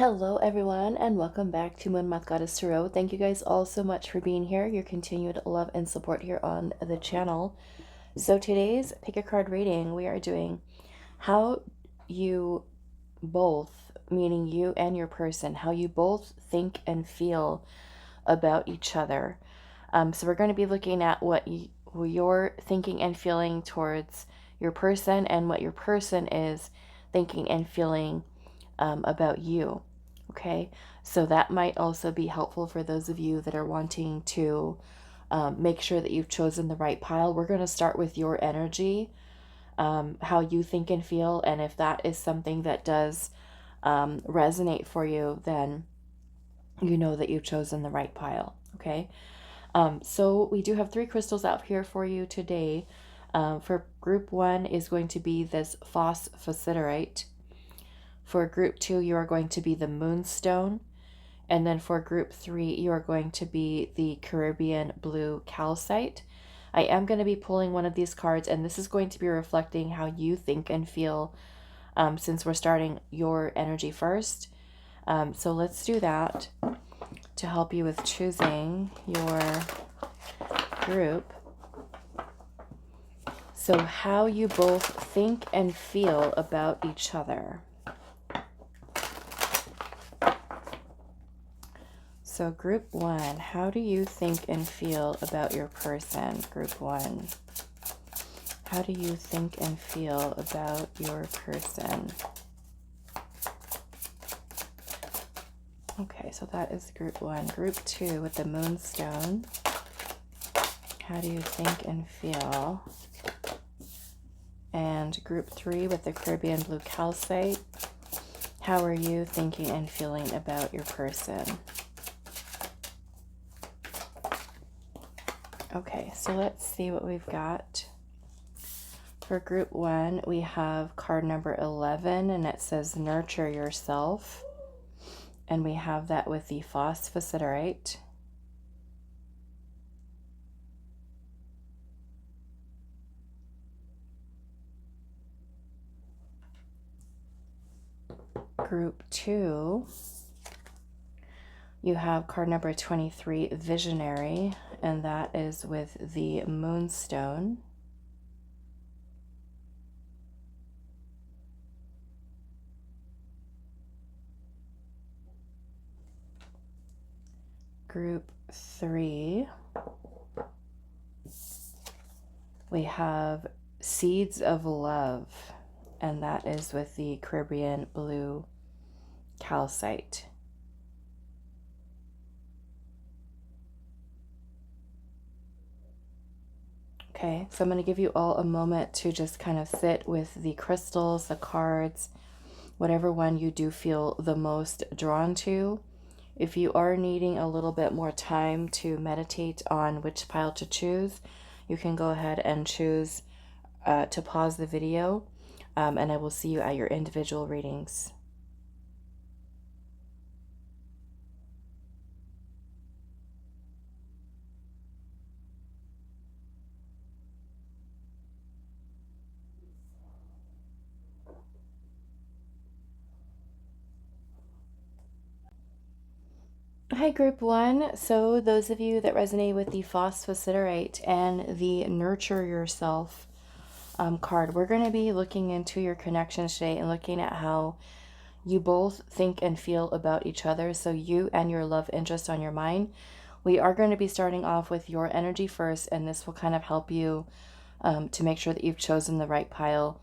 Hello everyone and welcome back to Moonmothgoddess Tarot. Thank you guys all so much for being here, your continued love and support here on the channel. So today's pick a card reading, we are doing how you both, meaning you and your person, how you both think and feel about each other. So we're going to be looking at what you're thinking and feeling towards your person and what your person is thinking and feeling about you. Okay, so that might also be helpful for those of you that are wanting to make sure that you've chosen the right pile. We're going to start with your energy, how you think and feel, and if that is something that does resonate for you, then you know that you've chosen the right pile. Okay, so we do have 3 crystals out here for you today. For group 1 is going to be this Phosphosiderite. For group 2, you are going to be the Moonstone. And then for group 3, you are going to be the Caribbean Blue Calcite. I am going to be pulling one of these cards, and this is going to be reflecting how you think and feel since we're starting your energy first. So let's do that to help you with choosing your group. So how you both think and feel about each other. So group 1, how do you think and feel about your person? Group 1, how do you think and feel about your person? Okay, so that is group 1. Group 2 with the Moonstone, how do you think and feel? And group 3 with the Caribbean Blue Calcite, how are you thinking and feeling about your person? Okay, so let's see what we've got. For group 1, we have card number 11, and it says nurture yourself. And we have that with the Phosphosiderite. Group 2, you have card number 23, Visionary, and that is with the Moonstone. Group 3, we have Seeds of Love, and that is with the Caribbean Blue Calcite. Okay, so I'm going to give you all a moment to just kind of sit with the crystals, the cards, whatever one you do feel the most drawn to. If you are needing a little bit more time to meditate on which pile to choose, you can go ahead and choose to pause the video, and I will see you at your individual readings. Hi group 1, so those of you that resonate with the Phosphosiderite and the Nurture Yourself card, we're going to be looking into your connections today and looking at how you both think and feel about each other, so you and your love interest on your mind. We are going to be starting off with your energy first, and this will kind of help you to make sure that you've chosen the right pile.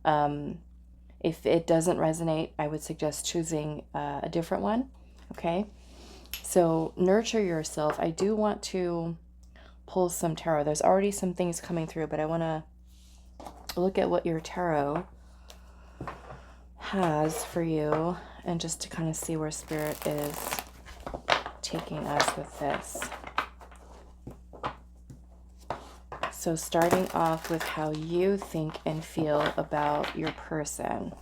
If it doesn't resonate, I would suggest choosing a different one, okay? So nurture yourself. I do want to pull some tarot. There's already some things coming through, but I want to look at what your tarot has for you and just to kind of see where Spirit is taking us with this. So starting off with how you think and feel about your person.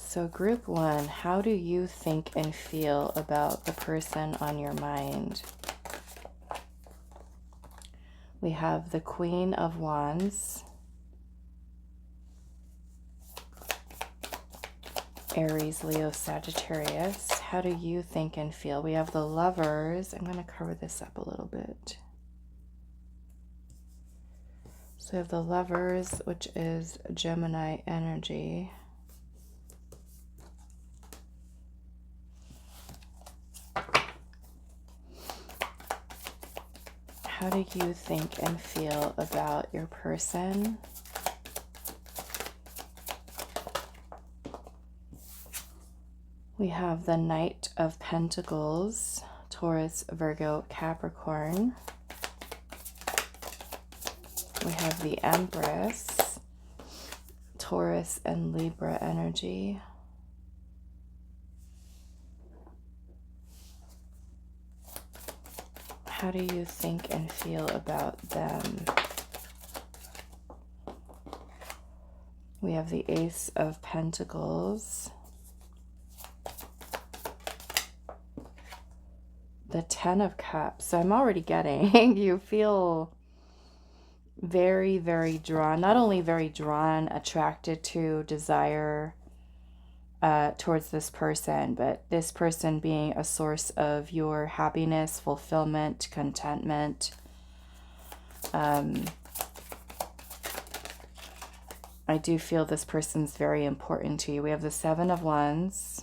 So group 1, how do you think and feel about the person on your mind? We have the Queen of Wands, Aries, Leo, Sagittarius. How do you think and feel? We have the Lovers. I'm going to cover this up a little bit. So we have the Lovers, which is Gemini energy. How do you think and feel about your person? We have the Knight of Pentacles, Taurus, Virgo, Capricorn. We have the Empress, Taurus and Libra energy. How do you think and feel about them? We have the Ace of Pentacles, the Ten of Cups. So I'm already getting, you feel very, very drawn, not only very drawn, attracted to, desire towards this person, but this person being a source of your happiness, fulfillment, contentment. I do feel this person's very important to you. We have the Seven of Wands.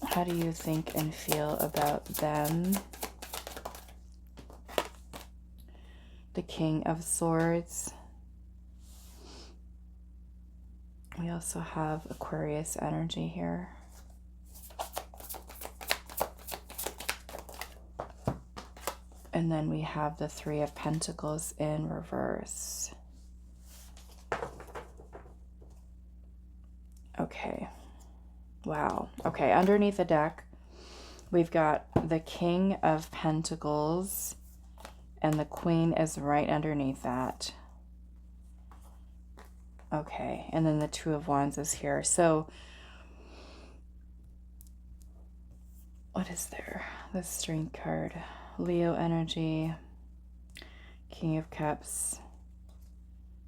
How do you think and feel about them? The King of Swords. We also have Aquarius energy here. And then we have the Three of Pentacles in reverse. Okay. Wow. Okay, underneath the deck, we've got the King of Pentacles, and the Queen is right underneath that. Okay, and then the Two of Wands is here. So, what is there? The Strength card. Leo energy, King of Cups,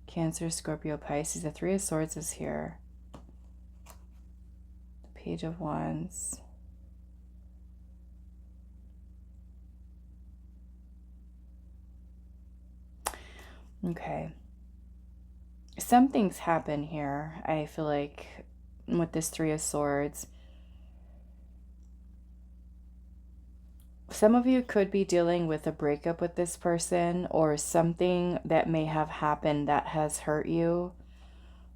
Cancer, Scorpio, Pisces. The Three of Swords is here. The Page of Wands. Okay. Something's happened here, I feel like, with this Three of Swords. Some of you could be dealing with a breakup with this person, or something that may have happened that has hurt you.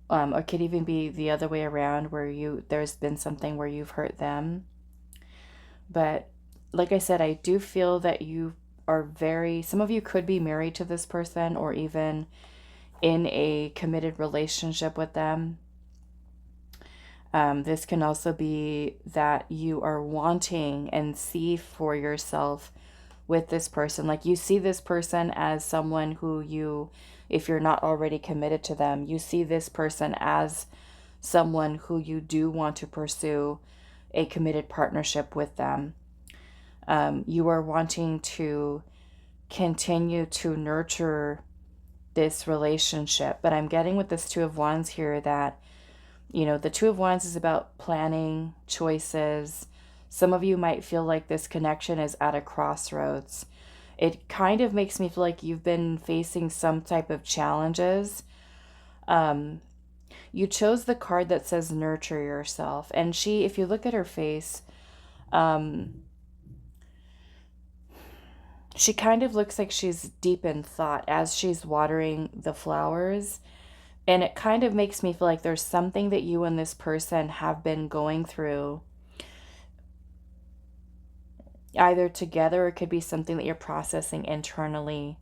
Or it could even be the other way around, where there's been something where you've hurt them. But like I said, I do feel that you are some of you could be married to this person, or even in a committed relationship with them. This can also be that you are wanting and see for yourself with this person. Like, you see this person as someone who you, if you're not already committed to them, you see this person as someone who you do want to pursue a committed partnership with them. You are wanting to continue to nurture this relationship. But I'm getting with this Two of Wands here that, you know, the Two of Wands is about planning, choices. Some of you might feel like this connection is at a crossroads. It kind of makes me feel like you've been facing some type of challenges. You chose the card that says nurture yourself. And she, if you look at her face, she kind of looks like she's deep in thought as she's watering the flowers. And it kind of makes me feel like there's something that you and this person have been going through, either together, or it could be something that you're processing internally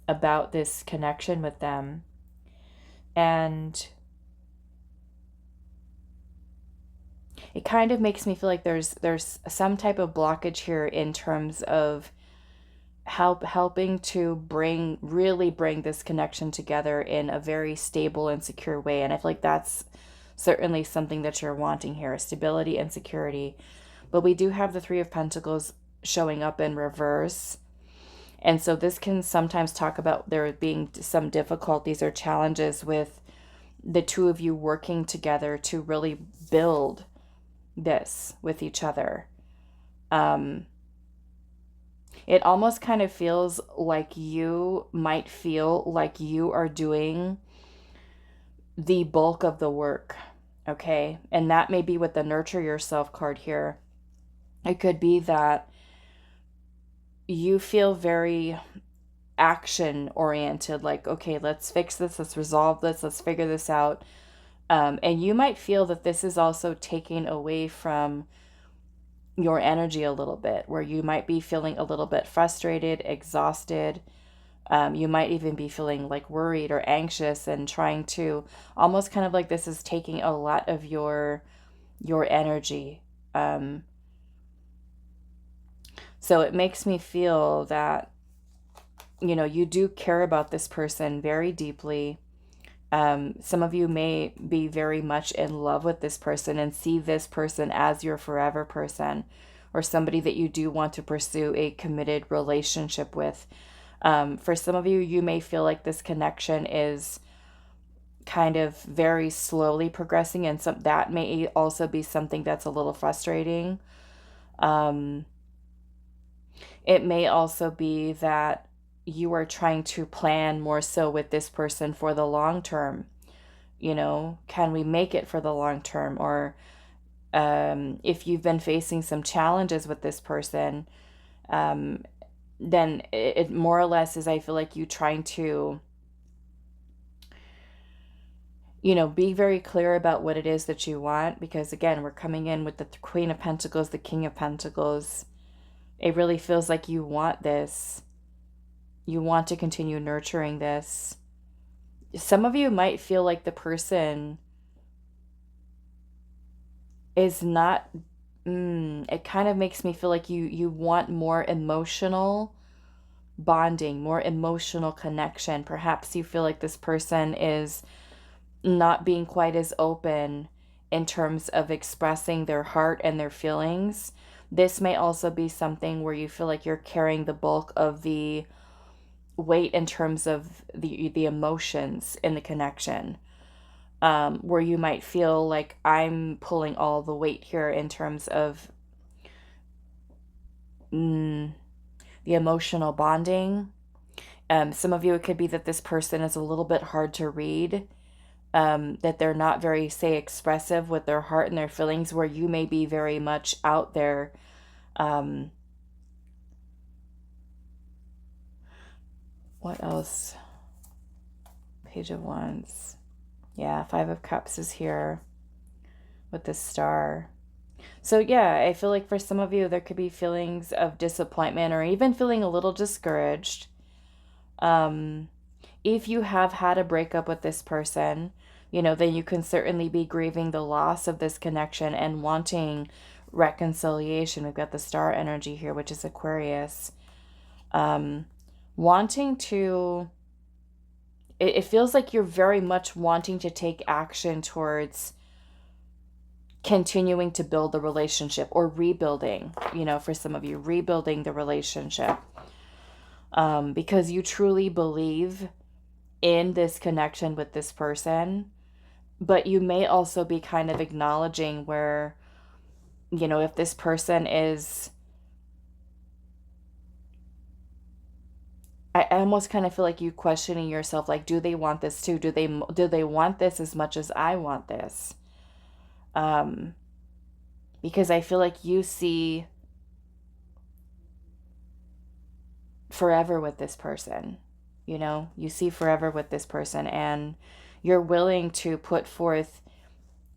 about this connection with them. And it kind of makes me feel like there's some type of blockage here in terms of helping to really bring this connection together in a very stable and secure way. And I feel like that's certainly something that you're wanting here, stability and security. But we do have the Three of Pentacles showing up in reverse. And so this can sometimes talk about there being some difficulties or challenges with the two of you working together to really build this with each other. It almost kind of feels like you might feel like you are doing the bulk of the work, okay? And that may be with the Nurture Yourself card here. It could be that you feel very action oriented, like, okay, let's fix this, let's resolve this, let's figure this out. And you might feel that this is also taking away from your energy a little bit, where you might be feeling a little bit frustrated, exhausted. You might even be feeling like worried or anxious and trying to almost kind of like this is taking a lot of your energy. So it makes me feel that, you know, you do care about this person very deeply. Some of you may be very much in love with this person and see this person as your forever person, or somebody that you do want to pursue a committed relationship with. For some of you, you may feel like this connection is kind of very slowly progressing, and that may also be something that's a little frustrating. It may also be that you are trying to plan more so with this person for the long term. You know, can we make it for the long term? Or if you've been facing some challenges with this person, then it more or less is, I feel like, you trying to, you know, be very clear about what it is that you want. Because again, we're coming in with the Queen of Pentacles, the King of Pentacles. It really feels like you want this. You want to continue nurturing this. Some of you might feel like the person is not, it kind of makes me feel like you want more emotional bonding, more emotional connection. Perhaps you feel like this person is not being quite as open in terms of expressing their heart and their feelings. This may also be something where you feel like you're carrying the bulk of the weight in terms of the emotions in the connection, where you might feel like I'm pulling all the weight here in terms of the emotional bonding. Some of you, it could be that this person is a little bit hard to read, that they're not very, say, expressive with their heart and their feelings, where you may be very much out there. What else? Page of Wands. Yeah, Five of Cups is here with the Star. So yeah, I feel like for some of you, there could be feelings of disappointment or even feeling a little discouraged. If you have had a breakup with this person, you know, then you can certainly be grieving the loss of this connection and wanting reconciliation. We've got the Star energy here, which is Aquarius. Wanting to, it feels like you're very much wanting to take action towards continuing to build the relationship, or rebuilding, you know, for some of you, rebuilding the relationship, because you truly believe in this connection with this person. But you may also be kind of acknowledging where, you know, if this person is, I almost kind of feel like you questioning yourself, like, do they want this too? Do they want this as much as I want this? Because I feel like you see forever with this person. You know, you see forever with this person, and you're willing to put forth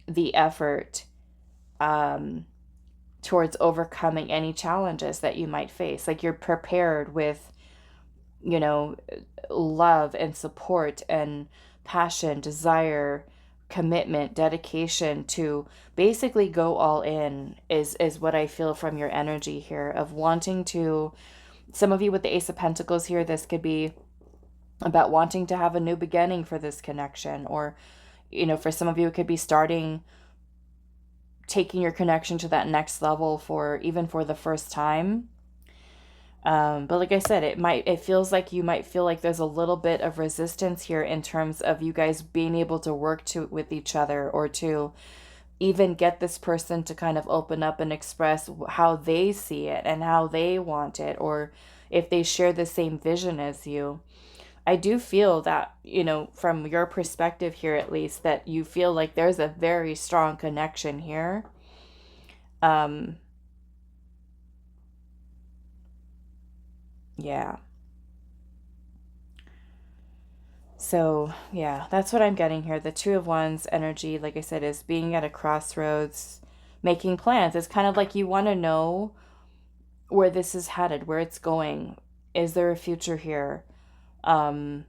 the effort towards overcoming any challenges that you might face. Like, you're prepared with, you know, love and support and passion, desire, commitment, dedication to basically go all in, is what I feel from your energy here of wanting to. Some of you with the Ace of Pentacles here, this could be about wanting to have a new beginning for this connection. Or, you know, for some of you, it could be taking your connection to that next level, for even for the first time. But like I said, it feels like you might feel like there's a little bit of resistance here in terms of you guys being able to work with each other, or to even get this person to kind of open up and express how they see it and how they want it, or if they share the same vision as you. I do feel that, from your perspective here at least, that you feel like there's a very strong connection here. Yeah. So, yeah, that's what I'm getting here. The Two of Wands energy, like I said, is being at a crossroads, making plans. It's kind of like you want to know where this is headed, where it's going. Is there a future here? Um,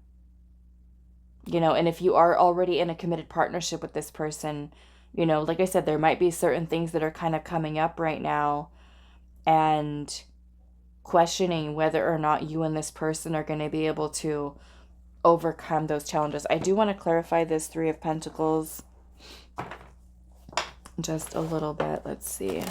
and if you are already in a committed partnership with this person, like I said, there might be certain things that are kind of coming up right now, and questioning whether or not you and this person are going to be able to overcome those challenges. I do want to clarify this Three of Pentacles just a little bit. Let's see.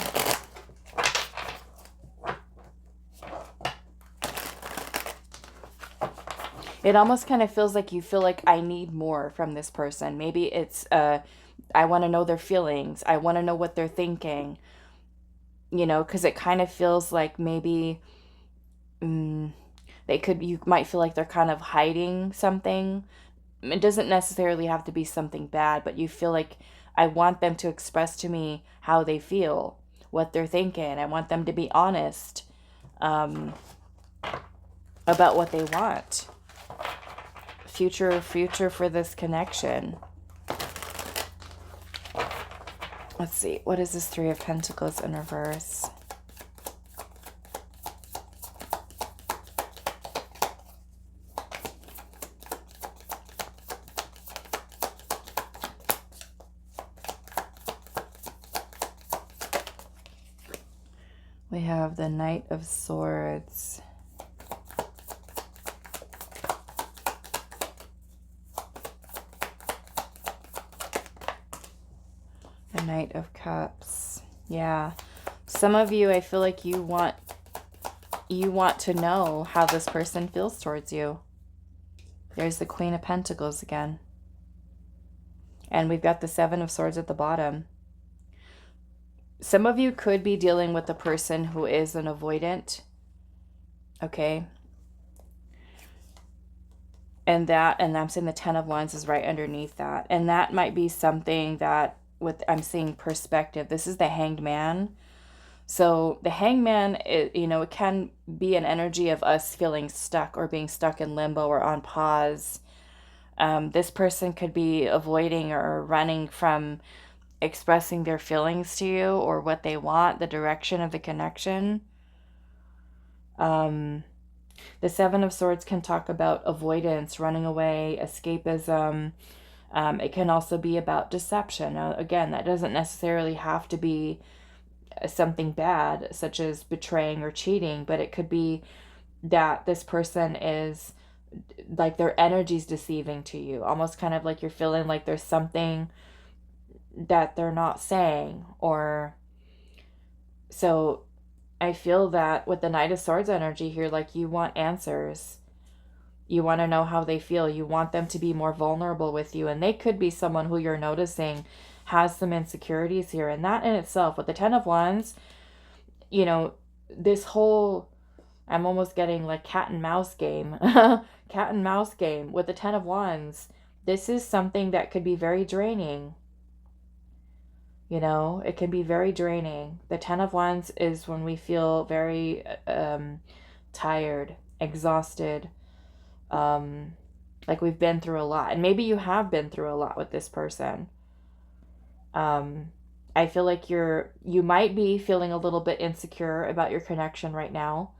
It almost kind of feels like you feel like I need more from this person. Maybe it's I want to know their feelings. I want to know what they're thinking. Because it kind of feels like maybe you might feel like they're kind of hiding something. It doesn't necessarily have to be something bad, but you feel like I want them to express to me how they feel, what they're thinking. I want them to be honest about what they want. Future for this connection. Let's see. What is this Three of Pentacles in reverse? We have the Knight of Swords. The Knight of Cups. Yeah. Some of you, I feel like you want to know how this person feels towards you. There's the Queen of Pentacles again. And we've got the Seven of Swords at the bottom. Some of you could be dealing with a person who is an avoidant. Okay. And I'm saying the Ten of Wands is right underneath that. And that might be something that, I'm seeing perspective. This is the Hanged Man. So the Hangman, it can be an energy of us feeling stuck, or being stuck in limbo, or on pause. This person could be avoiding or running from expressing their feelings to you, or what they want, the direction of the connection. The Seven of Swords can talk about avoidance, running away, escapism. It can also be about deception. Now, again, that doesn't necessarily have to be something bad, such as betraying or cheating, but it could be that this person is, like, their energy's deceiving to you, almost kind of like you're feeling like there's something that they're not saying. Or so I feel that with the Knight of Swords energy here, like, you want answers. You want to know how they feel. You want them to be more vulnerable with you. And they could be someone who you're noticing has some insecurities here. And that in itself, with the Ten of Wands, this whole, I'm almost getting like cat and mouse game. Cat and mouse game with the Ten of Wands. This is something that could be very draining. It can be very draining. The Ten of Wands is when we feel very tired, exhausted, like we've been through a lot. And maybe you have been through a lot with this person. I feel like you might be feeling a little bit insecure about your connection right now.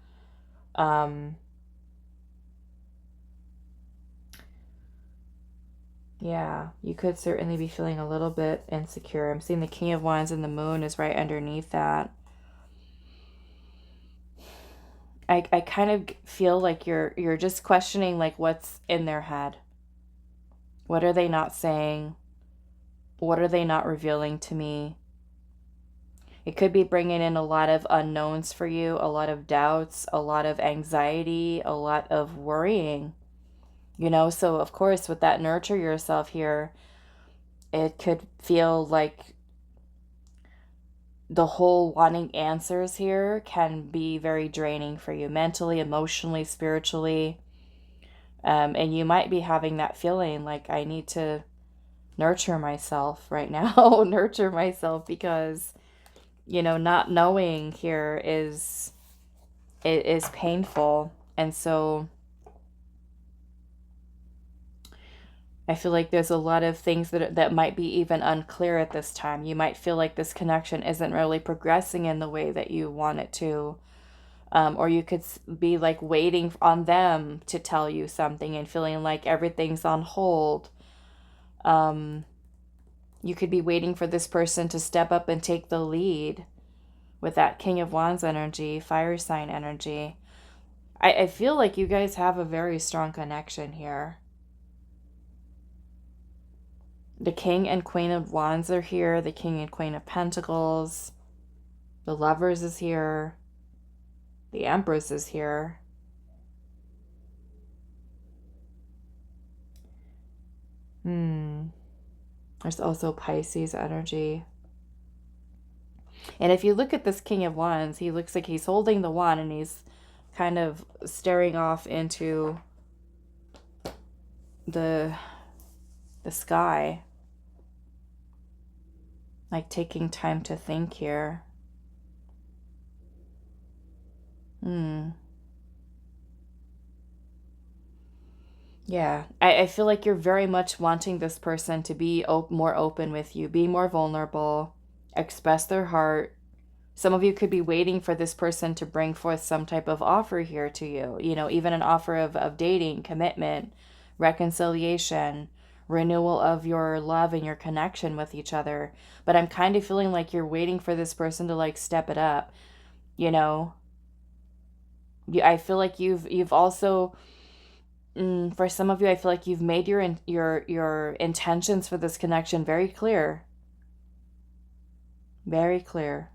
Yeah, you could certainly be feeling a little bit insecure. I'm seeing the King of Wands, and the Moon is right underneath that. I kind of feel like you're just questioning, like, what's in their head. What are they not saying? What are they not revealing to me? It could be bringing in a lot of unknowns for you, a lot of doubts, a lot of anxiety, a lot of worrying. You know, so of course, with that nurture yourself here, it could feel like the whole wanting answers here can be very draining for you mentally, emotionally, spiritually. And you might be having that feeling like, I need to nurture myself right now, nurture myself, because, you know, not knowing here is painful. And so I feel like there's a lot of things that might be even unclear at this time. You might feel like this connection isn't really progressing in the way that you want it to. Or you could be like waiting on them to tell you something and feeling like everything's on hold. You could be waiting for this person to step up and take the lead with that King of Wands energy, fire sign energy. I feel like you guys have a very strong connection here. The King and Queen of Wands are here. The King and Queen of Pentacles. The Lovers is here. The Empress is here. There's also Pisces energy. And if you look at this King of Wands, he looks like he's holding the wand and he's kind of staring off into the sky. Like taking time to think here. Yeah, I feel like you're very much wanting this person to be more open with you, be more vulnerable, express their heart. Some of you could be waiting for this person to bring forth some type of offer here to you, you know, even an offer of dating, commitment, reconciliation, renewal of your love and your connection with each other. But I'm kind of feeling like you're waiting for this person to like step it up, you know. I feel like you've also, for some of you, I feel like you've made your intentions for this connection very clear. Very clear.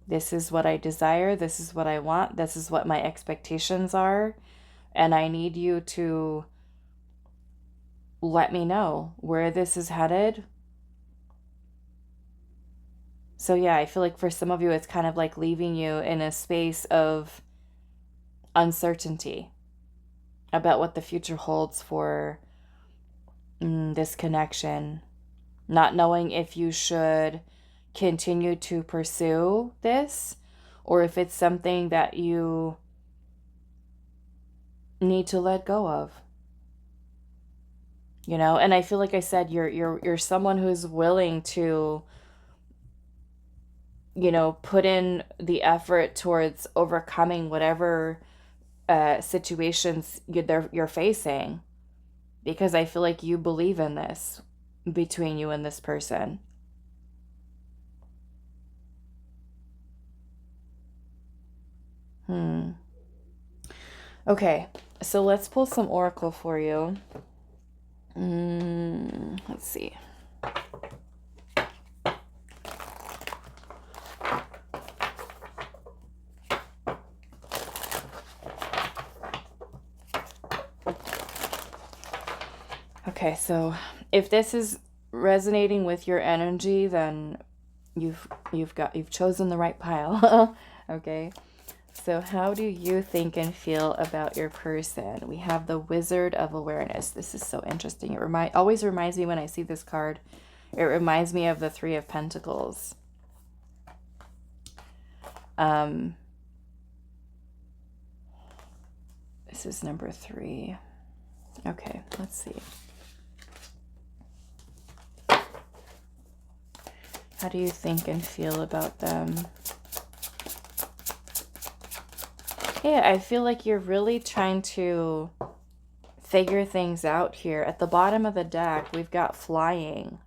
This is what I desire. This is what I want. This is what my expectations are. And I need you to let me know where this is headed. So yeah, I feel like for some of you, it's kind of like leaving you in a space of uncertainty about what the future holds for this connection. Not knowing if you should continue to pursue this or if it's something that you need to let go of. You know, and I feel like I said, you're someone who's willing to, you know, put in the effort towards overcoming whatever situations you're facing, because I feel like you believe in this between you and this person. Okay, so let's pull some oracle for you. Let's see. Okay, so if this is resonating with your energy, then you've chosen the right pile. Okay. So how do you think and feel about your person? We have the Wizard of Awareness. This is so interesting. It always reminds me when I see this card, it reminds me of the Three of Pentacles. This is number 3. Okay, let's see. How do you think and feel about them? Yeah, I feel like you're really trying to figure things out here. At the bottom of the deck, we've got flying.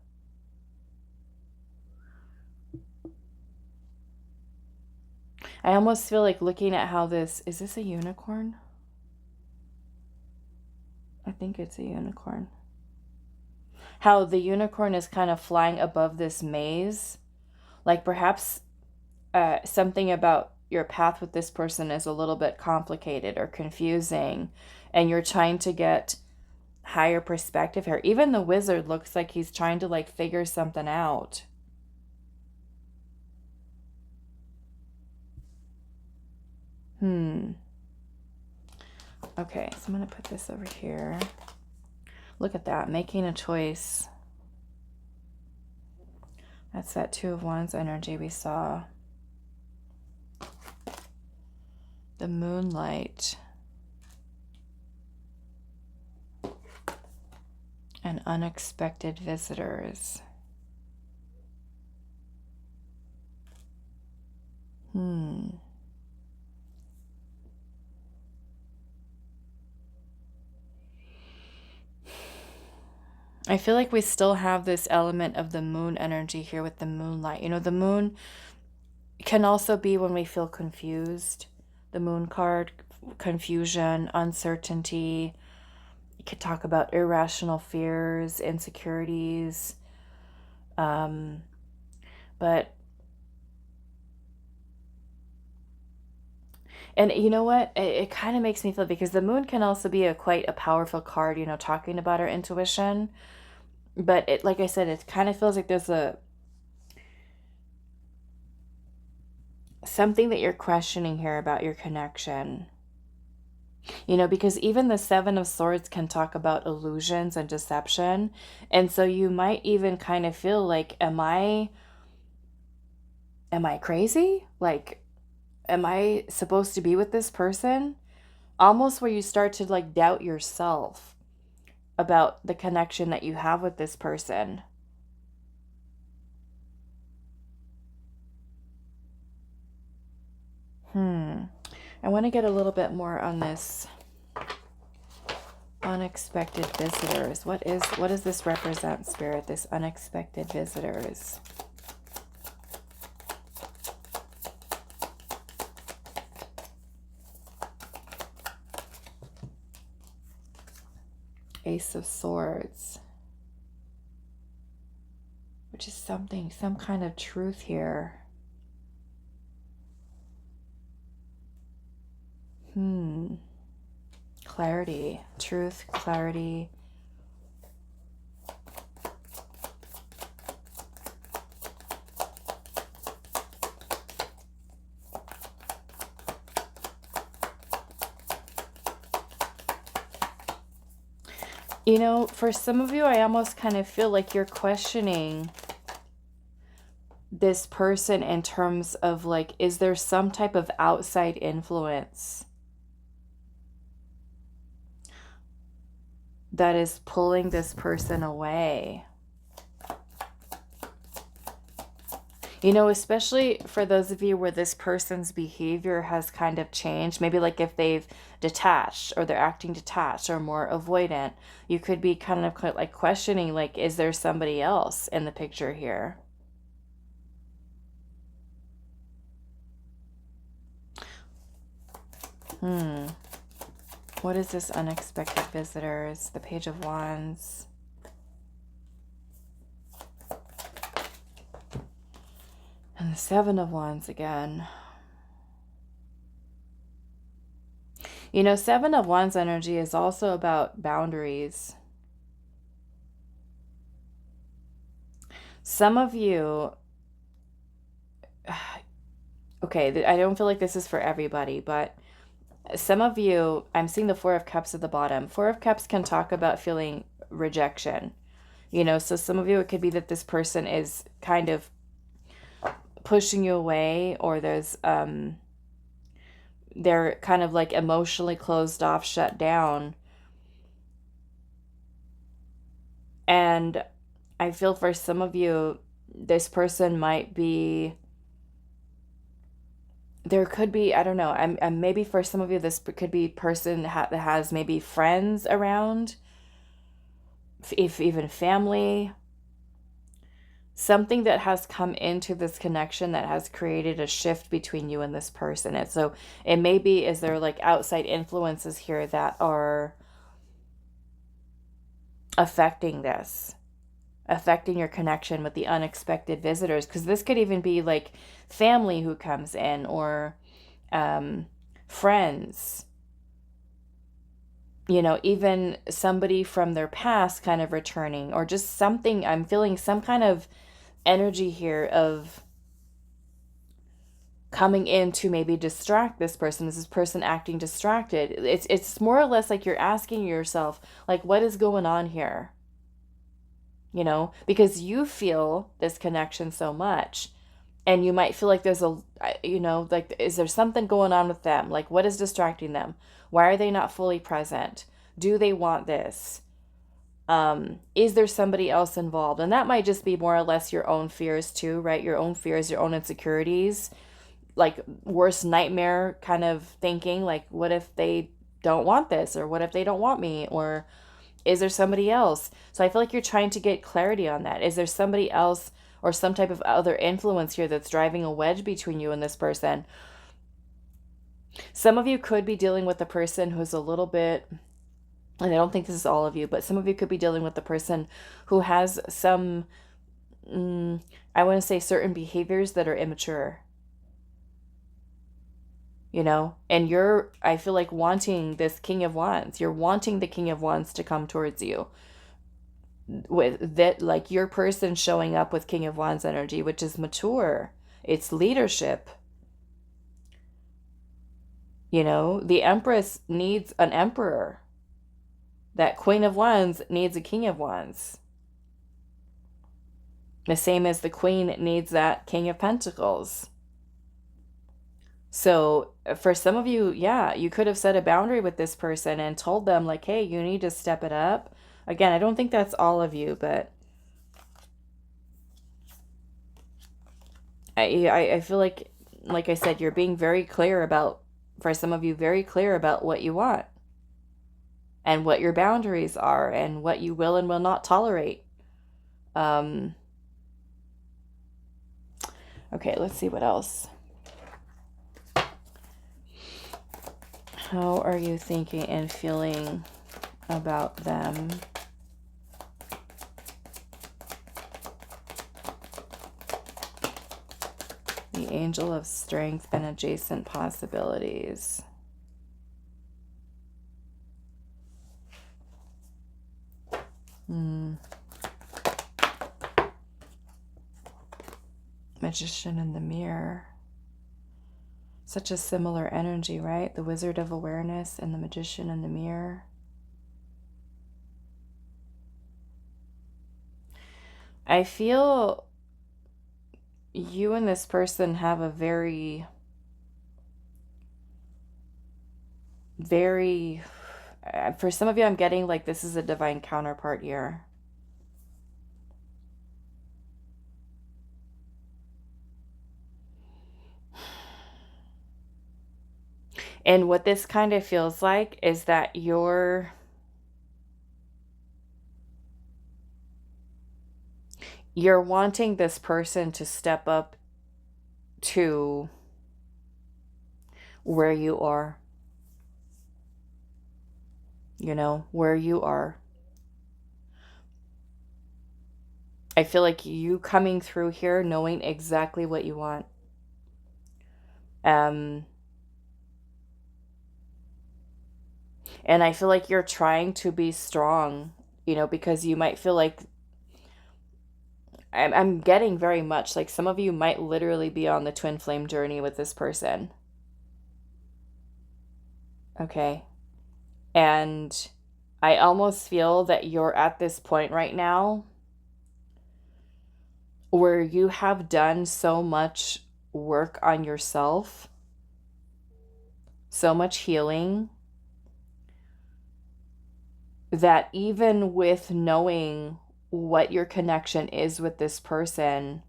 I almost feel like looking at how is this a unicorn? I think it's a unicorn. How the unicorn is kind of flying above this maze. Like perhaps something about your path with this person is a little bit complicated or confusing, and you're trying to get higher perspective here. Even the wizard looks like he's trying to like figure something out. Okay, so I'm going to put this over here. Look at that, making a choice. That's that Two of Wands energy we saw. The moonlight. And unexpected visitors. I feel like we still have this element of the moon energy here with the moonlight. You know, the moon can also be when we feel confused. The moon card, confusion, uncertainty. You could talk about irrational fears, insecurities. And you know what? It kind of makes me feel, because the moon can also be quite a powerful card, you know, talking about our intuition. But it, like I said, it kind of feels like there's something that you're questioning here about your connection. You know, because even the Seven of Swords can talk about illusions and deception. And so you might even kind of feel like, am I crazy? Like, am I supposed to be with this person? Almost where you start to like doubt yourself about the connection that you have with this person. I want to get a little bit more on this unexpected visitors. What does this represent, Spirit, this unexpected visitors? Ace of Swords, which is something, some kind of truth here. Clarity, truth, clarity. You know, for some of you, I almost kind of feel like you're questioning this person in terms of like, is there some type of outside influence that is pulling this person away? You know, especially for those of you where this person's behavior has kind of changed, maybe like if they've detached or they're acting detached or more avoidant, you could be kind of like questioning, like, is there somebody else in the picture here? What is this unexpected visitors? The Page of Wands. And the Seven of Wands again. You know, Seven of Wands energy is also about boundaries. Some of you, okay, I don't feel like this is for everybody, but some of you, I'm seeing the Four of Cups at the bottom. Four of Cups can talk about feeling rejection. You know, so some of you, it could be that this person is kind of pushing you away, or there's they're kind of like emotionally closed off, shut down. And I feel for some of you, this person might be, there could be, I don't know, I'm maybe for some of you, this could be person that has maybe friends around, if even family, something that has come into this connection that has created a shift between you and this person. And so it may be, is there like outside influences here that are affecting this? affecting your connection with the unexpected visitors, because this could even be like family who comes in, or friends, you know, even somebody from their past kind of returning, or just something. I'm feeling some kind of energy here of coming in to maybe distract this person. Is this person acting distracted? It's more or less like you're asking yourself, like, what is going on here? You know, because you feel this connection so much, and you might feel like there's a, you know, like, is there something going on with them? Like, what is distracting them? Why are they not fully present? Do they want this? Is there somebody else involved? And that might just be more or less your own fears too, right? Your own fears, your own insecurities, like worst nightmare kind of thinking, like, what if they don't want this? Or what if they don't want me? Or is there somebody else? So I feel like you're trying to get clarity on that. Is there somebody else or some type of other influence here that's driving a wedge between you and this person? Some of you could be dealing with a person who's a little bit, and I don't think this is all of you, but some of you could be dealing with a person who has some, I want to say, certain behaviors that are immature. You know, and you're, I feel like, wanting this King of Wands. You're wanting the King of Wands to come towards you, with that, like, your person showing up with King of Wands energy, which is mature. It's leadership. You know, the Empress needs an emperor. That Queen of Wands needs a King of Wands. The same as the Queen needs that King of Pentacles. So for some of you, yeah, you could have set a boundary with this person and told them, like, hey, you need to step it up. Again, I don't think that's all of you, but I feel like I said, you're being very clear about, for some of you, very clear about what you want and what your boundaries are and what you will and will not tolerate. Okay, let's see what else. How are you thinking and feeling about them? The Angel of Strength and adjacent possibilities. Magician in the Mirror. Such a similar energy, right? The Wizard of Awareness and the Magician in the Mirror. I feel you and this person have a very, for some of you, I'm getting like this is a divine counterpart here. And what this kind of feels like is that you're wanting this person to step up to where you are. You know, where you are. I feel like you coming through here knowing exactly what you want. And I feel like you're trying to be strong, you know, because you might feel like, I'm getting very much like some of you might literally be on the twin flame journey with this person. Okay. And I almost feel that you're at this point right now where you have done so much work on yourself, so much healing, that even with knowing what your connection is with this person,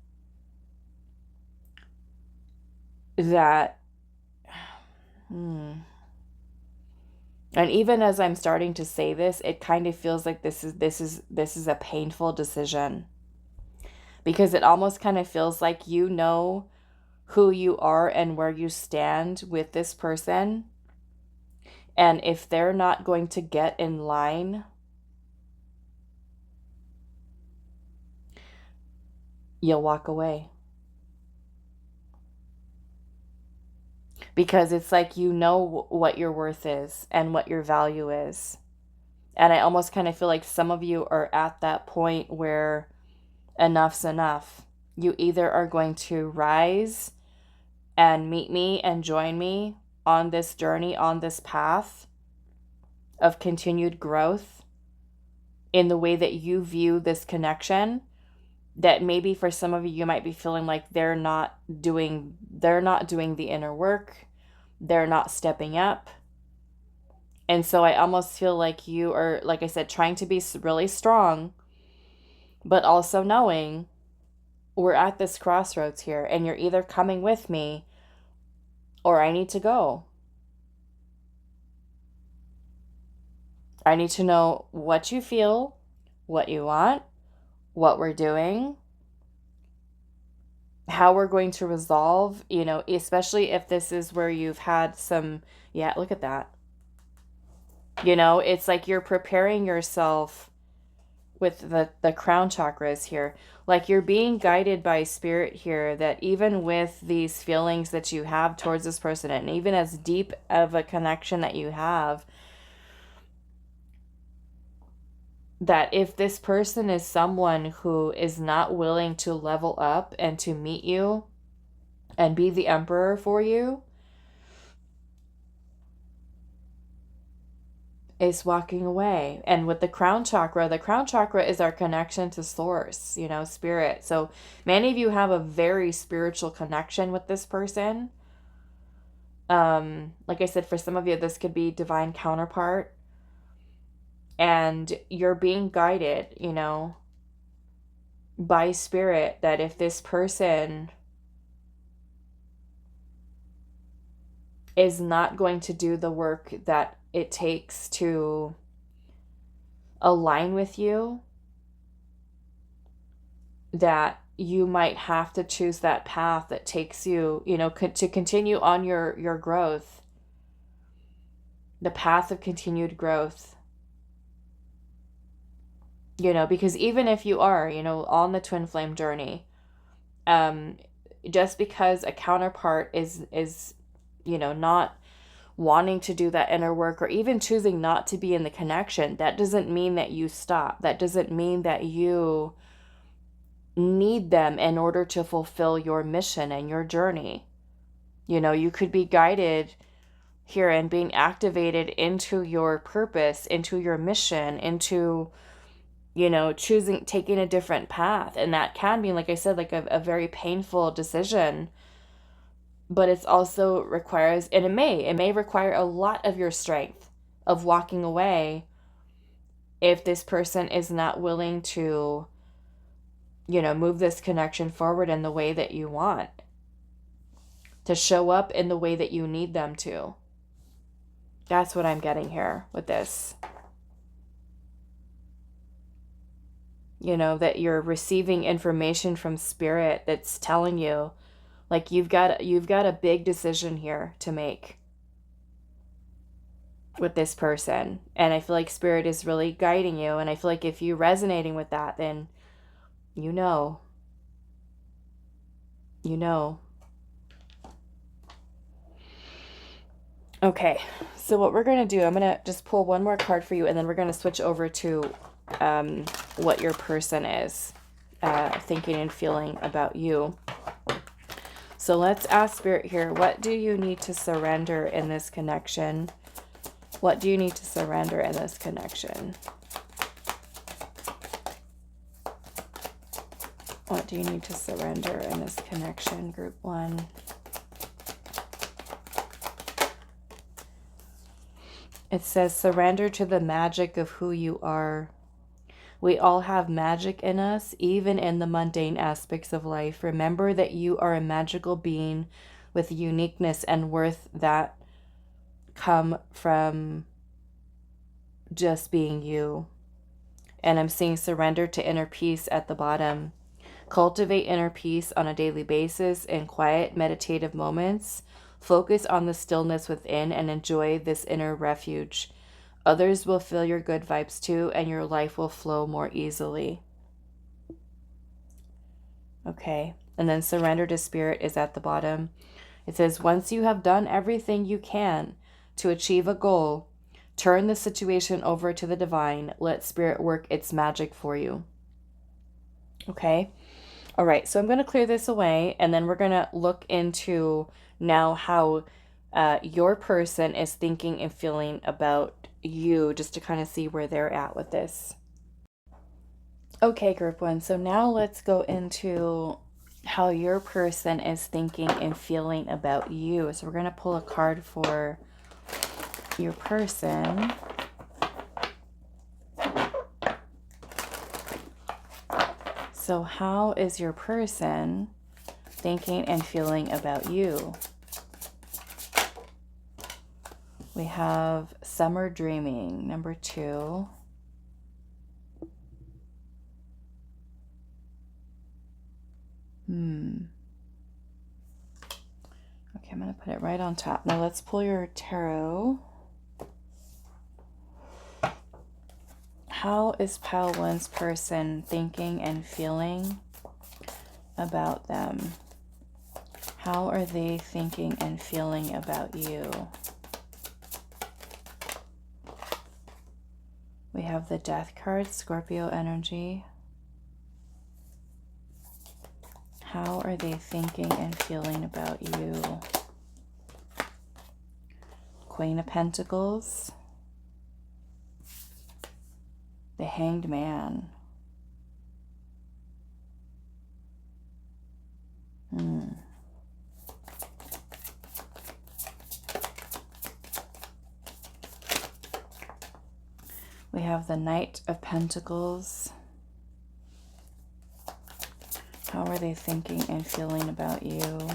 that and even as I'm starting to say this, it kind of feels like this is a painful decision, because it almost kind of feels like you know who you are and where you stand with this person, and if they're not going to get in line you'll walk away. Because it's like you know what your worth is and what your value is. And I almost kind of feel like some of you are at that point where enough's enough. You either are going to rise and meet me and join me on this journey, on this path of continued growth in the way that you view this connection, that maybe for some of you, you might be feeling like they're not doing the inner work. They're not stepping up. And so I almost feel like you are, like I said, trying to be really strong, but also knowing we're at this crossroads here and you're either coming with me or I need to go. I need to know what you feel, what you want, what we're doing, how we're going to resolve, especially if this is where you've had some, yeah, look at that. It's like you're preparing yourself with the crown chakras here. Like you're being guided by spirit here, that even with these feelings that you have towards this person, and even as deep of a connection that you have, that if this person is someone who is not willing to level up and to meet you and be the emperor for you, is walking away. And with the crown chakra is our connection to source, spirit. So many of you have a very spiritual connection with this person. Like I said, for some of you, this could be divine counterpart. And you're being guided, by spirit, that if this person is not going to do the work that it takes to align with you, that you might have to choose that path that takes you, to continue on your growth, the path of continued growth. Because even if you are, on the twin flame journey, just because a counterpart is not wanting to do that inner work, or even choosing not to be in the connection, that doesn't mean that you stop. That doesn't mean that you need them in order to fulfill your mission and your journey. You could be guided here and being activated into your purpose, into your mission, into taking a different path. And that can be, like I said, like a very painful decision, but it's also requires, and it may require a lot of your strength of walking away if this person is not willing to, move this connection forward in the way that you want, to show up in the way that you need them to. That's what I'm getting here with this. That you're receiving information from spirit that's telling you, like, you've got a big decision here to make with this person. And I feel like spirit is really guiding you. And I feel like if you're resonating with that, then you know. Okay, so what we're going to do, I'm going to just pull one more card for you, and then we're going to switch over to what your person is thinking and feeling about you. So let's ask spirit here, what do you need to surrender in this connection? What do you need to surrender in this connection? What do you need to surrender in this connection, group 1? It says, surrender to the magic of who you are. We all have magic in us, even in the mundane aspects of life. Remember that you are a magical being with uniqueness and worth that come from just being you. And I'm seeing surrender to inner peace at the bottom. Cultivate inner peace on a daily basis in quiet, meditative moments. Focus on the stillness within and enjoy this inner refuge. Others will feel your good vibes too, and your life will flow more easily. Okay. And then surrender to spirit is at the bottom. It says, once you have done everything you can to achieve a goal, turn the situation over to the divine. Let spirit work its magic for you. Okay. All right. So I'm going to clear this away, and then we're going to look into now how your person is thinking and feeling about you, just to kind of see where they're at with this. Okay, group one. So now let's go into how your person is thinking and feeling about you. So we're going to pull a card for your person. So how is your person thinking and feeling about you? We have summer dreaming, number 2. Okay, I'm going to put it right on top. Now let's pull your tarot. How is Pile 1's person thinking and feeling about them? How are they thinking and feeling about you? We have the Death card, Scorpio energy. How are they thinking and feeling about you? Queen of Pentacles. The Hanged Man. We have the Knight of Pentacles. How are they thinking and feeling about you?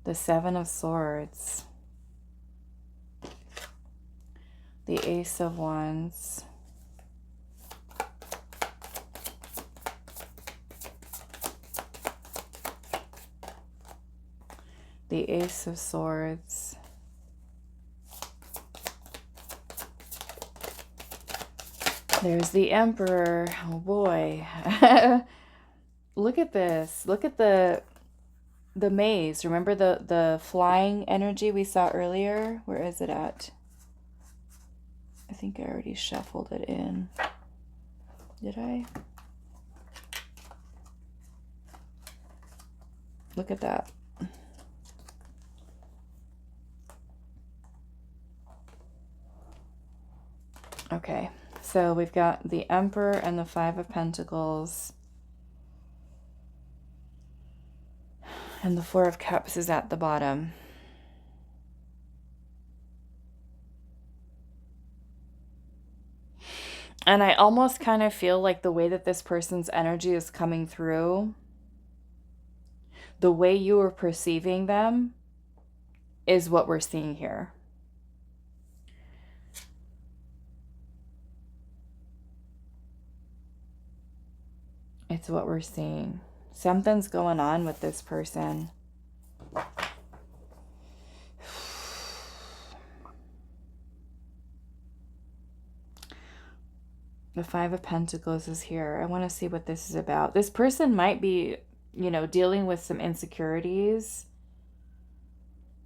The Seven of Swords. The Ace of Wands. The Ace of Swords. There's the Emperor. Oh boy. Look at this. Look at the maze. Remember the flying energy we saw earlier? Where is it at? I think I already shuffled it in. Did I? Look at that. Okay, so we've got the Emperor and the Five of Pentacles. And the Four of Cups is at the bottom. And I almost kind of feel like the way that this person's energy is coming through, the way you are perceiving them, is what we're seeing here. It's what we're seeing. Something's going on with this person. The Five of Pentacles is here. I want to see what this is about. This person might be, you know, dealing with some insecurities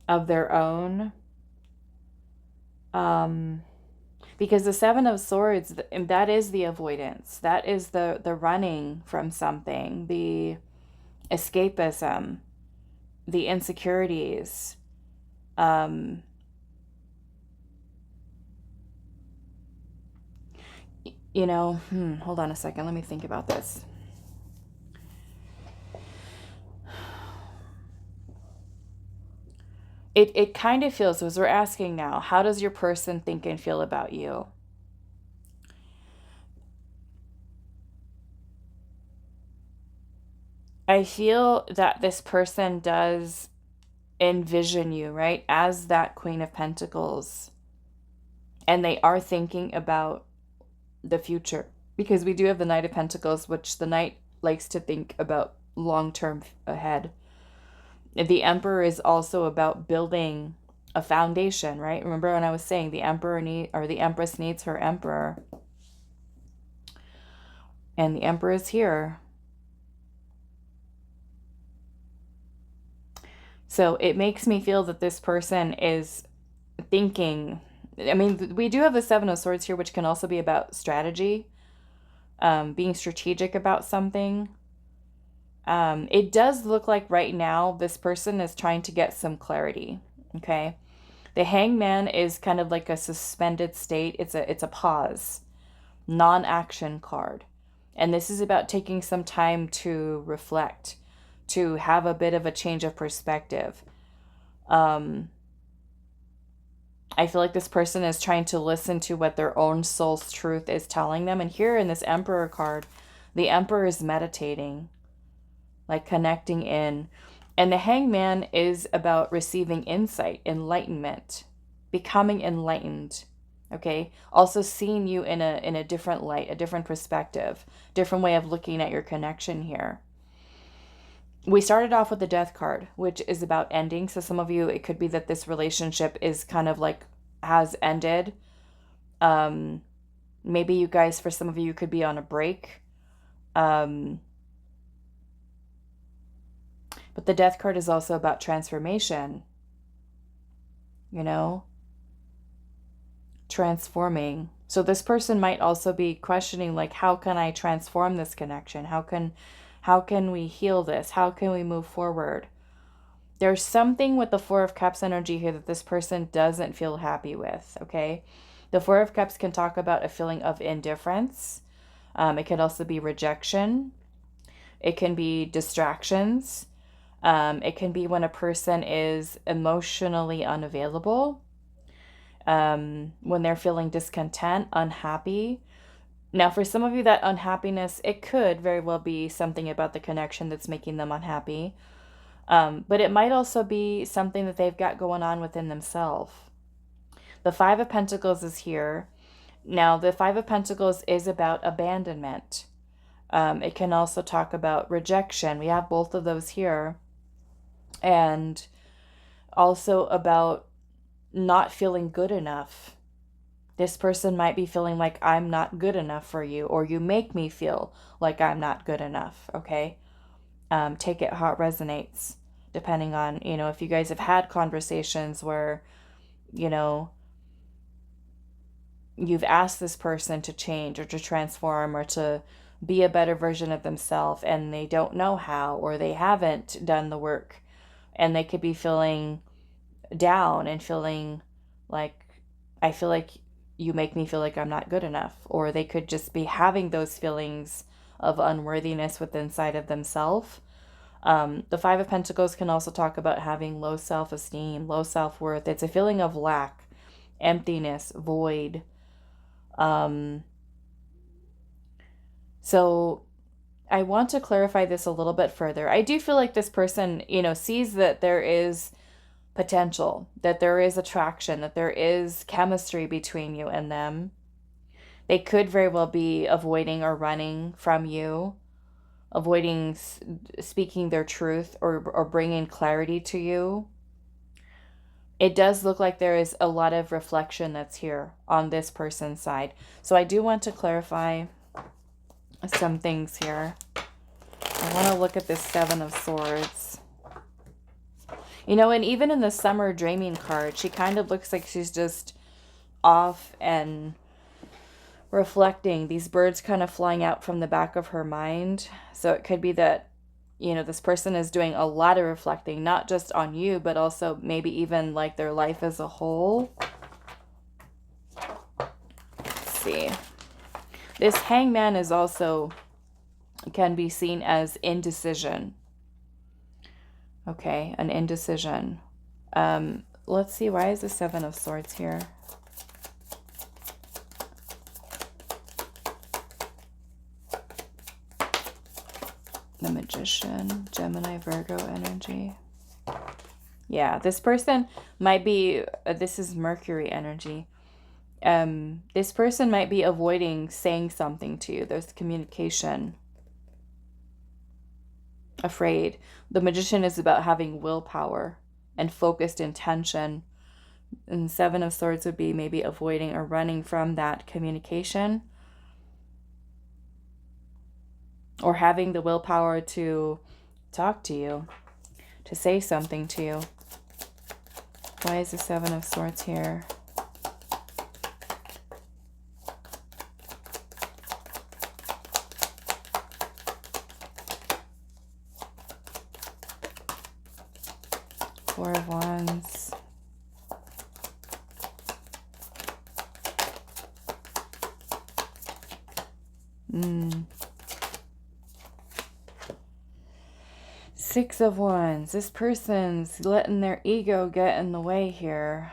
of their own. Because the Seven of Swords, that is the avoidance. That is the running from something, the escapism, the insecurities. You know, hold on a second. Let me think about this. It kind of feels, as we're asking now, how does your person think and feel about you? I feel that this person does envision you, right, as that Queen of Pentacles. And they are thinking about the future. Because we do have the Knight of Pentacles, which the Knight likes to think about long-term ahead. The Emperor is also about building a foundation, right? Remember when I was saying the Emperor the Empress needs her Emperor. And the Emperor is here. So it makes me feel that this person is thinking, I mean, we do have the Seven of Swords here, which can also be about strategy, being strategic about something. It does look like right now this person is trying to get some clarity, okay? The Hangman is kind of like a suspended state. It's a pause, non-action card. And this is about taking some time to reflect, to have a bit of a change of perspective. I feel like this person is trying to listen to what their own soul's truth is telling them. And here in this Emperor card, the Emperor is meditating, like connecting in. And the Hangman is about receiving insight, enlightenment, becoming enlightened. Okay. Also seeing you in a different light, a different perspective, different way of looking at your connection here. We started off with the Death card, which is about ending. So some of you, it could be that this relationship is kind of like has ended. Maybe you guys, for some of you, could be on a break. But the Death card is also about transformation. You know? Transforming. So this person might also be questioning, like, how can I transform this connection? How can we heal this? How can we move forward? There's something with the Four of Cups energy here that this person doesn't feel happy with, okay? The Four of Cups can talk about a feeling of indifference. It could also be rejection. It can be distractions. It can be when a person is emotionally unavailable. When they're feeling discontent, unhappy. Now, for some of you, that unhappiness, it could very well be something about the connection that's making them unhappy. But it might also be something that they've got going on within themselves. The Five of Pentacles is here. Now, the Five of Pentacles is about abandonment. It can also talk about rejection. We have both of those here. And also about not feeling good enough. This person might be feeling like I'm not good enough for you, or you make me feel like I'm not good enough, okay? Take it how it resonates, depending on, if you guys have had conversations where, you've asked this person to change or to transform or to be a better version of themselves and they don't know how, or they haven't done the work, and they could be feeling down and feeling like, I feel like you make me feel like I'm not good enough, or they could just be having those feelings of unworthiness within inside of themselves. The Five of Pentacles can also talk about having low self-esteem, low self-worth. It's a feeling of lack, emptiness, void. So I want to clarify this a little bit further. I do feel like this person, sees that there is potential, that there is attraction, that there is chemistry between you and them. They could very well be avoiding or running from you, avoiding speaking their truth or bringing clarity to you. It does look like there is a lot of reflection that's here on this person's side. So I do want to clarify some things here. I want to look at this Seven of Swords. And even in the Summer Dreaming card, she kind of looks like she's just off and reflecting. These birds kind of flying out from the back of her mind. So it could be that, this person is doing a lot of reflecting, not just on you, but also maybe even like their life as a whole. Let's see. This Hangman is also, can be seen as indecision. Okay, an indecision. Let's see, why is the Seven of Swords here? The Magician, Gemini, Virgo energy. Yeah, this person might be, this is Mercury energy. This person might be avoiding saying something to you. There's communication. Afraid. The Magician is about having willpower and focused intention. And Seven of Swords would be maybe avoiding or running from that communication. or having the willpower to talk to you, to say something to you. Why is the Seven of Swords here? Four of Wands. Six of Wands. This person's letting their ego get in the way here.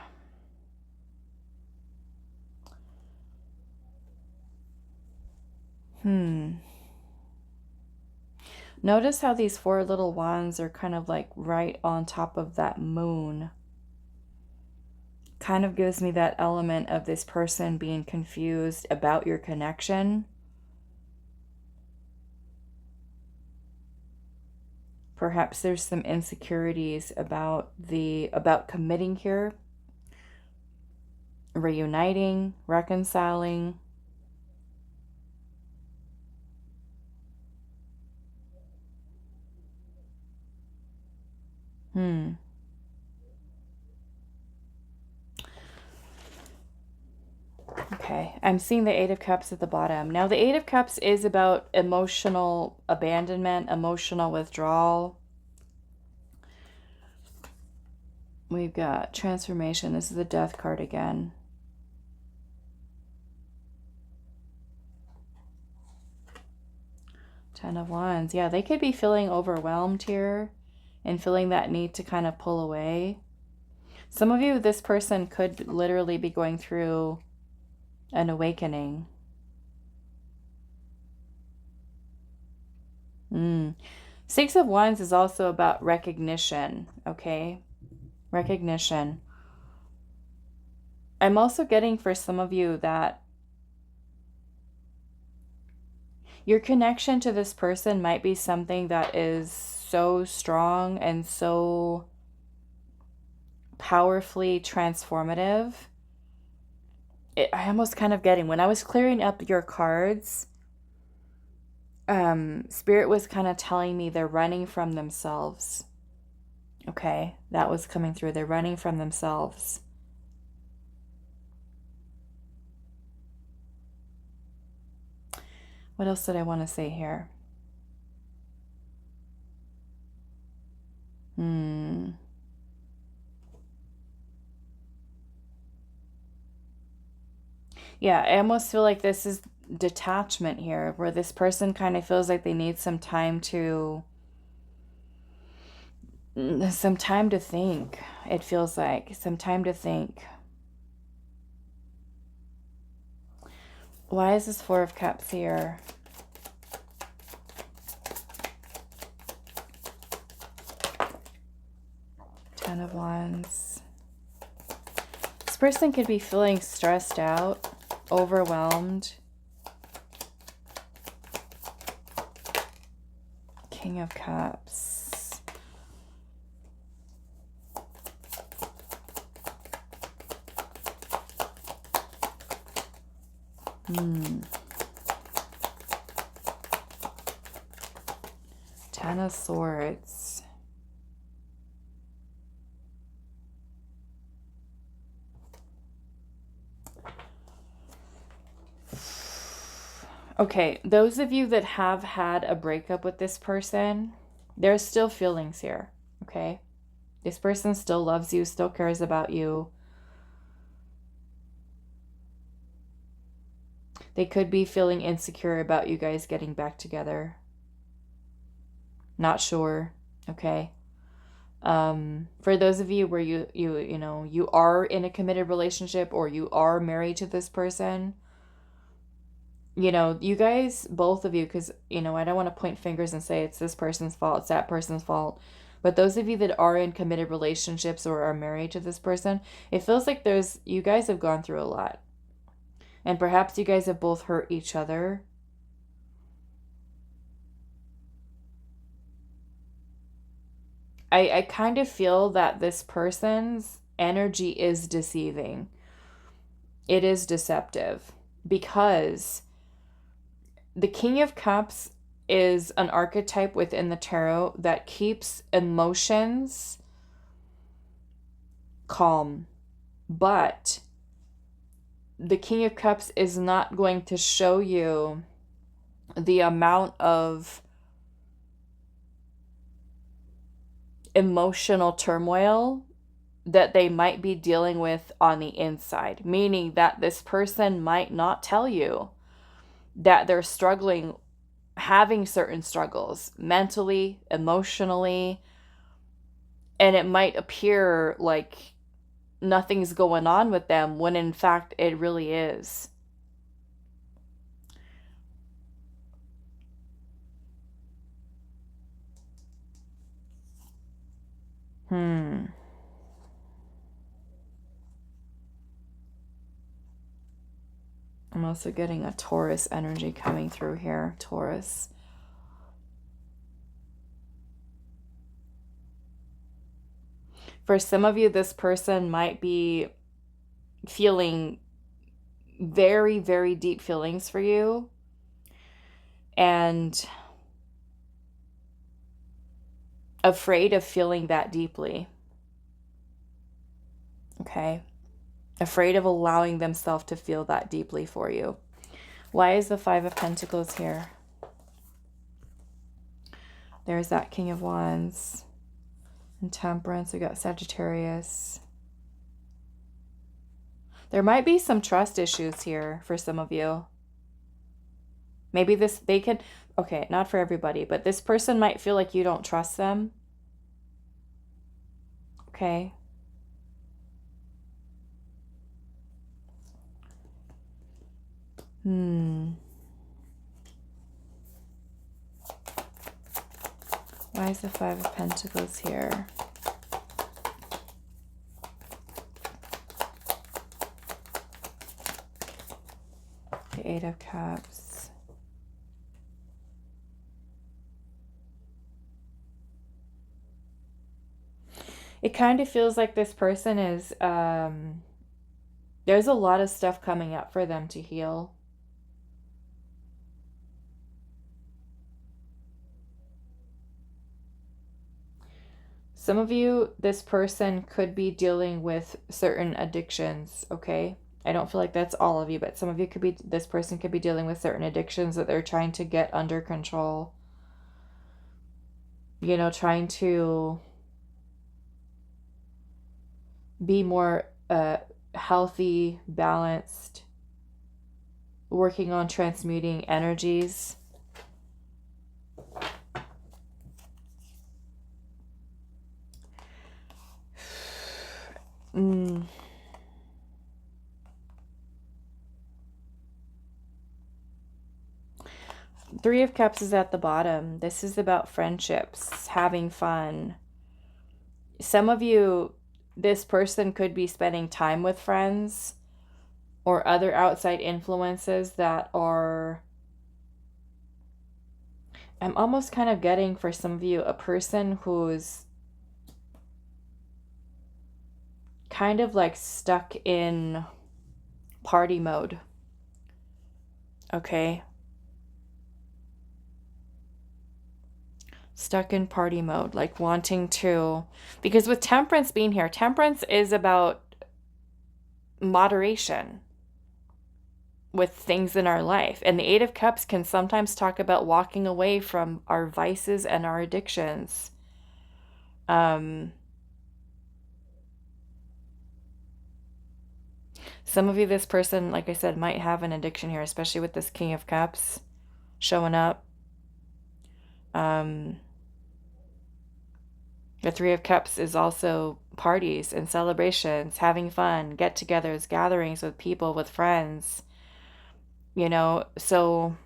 Notice how these four little wands are kind of like right on top of that moon. Kind of gives me that element of this person being confused about your connection. Perhaps there's some insecurities about committing here, reuniting, reconciling. Okay, I'm seeing the Eight of Cups at the bottom. Now, the Eight of Cups is about emotional abandonment, emotional withdrawal. We've got transformation. This is the Death card again. Ten of Wands. Yeah, they could be feeling overwhelmed here and feeling that need to kind of pull away. Some of you, this person could literally be going through an awakening. Six of Wands is also about recognition, okay? Recognition. I'm also getting for some of you that your connection to this person might be something that is so strong and so powerfully transformative. I almost kind of getting, when I was clearing up your cards, Spirit was kind of telling me they're running from themselves. Okay, that was coming through. They're running from themselves. What else did I want to say here? Yeah, I almost feel like this is detachment here, where this person kind of feels like they need some time to think. It feels like some time to think. Why is this Four of Cups here? Ten of Wands. This person could be feeling stressed out, overwhelmed. King of Cups. Ten of Swords. Okay, those of you that have had a breakup with this person, there's still feelings here, okay? This person still loves you, still cares about you. They could be feeling insecure about you guys getting back together. Not sure, okay? For those of you where you are in a committed relationship or you are married to this person, you guys, both of you, because, I don't want to point fingers and say it's this person's fault, it's that person's fault. But those of you that are in committed relationships or are married to this person, it feels like you guys have gone through a lot. And perhaps you guys have both hurt each other. I kind of feel that this person's energy is deceiving. It is deceptive because the King of Cups is an archetype within the tarot that keeps emotions calm. But the King of Cups is not going to show you the amount of emotional turmoil that they might be dealing with on the inside, meaning that this person might not tell you that they're struggling, having certain struggles mentally, emotionally, and it might appear like nothing's going on with them when in fact it really is. I'm also getting a Taurus energy coming through here. Taurus. For some of you, this person might be feeling very, very deep feelings for you. And afraid of feeling that deeply. Okay? Afraid of allowing themselves to feel that deeply for you. Why is the Five of Pentacles here? There's that King of Wands. And Temperance. We got Sagittarius. There might be some trust issues here for some of you. Maybe they can, okay, not for everybody, but this person might feel like you don't trust them. Okay. Why is the Five of Pentacles here? The Eight of Cups. It kind of feels like this person is, there's a lot of stuff coming up for them to heal. Some of you, this person could be dealing with certain addictions, okay? I don't feel like that's all of you, but some of you could be, this person could be dealing with certain addictions that they're trying to get under control. You know, trying to be more healthy, balanced, working on transmuting energies. Three of Cups is at the bottom. This is about friendships, having fun. Some of you, this person could be spending time with friends or other outside influences that are, I'm almost kind of getting for some of you a person who's kind of like stuck in party mode. Okay? Stuck in party mode, like wanting to, because with Temperance being here, Temperance is about moderation with things in our life. And the Eight of Cups can sometimes talk about walking away from our vices and our addictions. Some of you, this person, like I said, might have an addiction here, especially with this King of Cups showing up. The Three of Cups is also parties and celebrations, having fun, get-togethers, gatherings with people, with friends. You know, so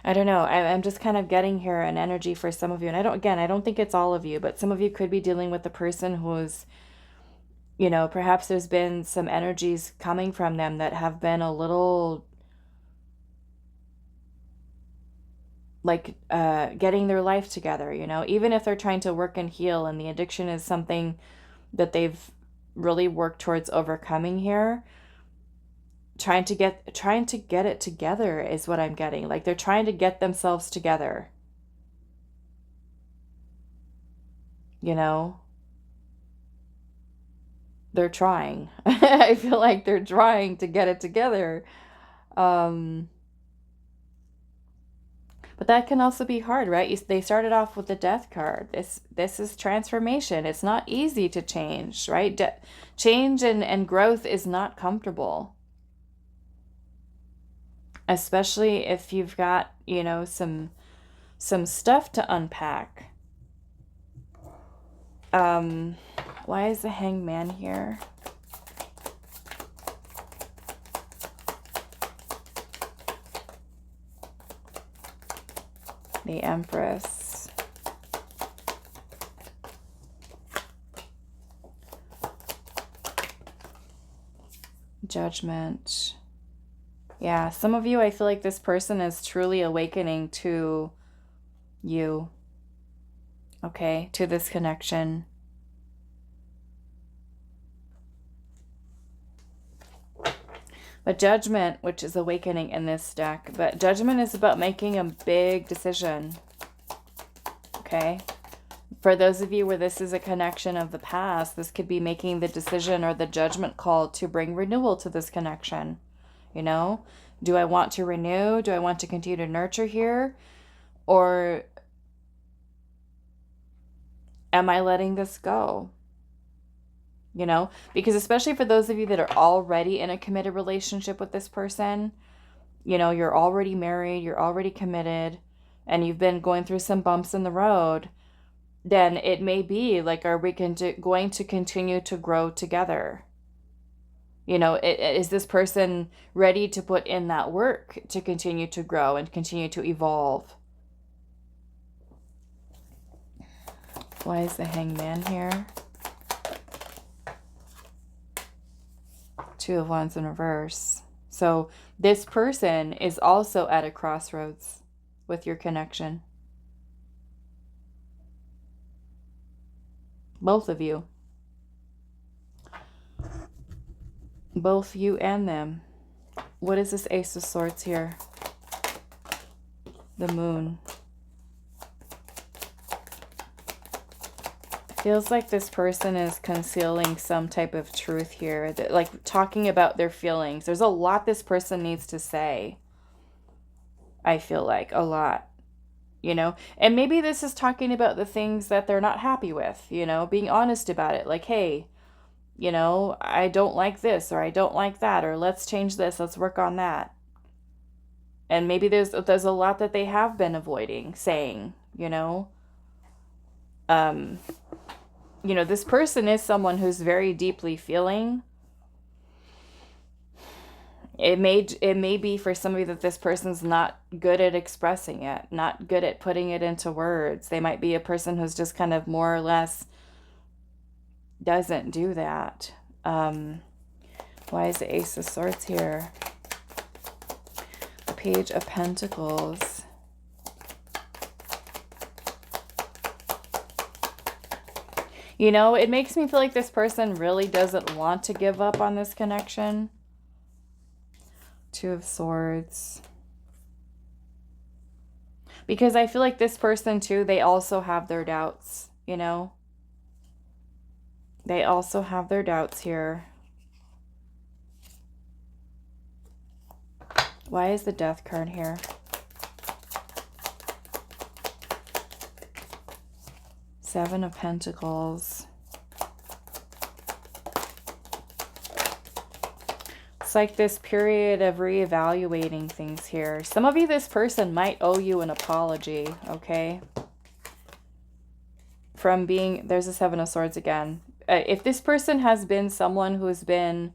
I don't know. I'm just kind of getting here an energy for some of you. And I don't think it's all of you, but some of you could be dealing with the person who's, you know, perhaps there's been some energies coming from them that have been a little like getting their life together, you know, even if they're trying to work and heal and the addiction is something that they've really worked towards overcoming here. trying to get it together is what I'm getting. Like they're trying to get themselves together. You know? They're trying. I feel like they're trying to get it together. But that can also be hard, right? They started off with the death card. This is transformation. It's not easy to change, right? Change and growth is not comfortable. Especially if you've got, you know, some stuff to unpack. Why is the Hangman here? The Empress. Judgment. Yeah, some of you, I feel like this person is truly awakening to you. Okay, to this connection. But Judgment, which is awakening in this deck, but Judgment is about making a big decision. Okay? For those of you where this is a connection of the past, this could be making the decision or the judgment call to bring renewal to this connection. You know? Do I want to renew? Do I want to continue to nurture here? Or am I letting this go? You know, because especially for those of you that are already in a committed relationship with this person, you know, you're already married, you're already committed, and you've been going through some bumps in the road, then it may be like, are we going to continue to grow together? You know, is this person ready to put in that work to continue to grow and continue to evolve? Why is the Hangman here? Two of Wands in reverse. So this person is also at a crossroads with your connection. Both of you. Both you and them. What is this Ace of Swords here? The Moon. Feels like this person is concealing some type of truth here, that, like talking about their feelings. There's a lot this person needs to say. I feel like a lot, you know, and maybe this is talking about the things that they're not happy with, you know, being honest about it. Like, hey, you know, I don't like this, or I don't like that, or let's change this. Let's work on that. And maybe there's a lot that they have been avoiding saying, you know. You know, this person is someone who's very deeply feeling. It may be for somebody that this person's not good at expressing it, not good at putting it into words. They might be a person who's just kind of more or less doesn't do that. Why is the Ace of Swords here? The Page of Pentacles. You know, it makes me feel like this person really doesn't want to give up on this connection. Two of Swords. Because I feel like this person too, they also have their doubts, you know. They also have their doubts here. Why is the Death card here? Seven of Pentacles. It's like this period of reevaluating things here. Some of you, this person might owe you an apology, okay? From being, there's a Seven of Swords again. If this person has been someone who has been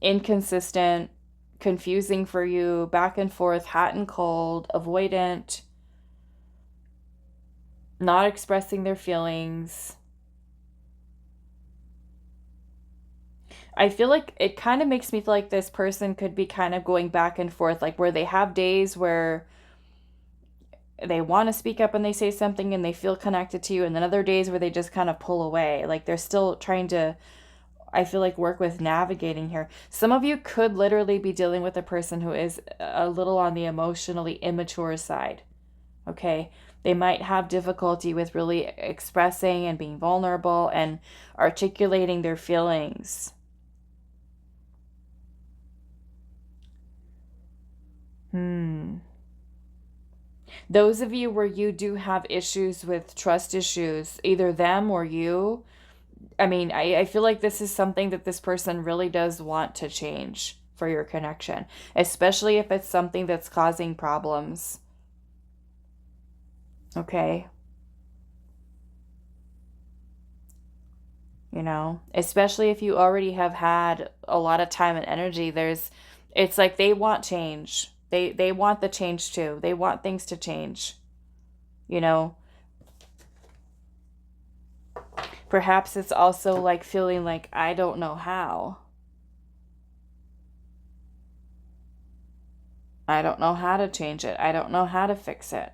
inconsistent, confusing for you, back and forth, hot and cold, avoidant, not expressing their feelings, I feel like it kind of makes me feel like this person could be kind of going back and forth, like where they have days where they want to speak up and they say something and they feel connected to you, and then other days where they just kind of pull away, like they're still trying to I feel like, work with navigating here. Some of you could literally be dealing with a person who is a little on the emotionally immature side. Okay? They might have difficulty with really expressing and being vulnerable and articulating their feelings. Those of you where you do have issues with trust issues, either them or you, I mean, I feel like this is something that this person really does want to change for your connection, especially if it's something that's causing problems. Okay? You know, especially if you already have had a lot of time and energy, it's like they want change. They want the change too. They want things to change. You know, perhaps it's also like feeling like, I don't know how. I don't know how to change it. I don't know how to fix it.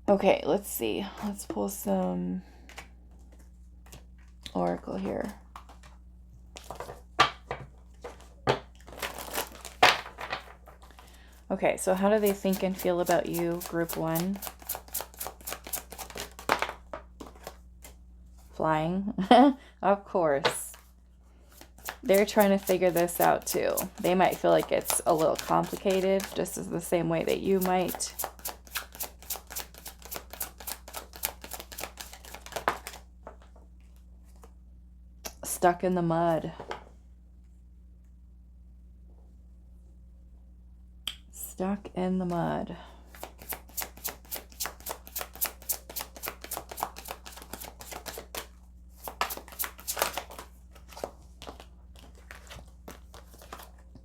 Okay, let's see. Let's pull some oracle here. Okay, so how do they think and feel about you, group 1? Flying. Of course. They're trying to figure this out too. They might feel like it's a little complicated, just as the same way that you might. Stuck in the mud. Stuck in the mud.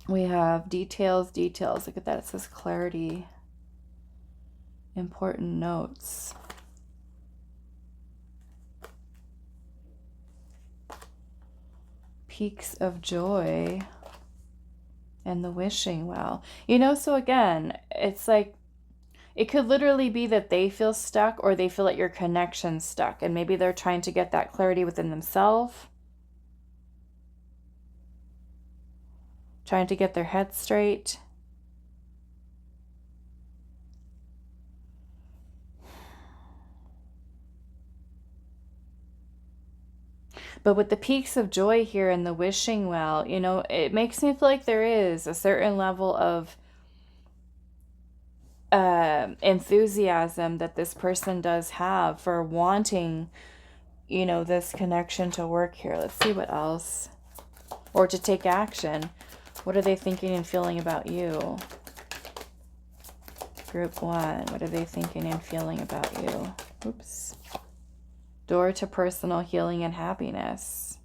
We have details. Look at that. It says clarity. Important notes. Peaks of joy. And the wishing well. You know, so again, it's like, it could literally be that they feel stuck or they feel like your connection's stuck. And maybe they're trying to get that clarity within themselves. Trying to get their head straight. But with the peaks of joy here and the wishing well, you know, it makes me feel like there is a certain level of enthusiasm that this person does have for wanting, you know, this connection to work here. Let's see what else. Or to take action. What are they thinking and feeling about you? Group 1, what are they thinking and feeling about you? Oops. Door to personal healing and happiness.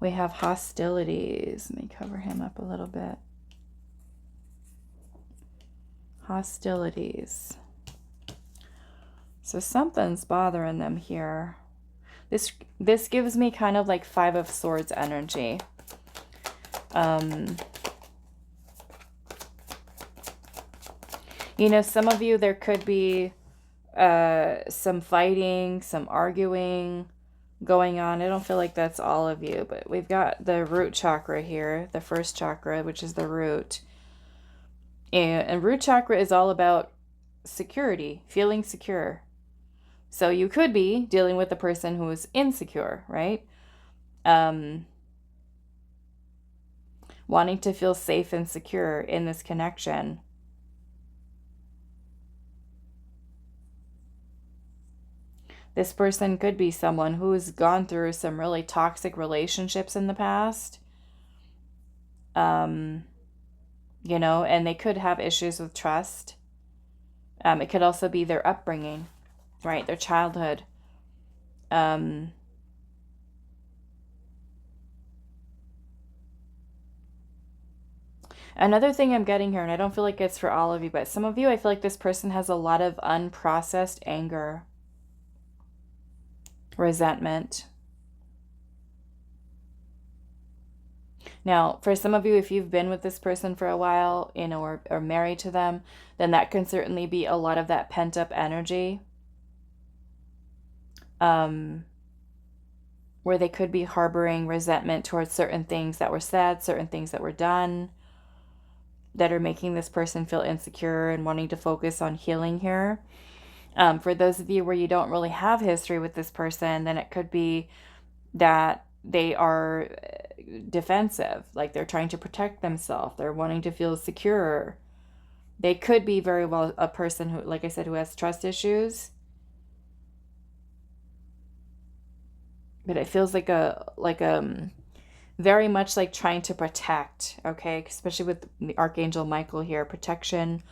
We have hostilities. Let me cover him up a little bit. Hostilities. So something's bothering them here. This gives me kind of like 5 of Swords energy. You know, some of you, there could be some fighting, some arguing going on. I don't feel like that's all of you, but we've got the root chakra here, the first chakra, which is the root. And root chakra is all about security, feeling secure. So you could be dealing with a person who is insecure, right? Wanting to feel safe and secure in this connection. This person could be someone who's gone through some really toxic relationships in the past. You know, and they could have issues with trust. It could also be their upbringing, right? Their childhood. Another thing I'm getting here, and I don't feel like it's for all of you, but some of you, I feel like this person has a lot of unprocessed anger, resentment. Now, for some of you, if you've been with this person for a while, you know, or married to them, then that can certainly be a lot of that pent-up energy. Where they could be harboring resentment towards certain things that were said, certain things that were done, that are making this person feel insecure and wanting to focus on healing here. For those of you where you don't really have history with this person, then it could be that they are defensive, like they're trying to protect themselves. They're wanting to feel secure. They could be very well a person who, like I said, who has trust issues. But it feels like very much like trying to protect, okay? Especially with the Archangel Michael here, protection,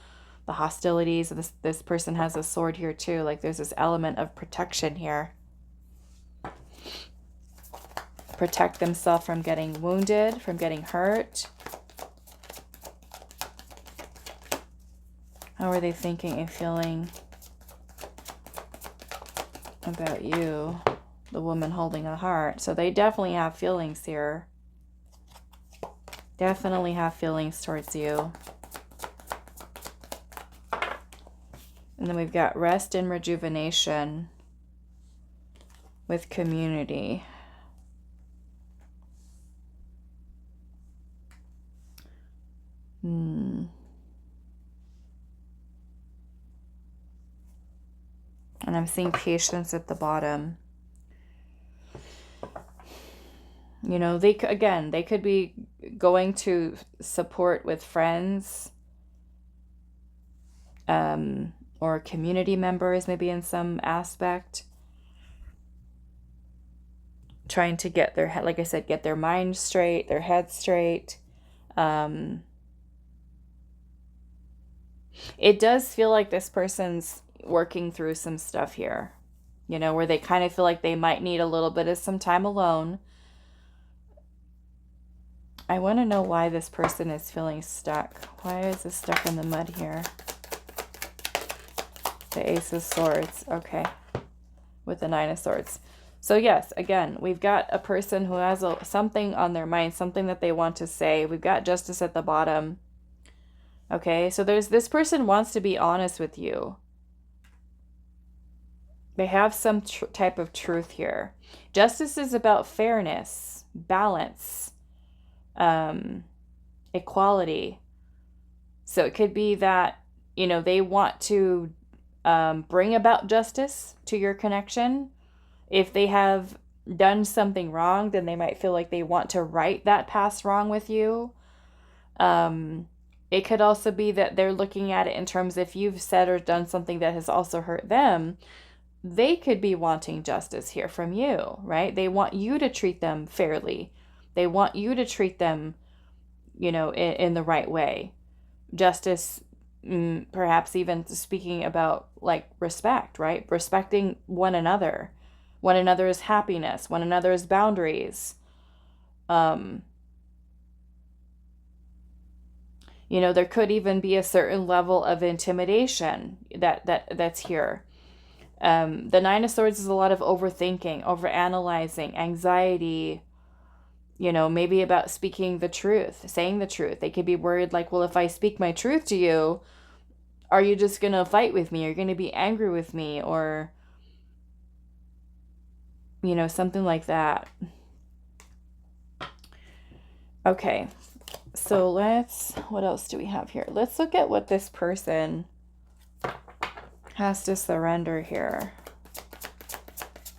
the hostilities. This person has a sword here too. Like there's this element of protection here. Protect themselves from getting wounded, from getting hurt. How are they thinking and feeling about you, the woman holding a heart? So they definitely have feelings here. Definitely have feelings towards you. And then we've got rest and rejuvenation with community. And I'm seeing patience at the bottom. You know, they could be going to support with friends, or community members, maybe in some aspect. Trying to get their head, like I said, get their mind straight, their head straight. It does feel like this person's working through some stuff here, you know, where they kind of feel like they might need a little bit of some time alone. I want to know why this person is feeling stuck. Why is this stuck in the mud here? The Ace of Swords. Okay. With the Nine of Swords. So yes, again, we've got a person who has something on their mind, something that they want to say. We've got Justice at the bottom. Okay, so this person wants to be honest with you. They have some type of truth here. Justice is about fairness, balance, equality. So it could be that, you know, they want to bring about justice to your connection. If they have done something wrong, then they might feel like they want to right that past wrong with you. It could also be that they're looking at it in terms, if you've said or done something that has also hurt them, they could be wanting justice here from you, right? They want you to treat them fairly. They want you to treat them, you know, in the right way. Justice, perhaps even speaking about like respect, right? Respecting one another's happiness, one another's boundaries. You know, there could even be a certain level of intimidation that's here. The Nine of Swords is a lot of overthinking, overanalyzing, anxiety, you know, maybe about speaking the truth, saying the truth. They could be worried like, well, if I speak my truth to you, are you just going to fight with me? Are you going to be angry with me? Or, you know, something like that. Okay. So what else do we have here? Let's look at what this person has to surrender here.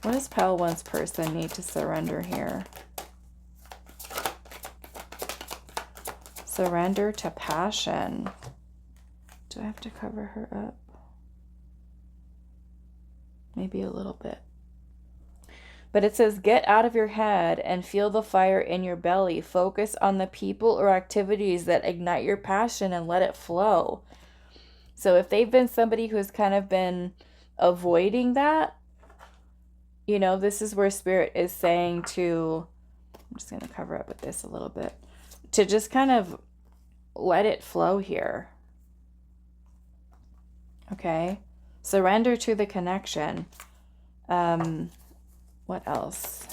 What does Pile One's person need to surrender here? Surrender to passion. Do I have to cover her up? Maybe a little bit. But it says, get out of your head and feel the fire in your belly. Focus on the people or activities that ignite your passion and let it flow. So if they've been somebody who's kind of been avoiding that, you know, this is where Spirit is saying to, I'm just going to cover up with this a little bit, to just kind of let it flow here. Okay. Surrender to the connection. What else?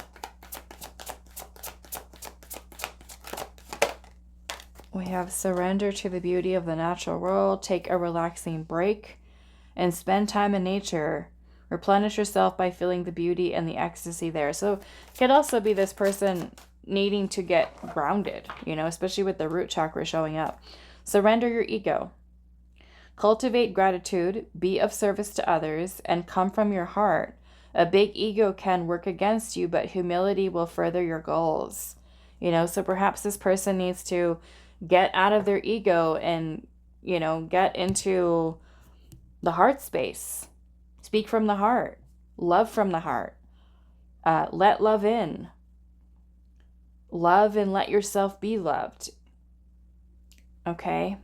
We have surrender to the beauty of the natural world, take a relaxing break, and spend time in nature. Replenish yourself by feeling the beauty and the ecstasy there. So it could also be this person needing to get grounded, you know, especially with the root chakra showing up. Surrender your ego. Cultivate gratitude, be of service to others, and come from your heart. A big ego can work against you, but humility will further your goals. You know, so perhaps this person needs to get out of their ego and, you know, get into the heart space. Speak from the heart. Love from the heart. Let love in. Love and let yourself be loved. Okay?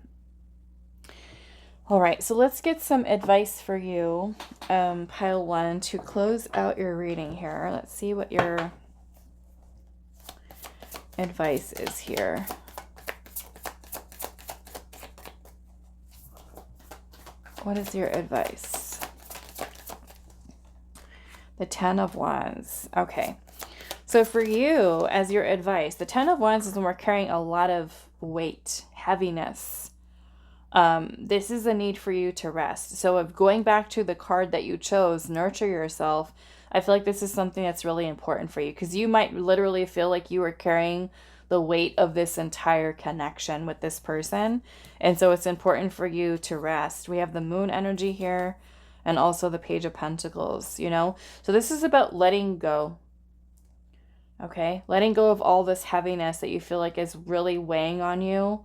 All right, so let's get some advice for you, pile 1, to close out your reading here. Let's see what your advice is here. What is your advice? The 10 of Wands. Okay. So for you, as your advice, the 10 of Wands is when we're carrying a lot of weight, heaviness. This is a need for you to rest. So if going back to the card that you chose, nurture yourself, I feel like this is something that's really important for you, because you might literally feel like you are carrying the weight of this entire connection with this person. And so it's important for you to rest. We have the moon energy here and also the Page of Pentacles, you know? So this is about letting go. Okay? Letting go of all this heaviness that you feel like is really weighing on you.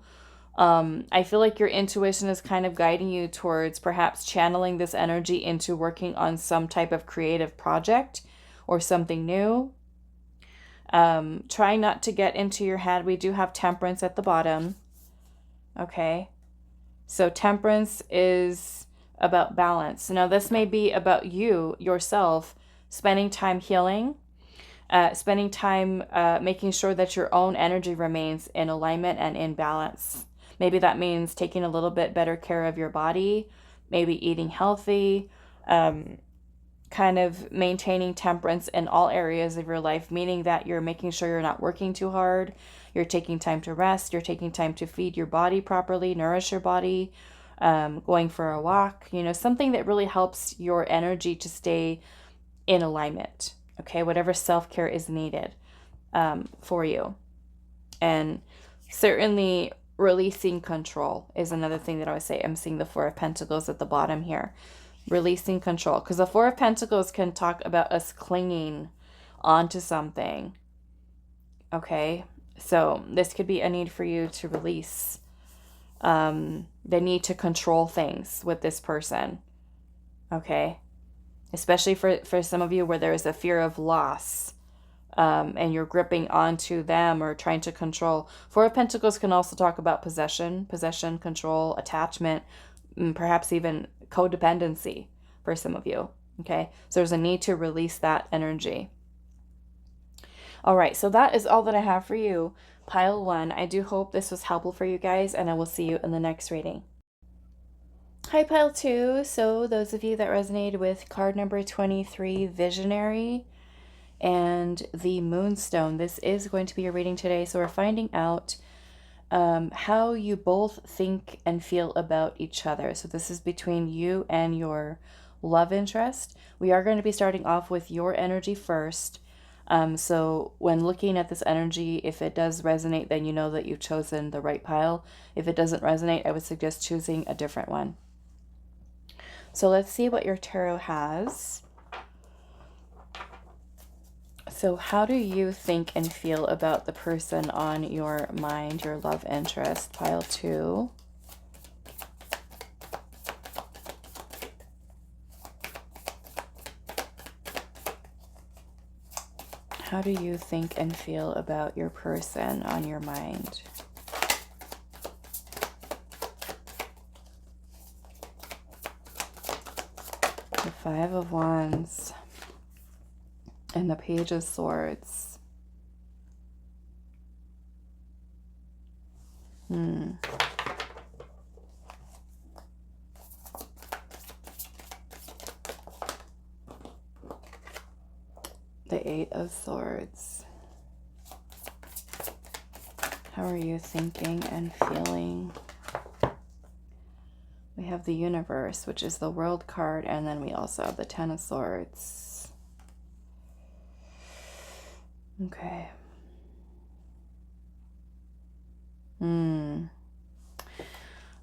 I feel like your intuition is kind of guiding you towards perhaps channeling this energy into working on some type of creative project or something new. Try not to get into your head. We do have Temperance at the bottom. Okay. So Temperance is about balance. Now this may be about you, yourself, spending time healing, spending time making sure that your own energy remains in alignment and in balance. Maybe that means taking a little bit better care of your body, maybe eating healthy, kind of maintaining temperance in all areas of your life, meaning that you're making sure you're not working too hard, you're taking time to rest, you're taking time to feed your body properly, nourish your body, going for a walk, you know, something that really helps your energy to stay in alignment, okay, whatever self-care is needed for you. And certainly releasing control is another thing that I would say. I'm seeing the Four of Pentacles at the bottom here. Releasing control. Because the Four of Pentacles can talk about us clinging onto something. Okay? So this could be a need for you to release the need to control things with this person. Okay? Especially for some of you where there is a fear of loss. And you're gripping onto them or trying to control. Four of Pentacles can also talk about possession, control, attachment, perhaps even codependency for some of you. Okay, so there's a need to release that energy. All right, so that is all that I have for you, pile 1. I do hope this was helpful for you guys, and I will see you in the next reading. Hi, pile 2. So those of you that resonated with card number 23, Visionary, and the Moonstone, this is going to be your reading today. So we're finding out how you both think and feel about each other. So this is between you and your love interest. We are going to be starting off with your energy first. So when looking at this energy, if it does resonate, then you know that you've chosen the right pile. If it doesn't resonate, I would suggest choosing a different one. So let's see what your tarot has. So how do you think and feel about the person on your mind, your love interest? Pile 2. How do you think and feel about your person on your mind? The Five of Wands. And the Page of Swords. The Eight of Swords. How are you thinking and feeling? We have the Universe, which is the World card, and then we also have the Ten of Swords. Okay.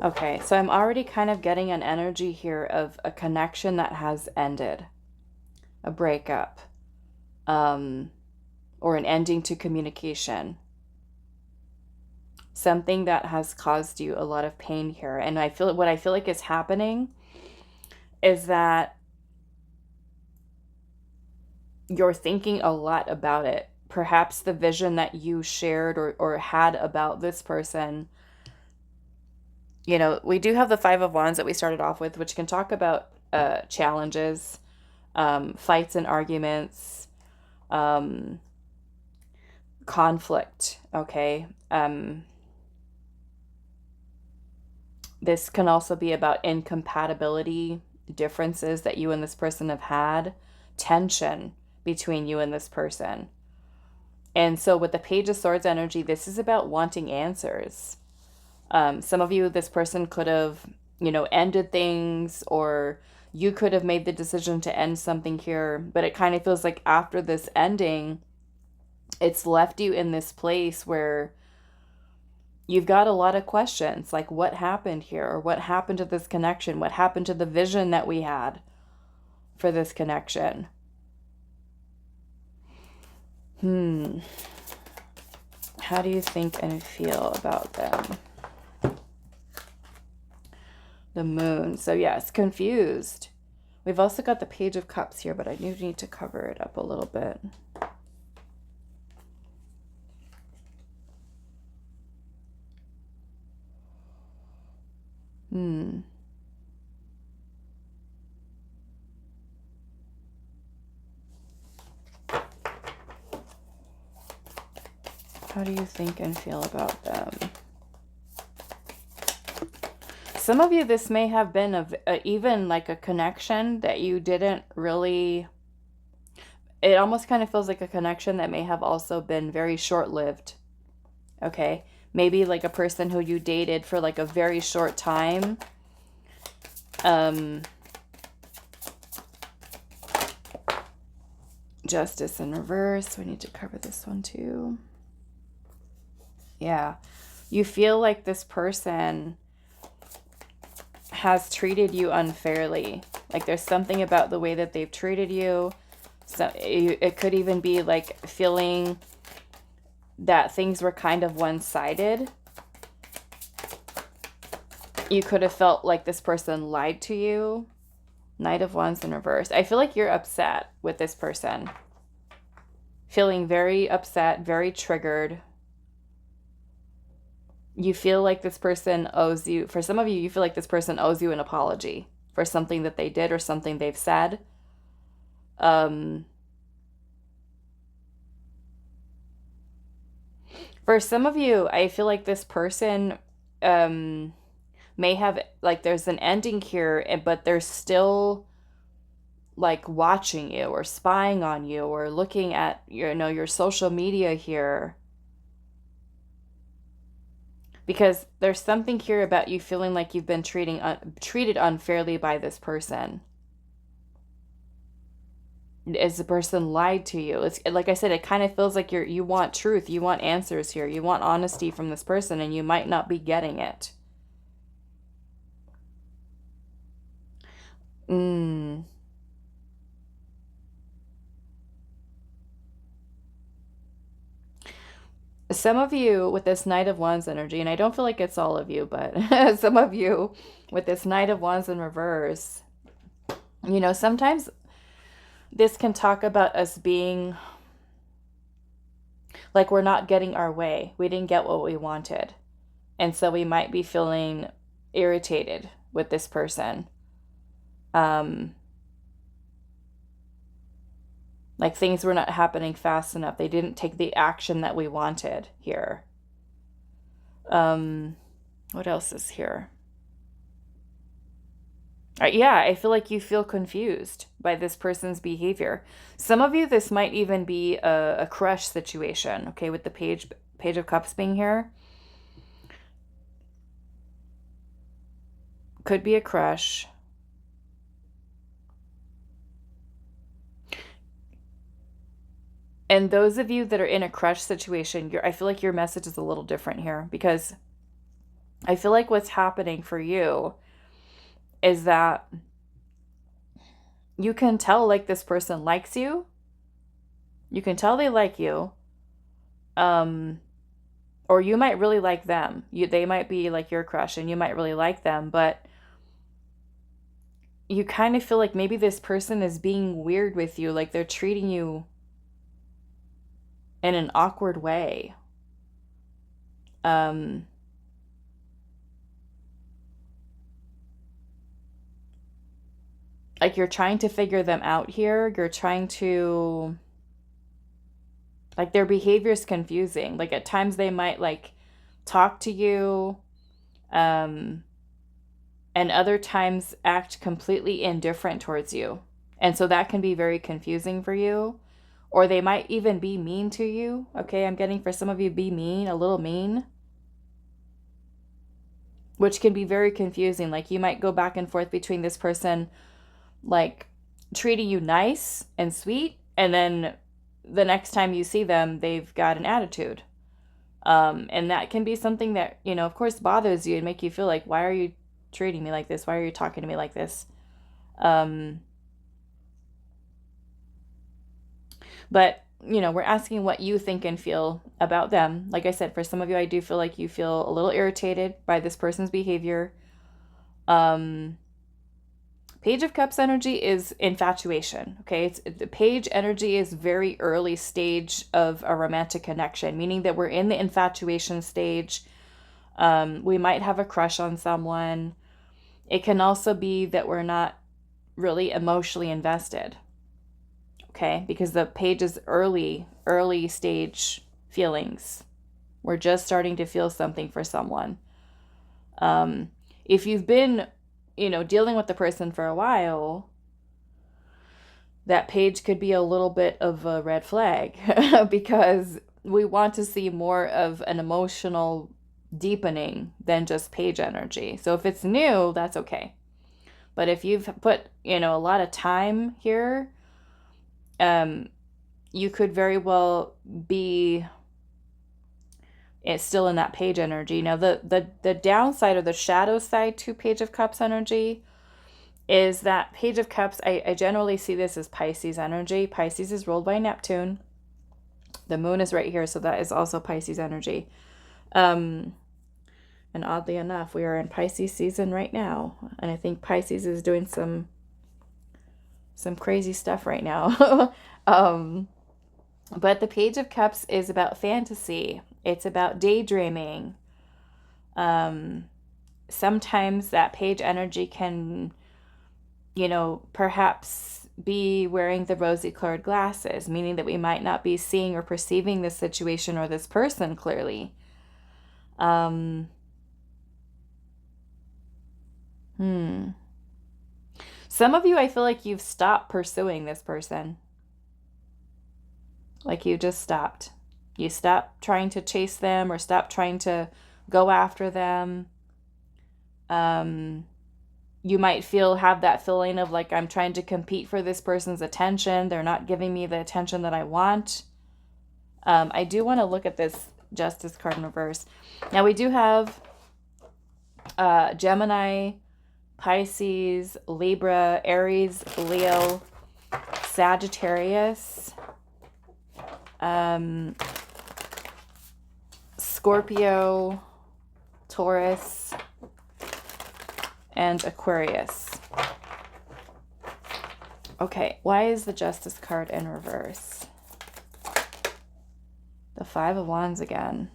Okay, so I'm already kind of getting an energy here of a connection that has ended. A breakup. Or an ending to communication. Something that has caused you a lot of pain here. And what I feel like is happening is that you're thinking a lot about it. Perhaps the vision that you shared or had about this person. You know, we do have the Five of Wands that we started off with, which can talk about challenges, fights and arguments, conflict, okay? This can also be about incompatibility, differences that you and this person have had, tension between you and this person. And so with the Page of Swords energy, this is about wanting answers. Some of you, this person could have, you know, ended things, or you could have made the decision to end something here, but it kind of feels like after this ending, it's left you in this place where you've got a lot of questions, like what happened here, or what happened to this connection, what happened to the vision that we had for this connection. How do you think and feel about them? The Moon. So yes, confused. We've also got the Page of Cups here, but I do need to cover it up a little bit. How do you think and feel about them? Some of you, this may have been even like a connection that you didn't really... It almost kind of feels like a connection that may have also been very short-lived. Okay? Maybe like a person who you dated for like a very short time. Justice in reverse. We need to cover this one too. Yeah. You feel like this person has treated you unfairly. Like there's something about the way that they've treated you. So it could even be like feeling that things were kind of one-sided. You could have felt like this person lied to you. Knight of Wands in reverse. I feel like you're upset with this person. Feeling very upset, very triggered. You feel like this person owes you, for some of you, you feel like this person owes you an apology for something that they did or something they've said. For some of you, I feel like this person may have, like there's an ending here, but they're still like watching you or spying on you or looking at, you know, your social media here. Because there's something here about you feeling like you've been treated unfairly by this person. As the person lied to you. It's like I said, it kind of feels like you want truth, you want answers here, you want honesty from this person, and you might not be getting it. Some of you with this Knight of Wands energy, and I don't feel like it's all of you, but some of you with this Knight of Wands in reverse, you know, sometimes this can talk about us being like we're not getting our way. We didn't get what we wanted. And so we might be feeling irritated with this person. Like things were not happening fast enough. They didn't take the action that we wanted here. What else is here? Yeah, I feel like you feel confused by this person's behavior. Some of you, this might even be a crush situation, okay, with the Page of Cups being here. Could be a crush. And those of you that are in a crush situation, I feel like your message is a little different here, because I feel like what's happening for you is that you can tell like this person likes you. You can tell they like you. Or you might really like them. They might be like your crush and you might really like them, but you kind of feel like maybe this person is being weird with you, like they're treating you in an awkward way. Like you're trying to figure them out here. You're trying to, like, their behavior is confusing. Like at times they might like talk to you, and other times act completely indifferent towards you. And so that can be very confusing for you. Or they might even be mean to you. Okay, I'm getting for some of you, be mean, a little mean. Which can be very confusing. Like you might go back and forth between this person like treating you nice and sweet, and then the next time you see them, they've got an attitude. And that can be something that, you know, of course bothers you and make you feel like, why are you treating me like this? Why are you talking to me like this? But, you know, we're asking what you think and feel about them. Like I said, for some of you, I do feel like you feel a little irritated by this person's behavior. Page of Cups energy is infatuation, okay? The page energy is very early stage of a romantic connection, meaning that we're in the infatuation stage. We might have a crush on someone. It can also be that we're not really emotionally invested, okay? Because the page is early stage feelings. We're just starting to feel something for someone. If you've been, you know, dealing with the person for a while, that page could be a little bit of a red flag because we want to see more of an emotional deepening than just page energy. So if it's new, that's okay. But if you've put, you know, a lot of time here, you could very well be it's still in that page energy. Now, the downside or the shadow side to Page of Cups energy is that Page of Cups, I generally see this as Pisces energy. Pisces is ruled by Neptune. The moon is right here, so that is also Pisces energy. And oddly enough, we are in Pisces season right now. And I think Pisces is doing some crazy stuff right now. But the Page of Cups is about fantasy. It's about daydreaming. Sometimes that page energy can, you know, perhaps be wearing the rosy-colored glasses, meaning that we might not be seeing or perceiving this situation or this person clearly. Some of you, I feel like you've stopped pursuing this person. Like you just stopped. You stopped trying to chase them or stopped trying to go after them. You might have that feeling of like, I'm trying to compete for this person's attention. They're not giving me the attention that I want. I do want to look at this Justice card in reverse. Now we do have Gemini, Pisces, Libra, Aries, Leo, Sagittarius, Scorpio, Taurus, and Aquarius. Okay, why is the Justice card in reverse? The Five of Wands again.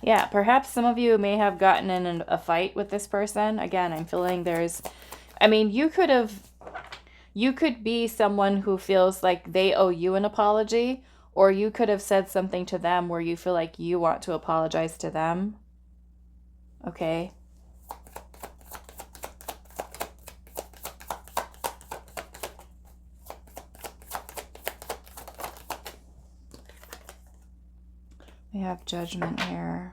Yeah, perhaps some of you may have gotten in a fight with this person. Again, I'm feeling you could be someone who feels like they owe you an apology, or you could have said something to them where you feel like you want to apologize to them. Okay. We have Judgment here.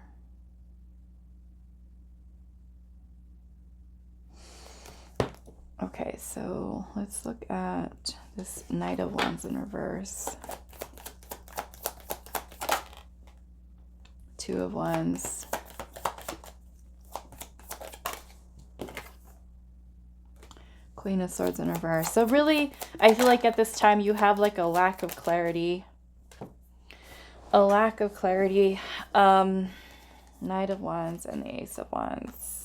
Okay, so let's look at this Knight of Wands in reverse. Two of Wands. Queen of Swords in reverse. So really, I feel like at this time you have like a lack of clarity. A lack of clarity. Knight of Wands and the Ace of Wands.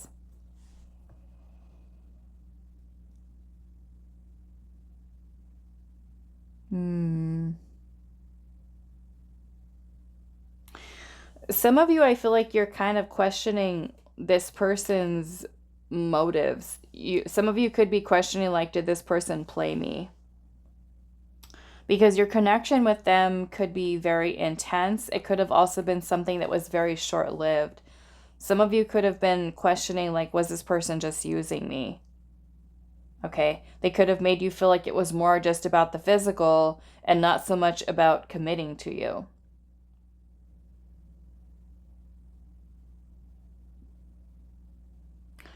Some of you, I feel like you're kind of questioning this person's motives. Some of you could be questioning, like, did this person play me? Because your connection with them could be very intense. It could have also been something that was very short-lived. Some of you could have been questioning, like, was this person just using me? Okay, they could have made you feel like it was more just about the physical and not so much about committing to you.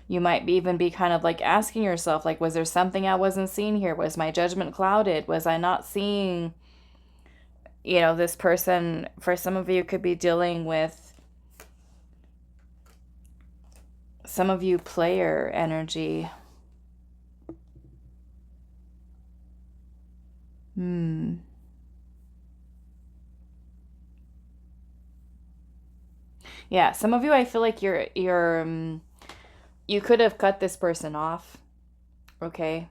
You might even be kind of like asking yourself, like, was there something I wasn't seeing here? Was my judgment clouded? Was I not seeing, you know, this person? For some of you, could be dealing with, some of you, player energy. Yeah, some of you, I feel like you could have cut this person off, okay?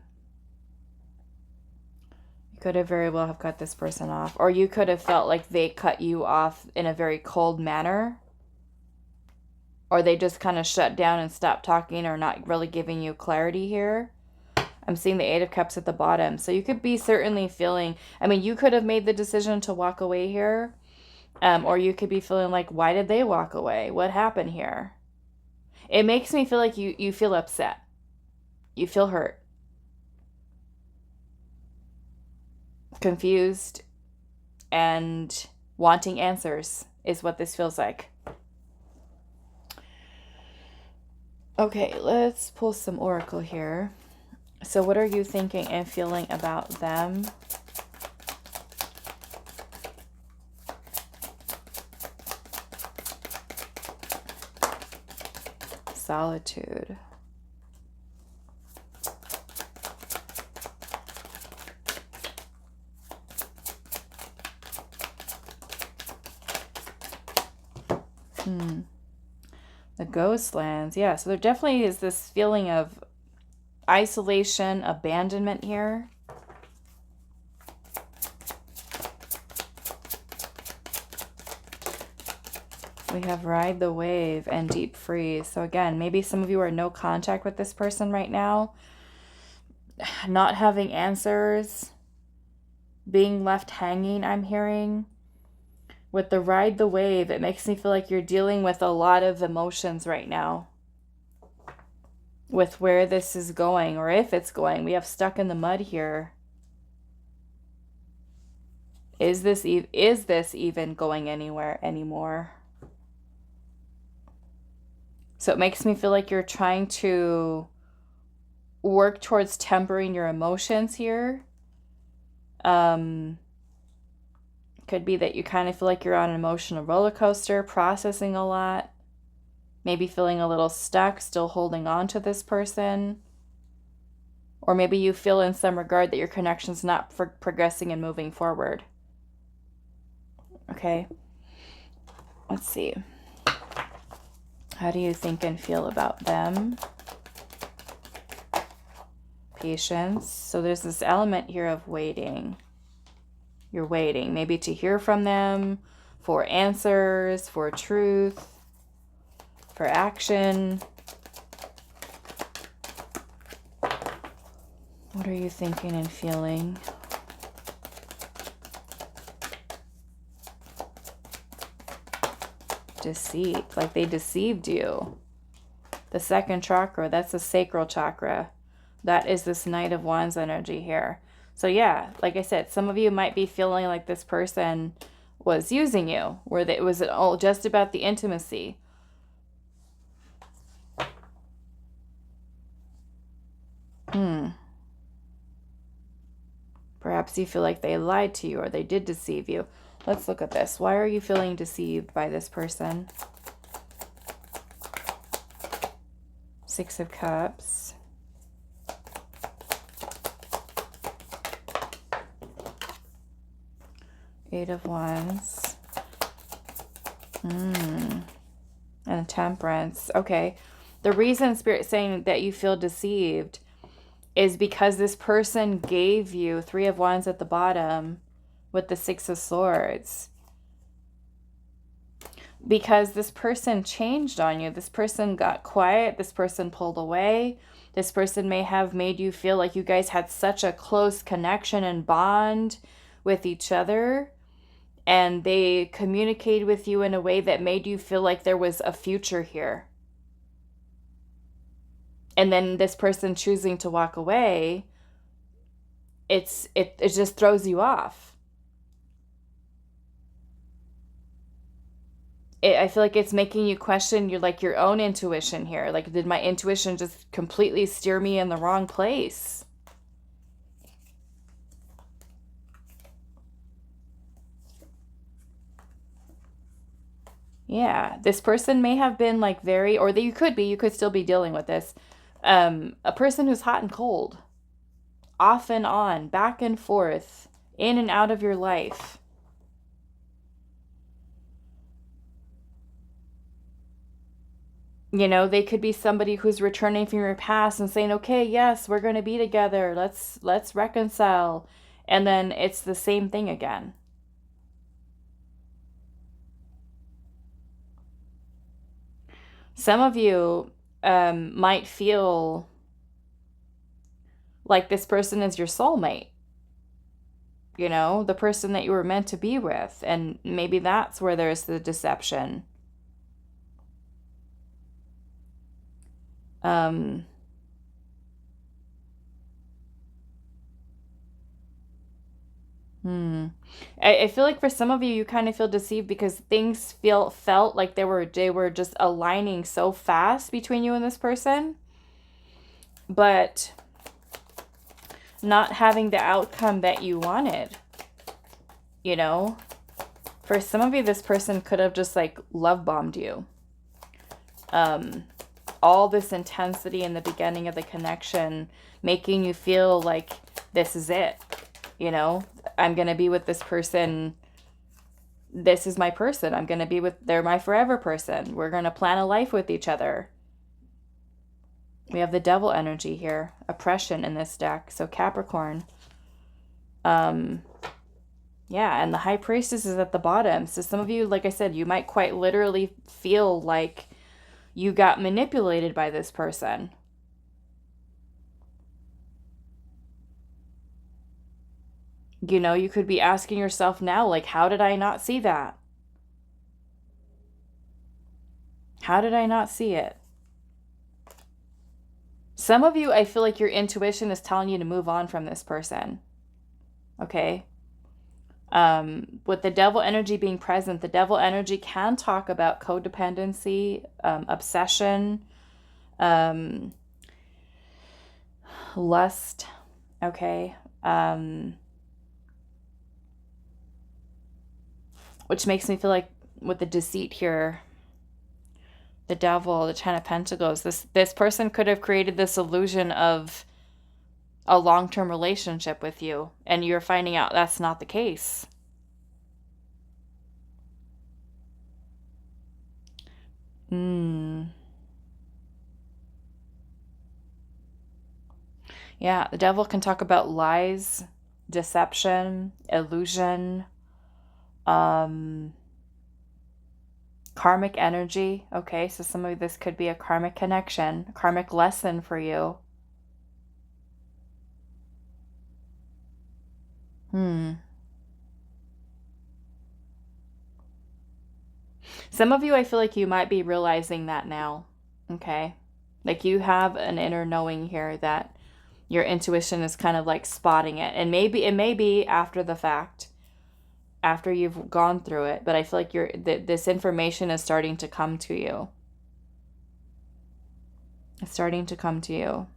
You could have very well have cut this person off. Or you could have felt like they cut you off in a very cold manner. Or they just kind of shut down and stopped talking or not really giving you clarity here. I'm seeing the Eight of Cups at the bottom. So you could be certainly feeling, I mean, you could have made the decision to walk away here. Or you could be feeling like, why did they walk away? What happened here? It makes me feel like you feel upset. You feel hurt. Confused. And wanting answers is what this feels like. Okay, let's pull some oracle here. So what are you thinking and feeling about them? Solitude. The Ghostlands. Yeah, so there definitely is this feeling of isolation, abandonment here. We have Ride the Wave and Deep Freeze. So again, maybe some of you are in no contact with this person right now. Not having answers. Being left hanging, I'm hearing. With the Ride the Wave, it makes me feel like you're dealing with a lot of emotions right now. With where this is going, or if it's going. We have Stuck in the Mud here. Is this even going anywhere anymore? So it makes me feel like you're trying to work towards tempering your emotions here. Could be that you kind of feel like you're on an emotional roller coaster, processing a lot. Maybe feeling a little stuck, still holding on to this person. Or maybe you feel in some regard that your connection's not progressing and moving forward. Okay. Let's see. How do you think and feel about them? Patience. So there's this element here of waiting. You're waiting maybe to hear from them, for answers, for truth, for action. What are you thinking and feeling? Deceit, like they deceived you. The second chakra, that's the sacral chakra. That is this Knight of Wands energy here. So yeah, like I said, some of you might be feeling like this person was using you? Was it all just about the intimacy? Perhaps you feel like they lied to you or they did deceive you. Let's look at this. Why are you feeling deceived by this person? Six of Cups. Eight of Wands. And Temperance. Okay. The reason Spirit's saying that you feel deceived is because this person gave you Three of Wands at the bottom with the Six of Swords. Because this person changed on you. This person got quiet. This person pulled away. This person may have made you feel like you guys had such a close connection and bond with each other. And they communicated with you in a way that made you feel like there was a future here. And then this person choosing to walk away, it just throws you off. I feel like it's making you question your own intuition here. Like, did my intuition just completely steer me in the wrong place? Yeah, this person may have been like very, or that you could still be dealing with this. A person who's hot and cold, off and on, back and forth, in and out of your life. You know, they could be somebody who's returning from your past and saying, okay, yes, we're going to be together. Let's reconcile. And then it's the same thing again. Some of you might feel like this person is your soulmate. You know, the person that you were meant to be with. And maybe that's where there's the deception. I feel like for some of you, you kind of feel deceived because things felt like they were just aligning so fast between you and this person, but not having the outcome that you wanted. You know, for some of you, this person could have just like love bombed you. All this intensity in the beginning of the connection, making you feel like this is it. You know, I'm going to be with this person. This is my person. I'm going to be with, they're my forever person. We're going to plan a life with each other. We have the devil energy here, oppression in this deck. So Capricorn. Yeah, and the High Priestess is at the bottom. So some of you, like I said, you might quite literally feel like you got manipulated by this person. You know, you could be asking yourself now, like, how did I not see that? How did I not see it? Some of you, I feel like your intuition is telling you to move on from this person. Okay? With the devil energy being present, the devil energy can talk about codependency, obsession, lust, okay? Which makes me feel like with the deceit here, the devil, the Ten of Pentacles, this person could have created this illusion of a long-term relationship with you, and you're finding out that's not the case. Yeah, the devil can talk about lies, deception, illusion, karmic energy. Okay, so some of this could be a karmic connection, a karmic lesson for you. Some of you, I feel like you might be realizing that now. Okay, like you have an inner knowing here that your intuition is kind of like spotting it, and maybe it may be after the fact. after you've gone through it, but I feel like this information is starting to come to you. It's starting to come to you.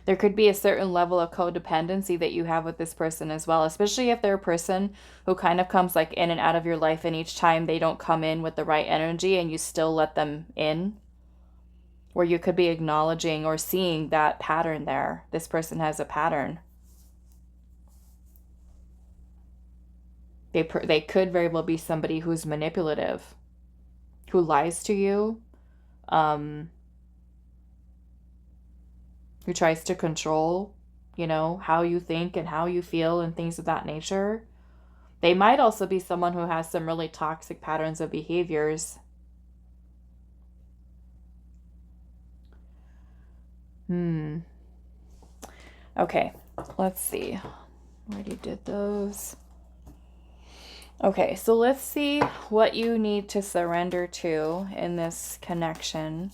There could be a certain level of codependency that you have with this person as well, especially if they're a person who kind of comes like in and out of your life, and each time they don't come in with the right energy and you still let them in, where you could be acknowledging or seeing that pattern there. This person has a pattern. They could very well be somebody who's manipulative, who lies to you, who tries to control, you know, how you think and how you feel and things of that nature. They might also be someone who has some really toxic patterns of behaviors. Okay, let's see. Already did those. Okay, so let's see what you need to surrender to in this connection.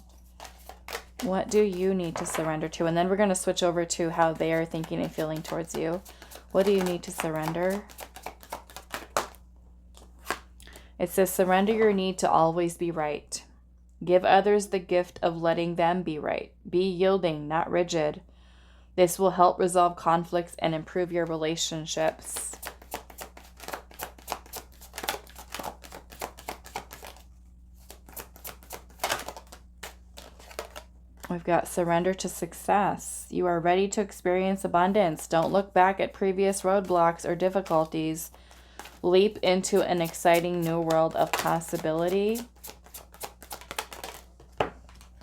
What do you need to surrender to? And then we're going to switch over to how they are thinking and feeling towards you. What do you need to surrender? It says, surrender your need to always be right. Give others the gift of letting them be right. Be yielding, not rigid. This will help resolve conflicts and improve your relationships. We've got surrender to success. You are ready to experience abundance. Don't look back at previous roadblocks or difficulties. Leap into an exciting new world of possibility.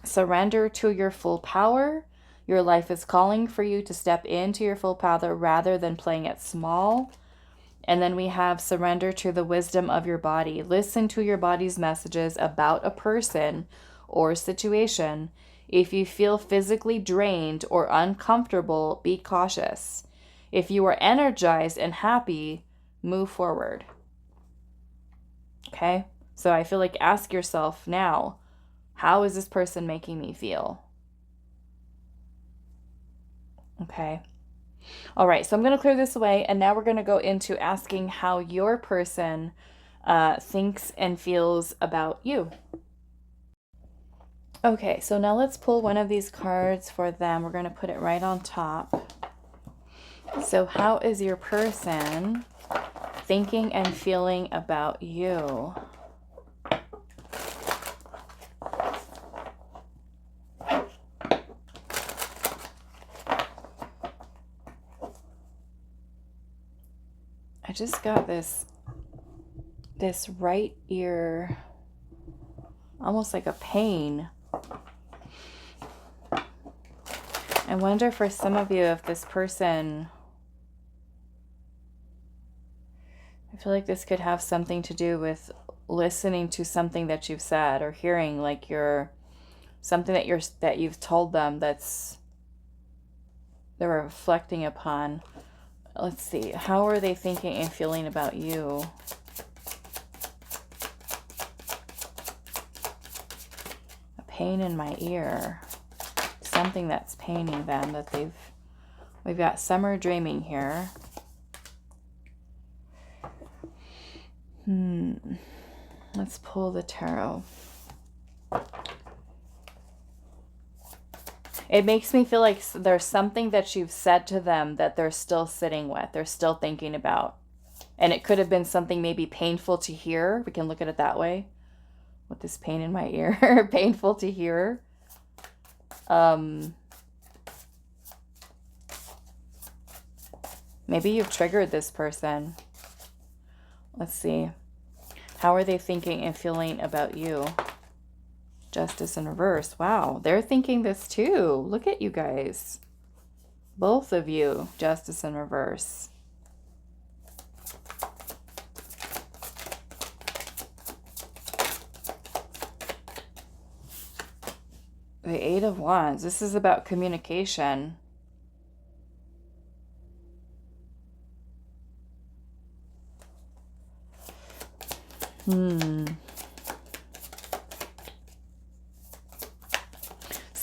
Surrender to your full power. Your life is calling for you to step into your full power rather than playing it small. And then we have surrender to the wisdom of your body. Listen to your body's messages about a person or situation. If you feel physically drained or uncomfortable, be cautious. If you are energized and happy, move forward. Okay? So I feel like ask yourself now, how is this person making me feel? Okay. All right, so I'm going to clear this away, and now we're going to go into asking how your person thinks and feels about you. Okay, so now let's pull one of these cards for them. We're going to put it right on top. So how is your person thinking and feeling about you? I just got this right ear, almost like a pain. I wonder for some of you if this person, I feel like this could have something to do with listening to something that you've said or hearing like something that you've told them they're reflecting upon. Let's see, how are they thinking and feeling about you? A pain in my ear. Something that's paining them that we've got summer dreaming here. Let's pull the tarot. It makes me feel like there's something that you've said to them that they're still sitting with, they're still thinking about. And it could have been something maybe painful to hear. We can look at it that way. With this pain in my ear. Painful to hear. Maybe you've triggered this person. Let's see. How are they thinking and feeling about you? Justice in reverse. Wow, they're thinking this too. Look at you guys. Both of you. Justice in reverse. The Eight of Wands. This is about communication.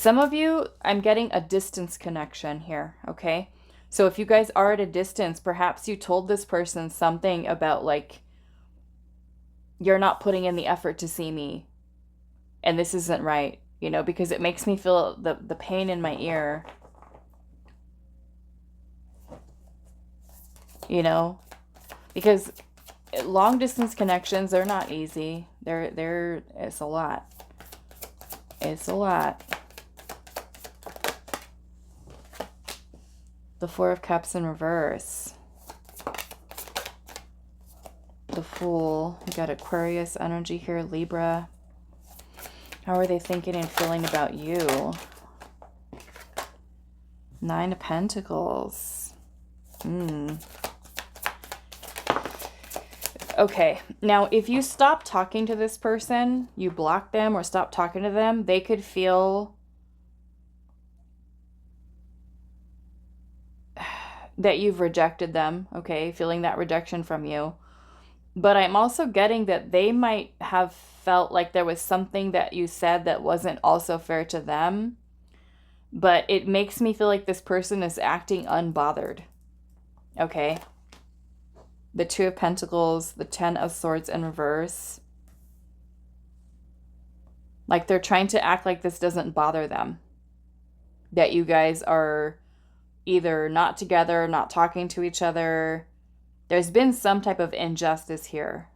Some of you, I'm getting a distance connection here, okay? So if you guys are at a distance, perhaps you told this person something about like, you're not putting in the effort to see me, and this isn't right, you know, because it makes me feel the pain in my ear, you know, because long distance connections, they're not easy. It's a lot. It's a lot. The Four of Cups in reverse. The Fool. We got Aquarius energy here, Libra. How are they thinking and feeling about you? Nine of Pentacles. Okay, now if you stop talking to this person, you block them or stop talking to them, they could feel that you've rejected them, okay? Feeling that rejection from you. But I'm also getting that they might have felt like there was something that you said that wasn't also fair to them. But it makes me feel like this person is acting unbothered, okay? The Two of Pentacles, the Ten of Swords in reverse. Like they're trying to act like this doesn't bother them. That you guys are either not together, not talking to each other. There's been some type of injustice here.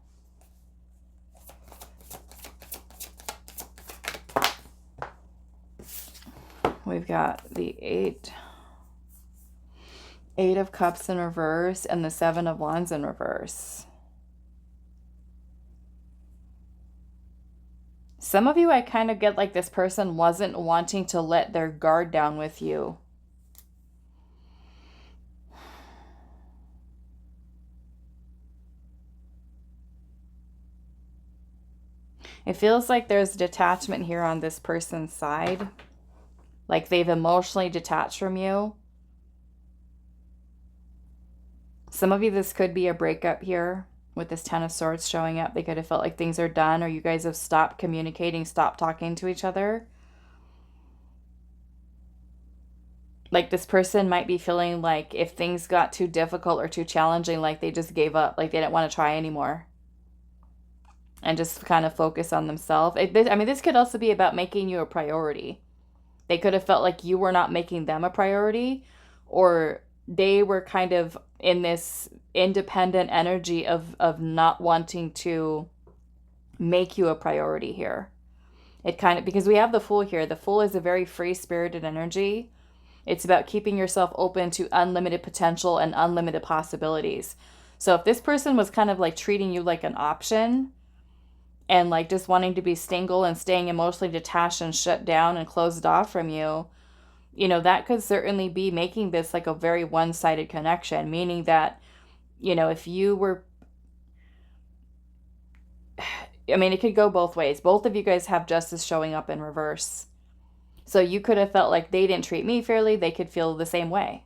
We've got the Eight of Cups in reverse and the Seven of Wands in reverse. Some of you, I kind of get like this person wasn't wanting to let their guard down with you. It feels like there's detachment here on this person's side. Like they've emotionally detached from you. Some of you, this could be a breakup here with this Ten of Swords showing up. They could have felt like things are done, or you guys have stopped communicating, stopped talking to each other. Like this person might be feeling like if things got too difficult or too challenging, like they just gave up, like they didn't want to try anymore. And just kind of focus on themselves. I mean, this could also be about making you a priority. They could have felt like you were not making them a priority, or they were kind of in this independent energy of not wanting to make you a priority here. It kind of, because we have the Fool here. The Fool is a very free-spirited energy. It's about keeping yourself open to unlimited potential and unlimited possibilities. So if this person was kind of like treating you like an option and like just wanting to be single and staying emotionally detached and shut down and closed off from you, you know, that could certainly be making this like a very one-sided connection, meaning that, you know, if you were, I mean, it could go both ways. Both of you guys have Justice showing up in reverse. So you could have felt like they didn't treat me fairly. They could feel the same way.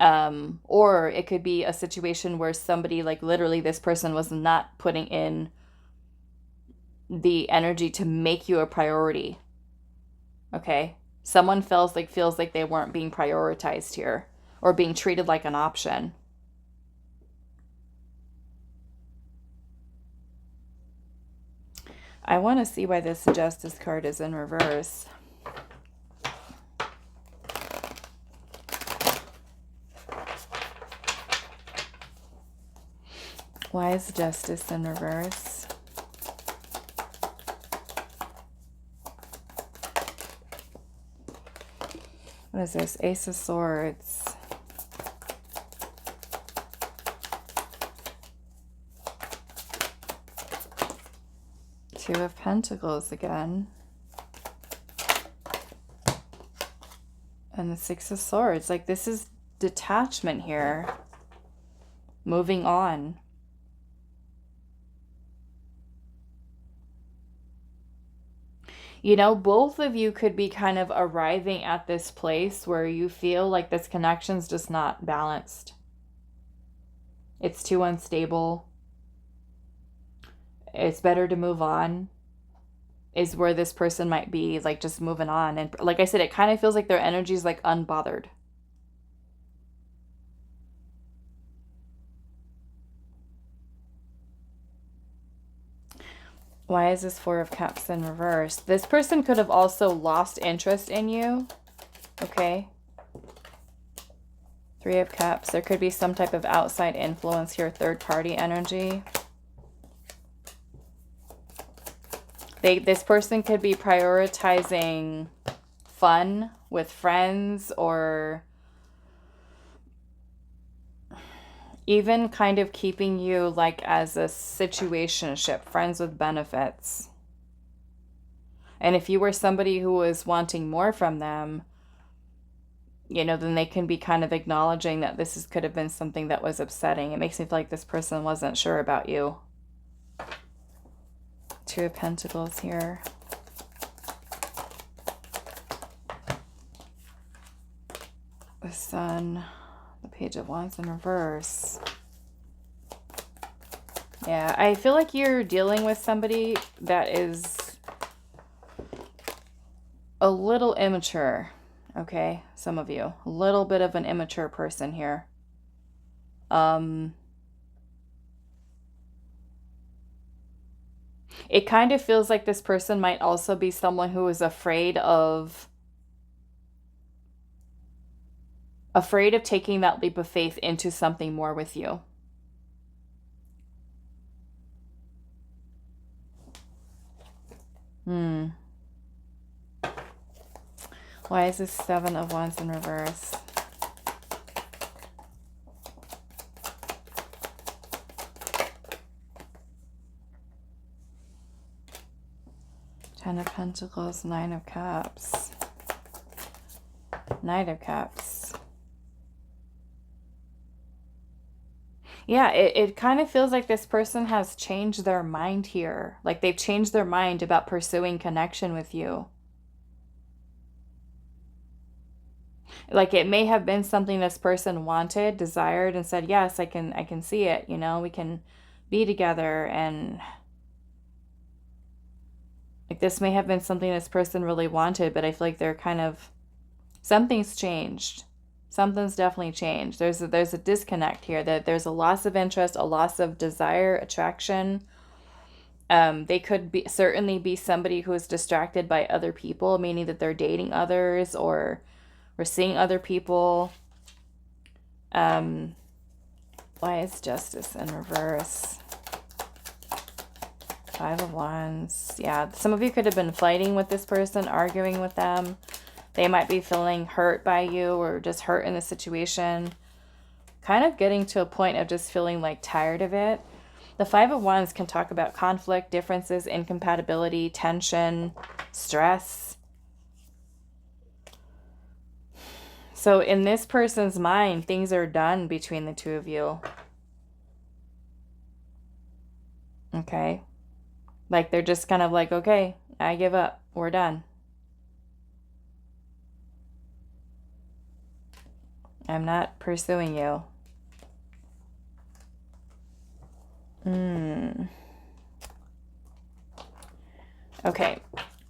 Or it could be a situation where somebody, like literally this person was not putting in the energy to make you a priority. Okay? Someone feels like they weren't being prioritized here or being treated like an option. I want to see why this Justice card is in reverse. Why is Justice in reverse? What is this? Ace of Swords. Two of Pentacles again. And the Six of Swords. Like this is detachment here. Moving on. You know, both of you could be kind of arriving at this place where you feel like this connection's just not balanced. It's too unstable. It's better to move on. is where this person might be like just moving on. And like I said, it kind of feels like their energy is like unbothered. Why is this Four of Cups in reverse? This person could have also lost interest in you. Okay. Three of Cups. There could be some type of outside influence here, third party energy. This person could be prioritizing fun with friends, or even kind of keeping you like as a situationship, friends with benefits. And if you were somebody who was wanting more from them, you know, then they can be kind of acknowledging that could have been something that was upsetting. It makes me feel like this person wasn't sure about you. Two of Pentacles here. The Sun, the Page of Wands in reverse. Yeah, I feel like you're dealing with somebody that is a little immature, okay? Some of you. A little bit of an immature person here. It kind of feels like this person might also be someone who is afraid of taking that leap of faith into something more with you. Why is this Seven of Wands in reverse? Ten of Pentacles, Nine of Cups, Knight of Cups. Yeah, it kind of feels like this person has changed their mind here. Like they've changed their mind about pursuing connection with you. Like it may have been something this person wanted, desired, and said, yes, I can see it, you know, we can be together. And like this may have been something this person really wanted, but I feel like they're kind of, something's changed. Something's definitely changed. There's a disconnect here. That there's a loss of interest, a loss of desire, attraction. They could certainly be somebody who is distracted by other people, meaning that they're dating others or seeing other people. Why is Justice in reverse? Five of Wands. Yeah, some of you could have been fighting with this person, arguing with them. They might be feeling hurt by you or just hurt in the situation. Kind of getting to a point of just feeling like tired of it. The Five of Wands can talk about conflict, differences, incompatibility, tension, stress. So in this person's mind, things are done between the two of you. Okay. Like they're just kind of like, okay, I give up. We're done. I'm not pursuing you. Okay.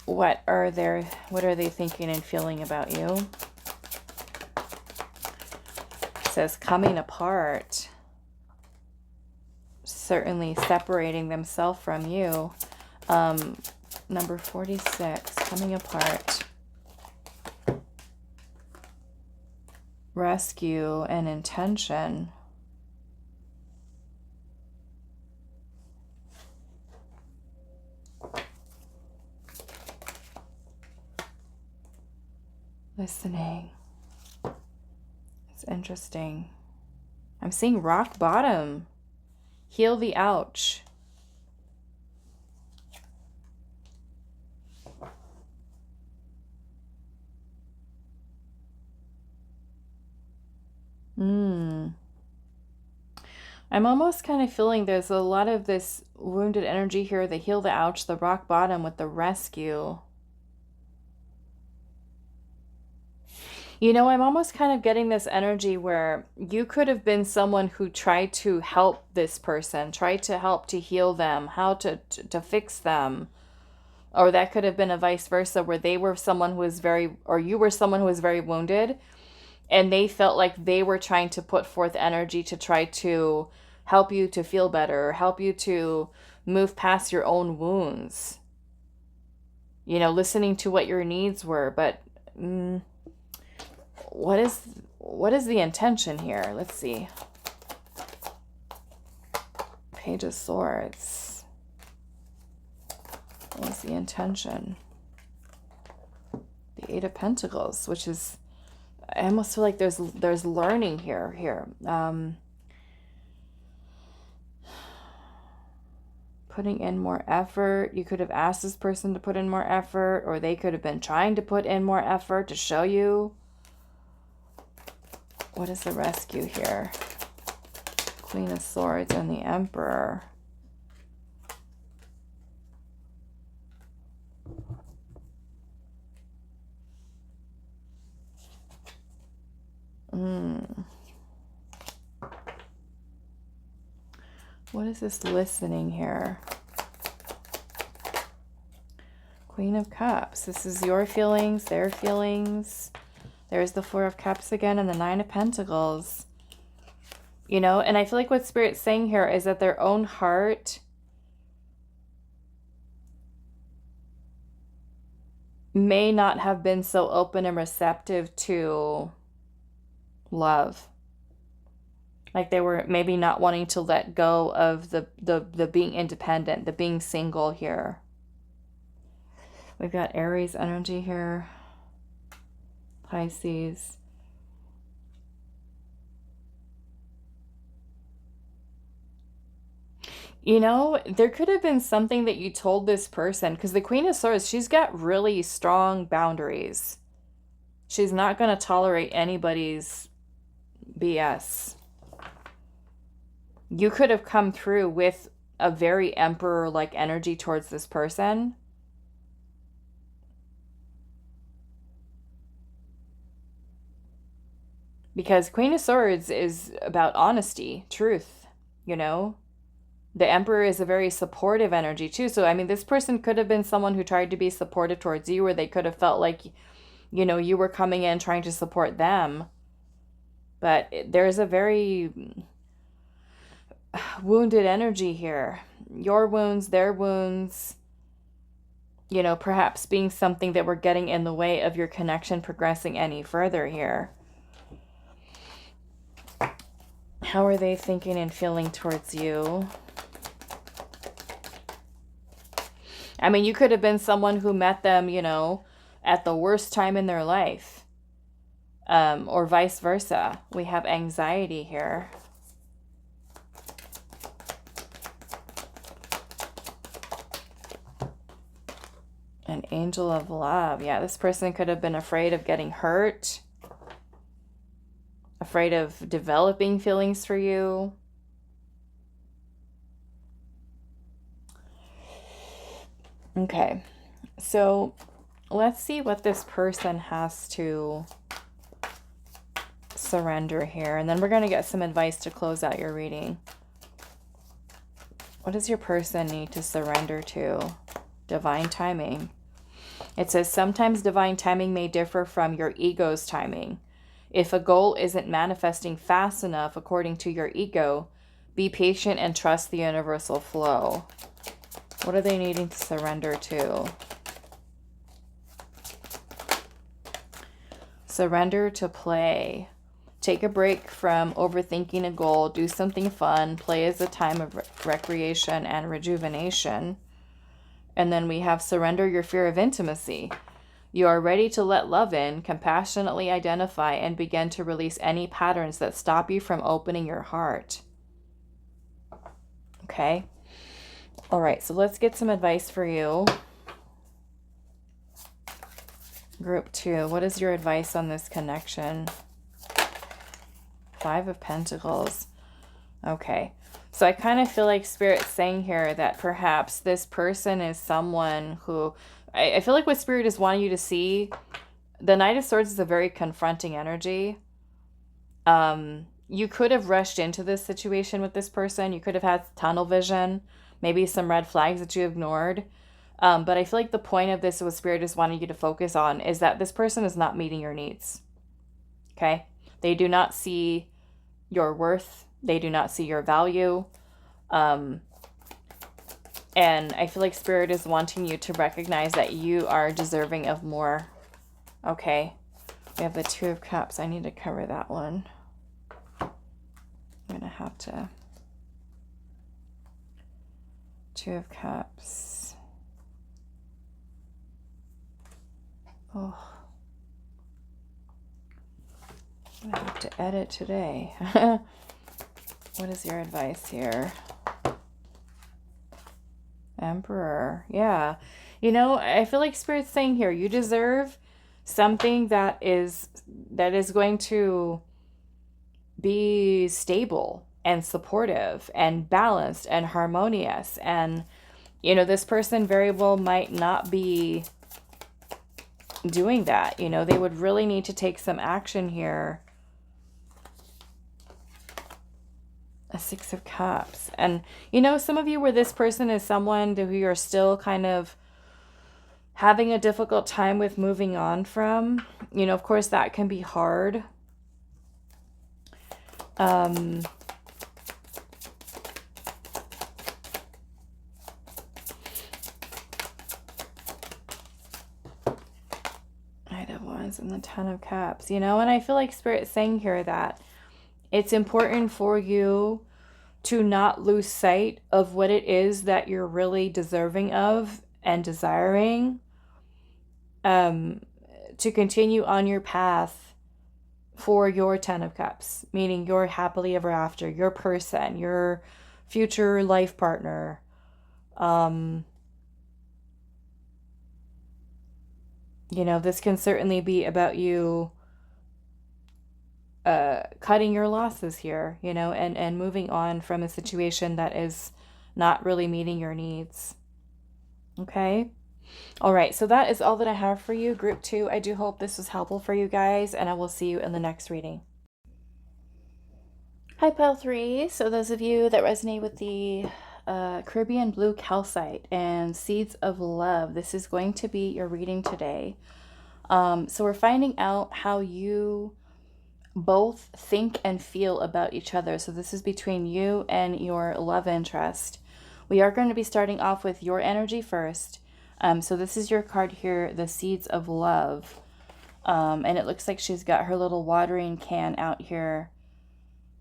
What are they thinking and feeling about you? It says coming apart. Certainly separating themselves from you. Number 46, coming apart. Rescue and intention. Listening. It's interesting. I'm seeing rock bottom. Heal the ouch. I'm almost kind of feeling there's a lot of this wounded energy here, the heal the ouch, the rock bottom with the rescue. You know, I'm almost kind of getting this energy where you could have been someone who tried to help this person, tried to help to heal them, how to fix them. Or that could have been a vice versa, where they were someone who was very, or you were someone who was very wounded, and they felt like they were trying to put forth energy to try to help you to feel better, help you to move past your own wounds. You know, listening to what your needs were, but what is the intention here? Let's see. Page of Swords. What's the intention? The Eight of Pentacles, which is, I almost feel like there's learning here. Putting in more effort. You could have asked this person to put in more effort, or they could have been trying to put in more effort to show you. What is the rescue here? Queen of Swords and the Emperor. What is this listening here? Queen of Cups. This is your feelings, their feelings. There's the Four of Cups again and the Nine of Pentacles. You know, and I feel like what Spirit's saying here is that their own heart may not have been so open and receptive to love. Like they were maybe not wanting to let go of the being independent, the being single here. We've got Aries energy here. Pisces. You know, there could have been something that you told this person, because the Queen of Swords, she's got really strong boundaries. She's not going to tolerate anybody's BS. You could have come through with a very emperor-like energy towards this person. Because Queen of Swords is about honesty, truth, you know? The Emperor is a very supportive energy too. So, I mean, this person could have been someone who tried to be supportive towards you, or they could have felt like, you know, you were coming in trying to support them. But there's a very wounded energy here. Your wounds, their wounds, you know, perhaps being something that were getting in the way of your connection progressing any further here. How are they thinking and feeling towards you? I mean, you could have been someone who met them, you know, at the worst time in their life. Or vice versa. We have anxiety here. An Angel of Love. Yeah, this person could have been afraid of getting hurt. Afraid of developing feelings for you. Okay, so let's see what this person has to surrender here. And then we're going to get some advice to close out your reading. What does your person need to surrender to? Divine timing. It says, sometimes divine timing may differ from your ego's timing. If a goal isn't manifesting fast enough according to your ego, be patient and trust the universal flow. What are they needing to surrender to? Surrender to play. Take a break from overthinking a goal. Do something fun. Play is a time of recreation and rejuvenation. And then we have surrender your fear of intimacy. You are ready to let love in, compassionately identify, and begin to release any patterns that stop you from opening your heart. Okay? All right, so let's get some advice for you. Group 2, what is your advice on this connection? Five of Pentacles. Okay, so I kind of feel like Spirit's saying here that perhaps this person is someone who... I feel like what Spirit is wanting you to see, the Knight of Swords is a very confronting energy. You could have rushed into this situation with this person. You could have had tunnel vision, maybe some red flags that you ignored. But I feel like the point of this, what Spirit is wanting you to focus on, is that this person is not meeting your needs. Okay? They do not see your worth. They do not see your value. And I feel like Spirit is wanting you to recognize that you are deserving of more. Okay? We have the Two of Cups. I need to cover that one. I'm going to have to. Two of Cups. Oh. I'm going to have to edit today. What is your advice here? Emperor. Yeah. You know, I feel like Spirit's saying here, you deserve something that is going to be stable and supportive and balanced and harmonious. And, you know, this person very well might not be doing that. You know, they would really need to take some action here. A Six of Cups. And, you know, some of you where this person is someone who you're still kind of having a difficult time with moving on from. You know, of course, that can be hard. Knight of Wands and the Ten of Cups. You know, and I feel like Spirit's saying here that it's important for you to not lose sight of what it is that you're really deserving of and desiring, to continue on your path for your Ten of Cups, meaning your happily ever after, your person, your future life partner. You know, this can certainly be about you cutting your losses here, you know, and moving on from a situation that is not really meeting your needs. Okay. All right. So that is all that I have for you, group 2. I do hope this was helpful for you guys, and I will see you in the next reading. Hi, Pile 3. So those of you that resonate with the Caribbean Blue Calcite and Seeds of Love, this is going to be your reading today. So we're finding out how you both think and feel about each other. So this is between you and your love interest. We are going to be starting off with your energy first. So this is your card here, the Seeds of Love. And it looks like she's got her little watering can out here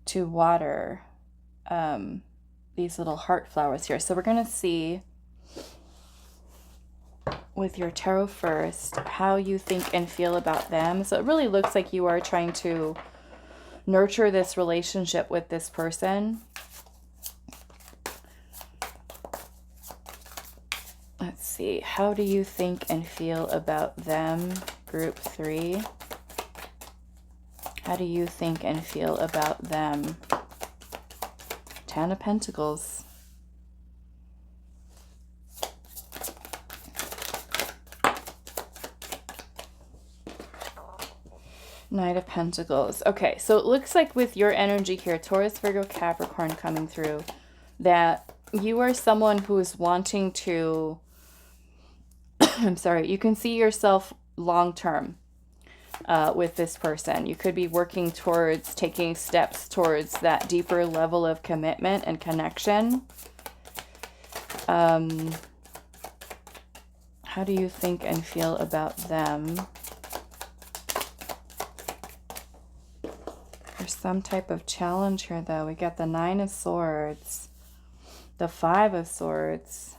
to water these little heart flowers here. So we're going to see with your tarot first how you think and feel about them. So it really looks like you are trying to nurture this relationship with this person. Let's see. How do you think and feel about them, group 3? How do you think and feel about them? Ten of Pentacles. Knight of Pentacles. Okay, so it looks like with your energy here, Taurus, Virgo, Capricorn coming through, that you are someone who is wanting to, I'm sorry, you can see yourself long-term with this person. You could be working towards taking steps towards that deeper level of commitment and connection. How do you think and feel about them? There's some type of challenge here, though. We got the Nine of Swords, the Five of Swords,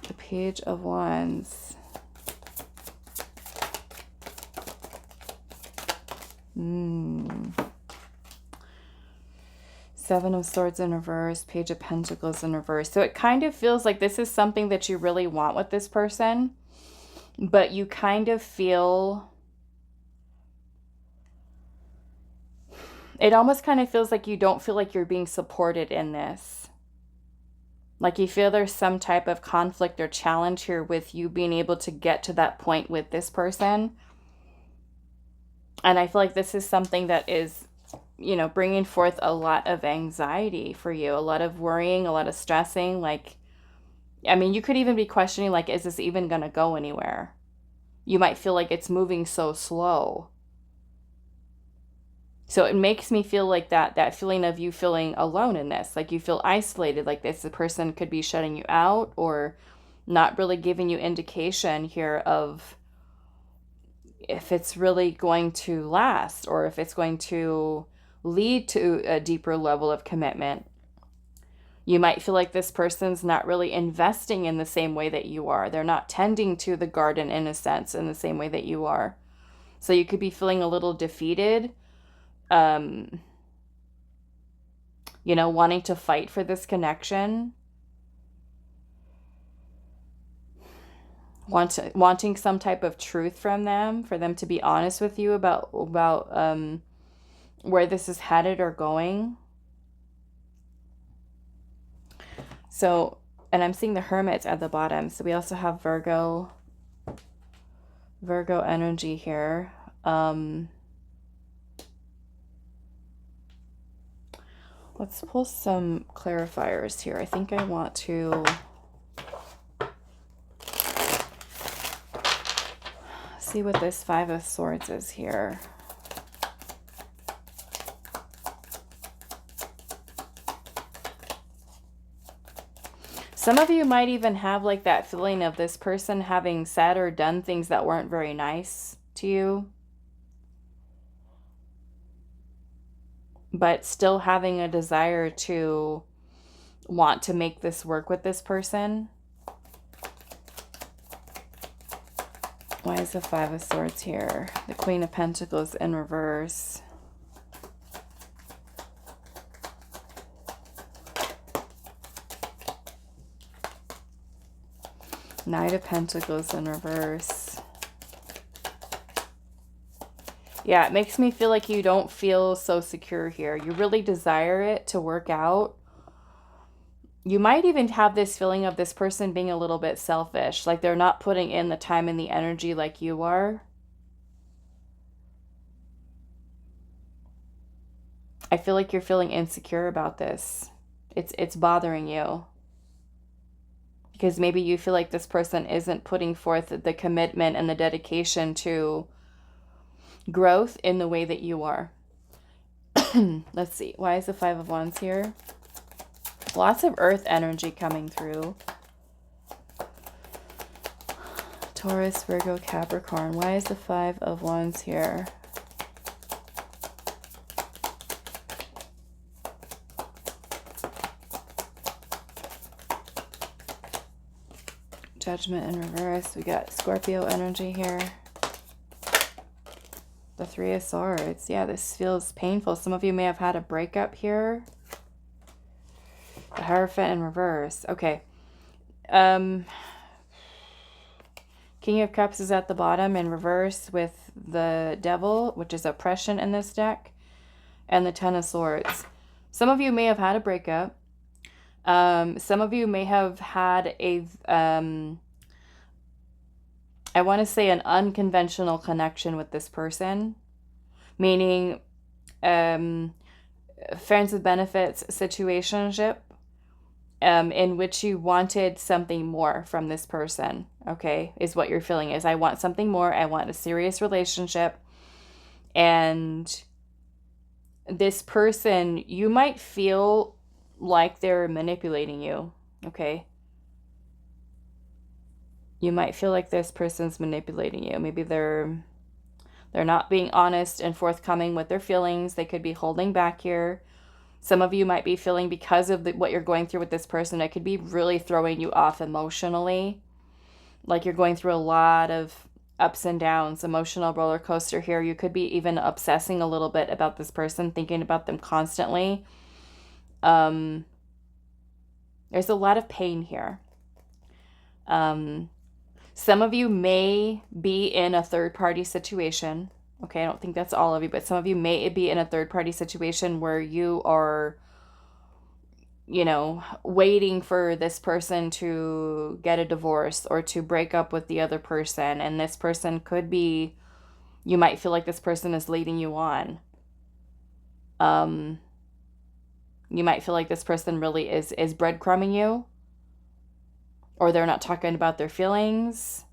the Page of Wands, Seven of Swords in reverse, Page of Pentacles in reverse. So it kind of feels like this is something that you really want with this person, but you kind of feel, it almost kind of feels like you don't feel like you're being supported in this. Like you feel there's some type of conflict or challenge here with you being able to get to that point with this person. And I feel like this is something that is you know, bringing forth a lot of anxiety for you, a lot of worrying, a lot of stressing. Like, I mean, you could even be questioning, like, is this even going to go anywhere? You might feel like it's moving so slow. So it makes me feel like that feeling of you feeling alone in this, like you feel isolated, like this person could be shutting you out or not really giving you indication here of if it's really going to last or if it's going to lead to a deeper level of commitment. You might feel like this person's not really investing in the same way that you are. They're not tending to the garden in a sense in the same way that you are. So you could be feeling a little defeated, you know, wanting to fight for this connection, wanting some type of truth from them, for them to be honest with you about where this is headed or going. So, and I'm seeing the Hermit at the bottom. So we also have Virgo energy here. Let's pull some clarifiers here. I think I want to see what this Five of Swords is here. Some of you might even have like that feeling of this person having said or done things that weren't very nice to you, but still having a desire to want to make this work with this person. Why is the Five of Swords here? The Queen of Pentacles in reverse. Knight of Pentacles in reverse. Yeah, it makes me feel like you don't feel so secure here. You really desire it to work out. You might even have this feeling of this person being a little bit selfish, like they're not putting in the time and the energy like you are. I feel like you're feeling insecure about this. It's bothering you. Because maybe you feel like this person isn't putting forth the commitment and the dedication to growth in the way that you are. Let's see. Why is the Five of Wands here? Lots of earth energy coming through. Taurus, Virgo, Capricorn. Why is the Five of Wands here? Judgment in reverse. We got Scorpio energy here. The Three of Swords. Yeah, this feels painful. Some of you may have had a breakup here. The Hierophant in reverse. Okay. King of Cups is at the bottom in reverse with the Devil, which is oppression in this deck, and the Ten of Swords. Some of you may have had a breakup. Some of you may have had a, I want to say an unconventional connection with this person, meaning friends with benefits situationship, in which you wanted something more from this person, okay, is what you're feeling is, I want something more, I want a serious relationship, and this person, you might feel like they're manipulating you, okay? You might feel like this person's manipulating you. Maybe they're not being honest and forthcoming with their feelings. They could be holding back here. Some of you might be feeling, because of what you're going through with this person, it could be really throwing you off emotionally. Like you're going through a lot of ups and downs, emotional roller coaster here. You could be even obsessing a little bit about this person, thinking about them constantly. There's a lot of pain here. Some of you may be in a third-party situation. Okay, I don't think that's all of you, but some of you may be in a third-party situation where you are, you know, waiting for this person to get a divorce or to break up with the other person. And this person could be, you might feel like this person is leading you on. You might feel like this person really is breadcrumbing you, or they're not talking about their feelings.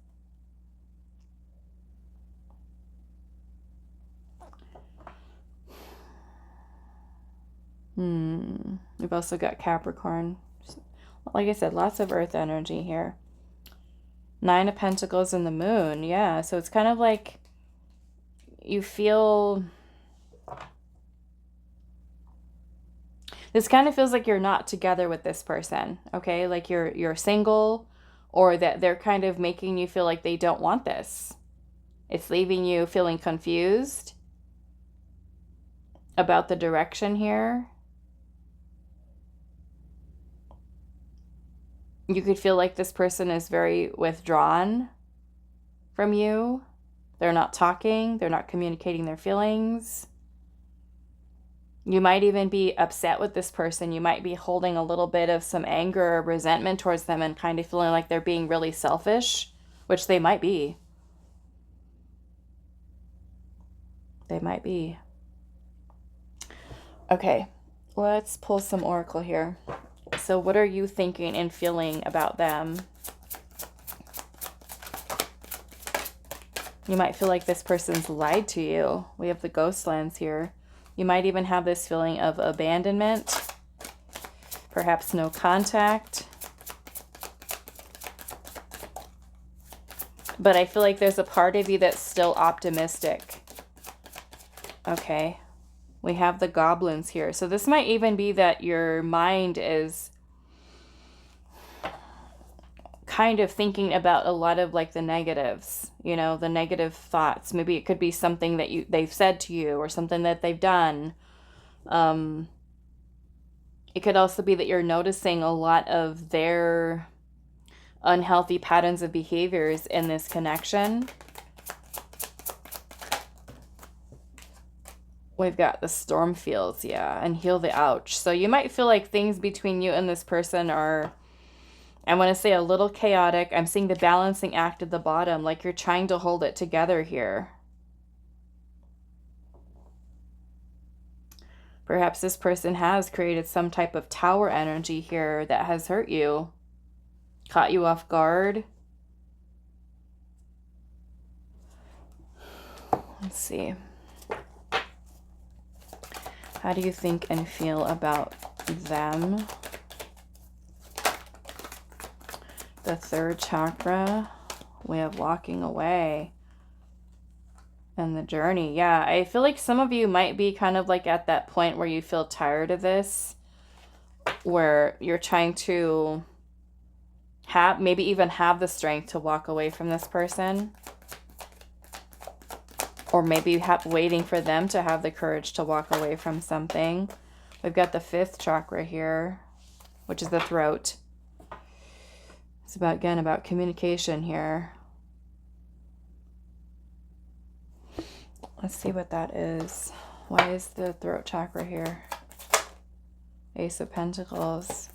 We've also got Capricorn. Like I said, lots of earth energy here. 9 of Pentacles and the Moon. Yeah, so it's kind of like you feel... This kind of feels like you're not together with this person, okay? Like you're single, or that they're kind of making you feel like they don't want this. It's leaving you feeling confused about the direction here. You could feel like this person is very withdrawn from you. They're not talking. They're not communicating their feelings. You might even be upset with this person. You might be holding a little bit of some anger or resentment towards them and kind of feeling like they're being really selfish, which they might be. They might be. Okay, let's pull some oracle here. So what are you thinking and feeling about them? You might feel like this person's lied to you. We have the ghost lens here. You might even have this feeling of abandonment, perhaps no contact. But I feel like there's a part of you that's still optimistic. Okay. We have the goblins here. So this might even be that your mind is kind of thinking about a lot of like the negatives, you know, the negative thoughts. Maybe it could be something that they've said to you or something that they've done. It could also be that you're noticing a lot of their unhealthy patterns of behaviors in this connection. We've got the storm fields, yeah, and heal the ouch. So you might feel like things between you and this person are, I want to say, a little chaotic. I'm seeing the balancing act at the bottom, like you're trying to hold it together here. Perhaps this person has created some type of tower energy here that has hurt you, caught you off guard. Let's see. How do you think and feel about them? The third chakra, we have walking away and the journey. Yeah, I feel like some of you might be kind of like at that point where you feel tired of this, where you're trying to maybe even have the strength to walk away from this person. Or maybe waiting for them to have the courage to walk away from something. We've got the 5th chakra here, which is the throat. It's about, again, about communication here. Let's see what that is. Why is the throat chakra here? Ace of Pentacles.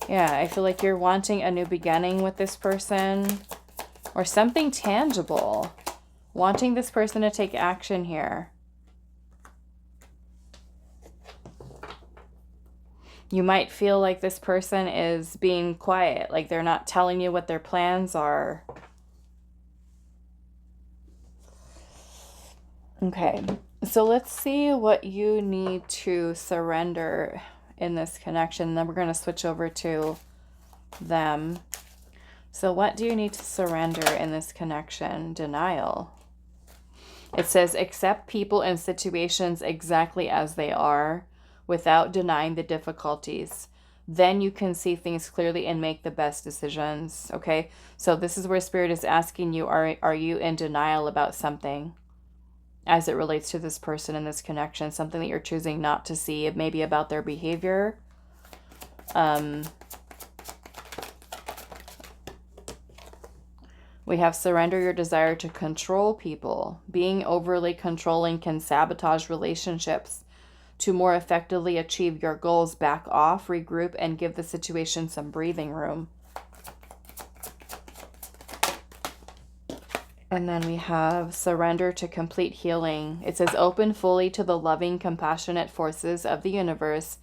Yeah, I feel like you're wanting a new beginning with this person. Or something tangible. Wanting this person to take action here. You might feel like this person is being quiet, like they're not telling you what their plans are. Okay, so let's see what you need to surrender in this connection. Then we're going to switch over to them. So what do you need to surrender in this connection? Denial. It says, accept people and situations exactly as they are without denying the difficulties. Then you can see things clearly and make the best decisions. Okay, so this is where Spirit is asking you, are you in denial about something as it relates to this person in this connection? Something that you're choosing not to see, maybe about their behavior. We have surrender your desire to control people. Being overly controlling can sabotage relationships. To more effectively achieve your goals, back off, regroup, and give the situation some breathing room. And then we have surrender to complete healing. It says open fully to the loving, compassionate forces of the universe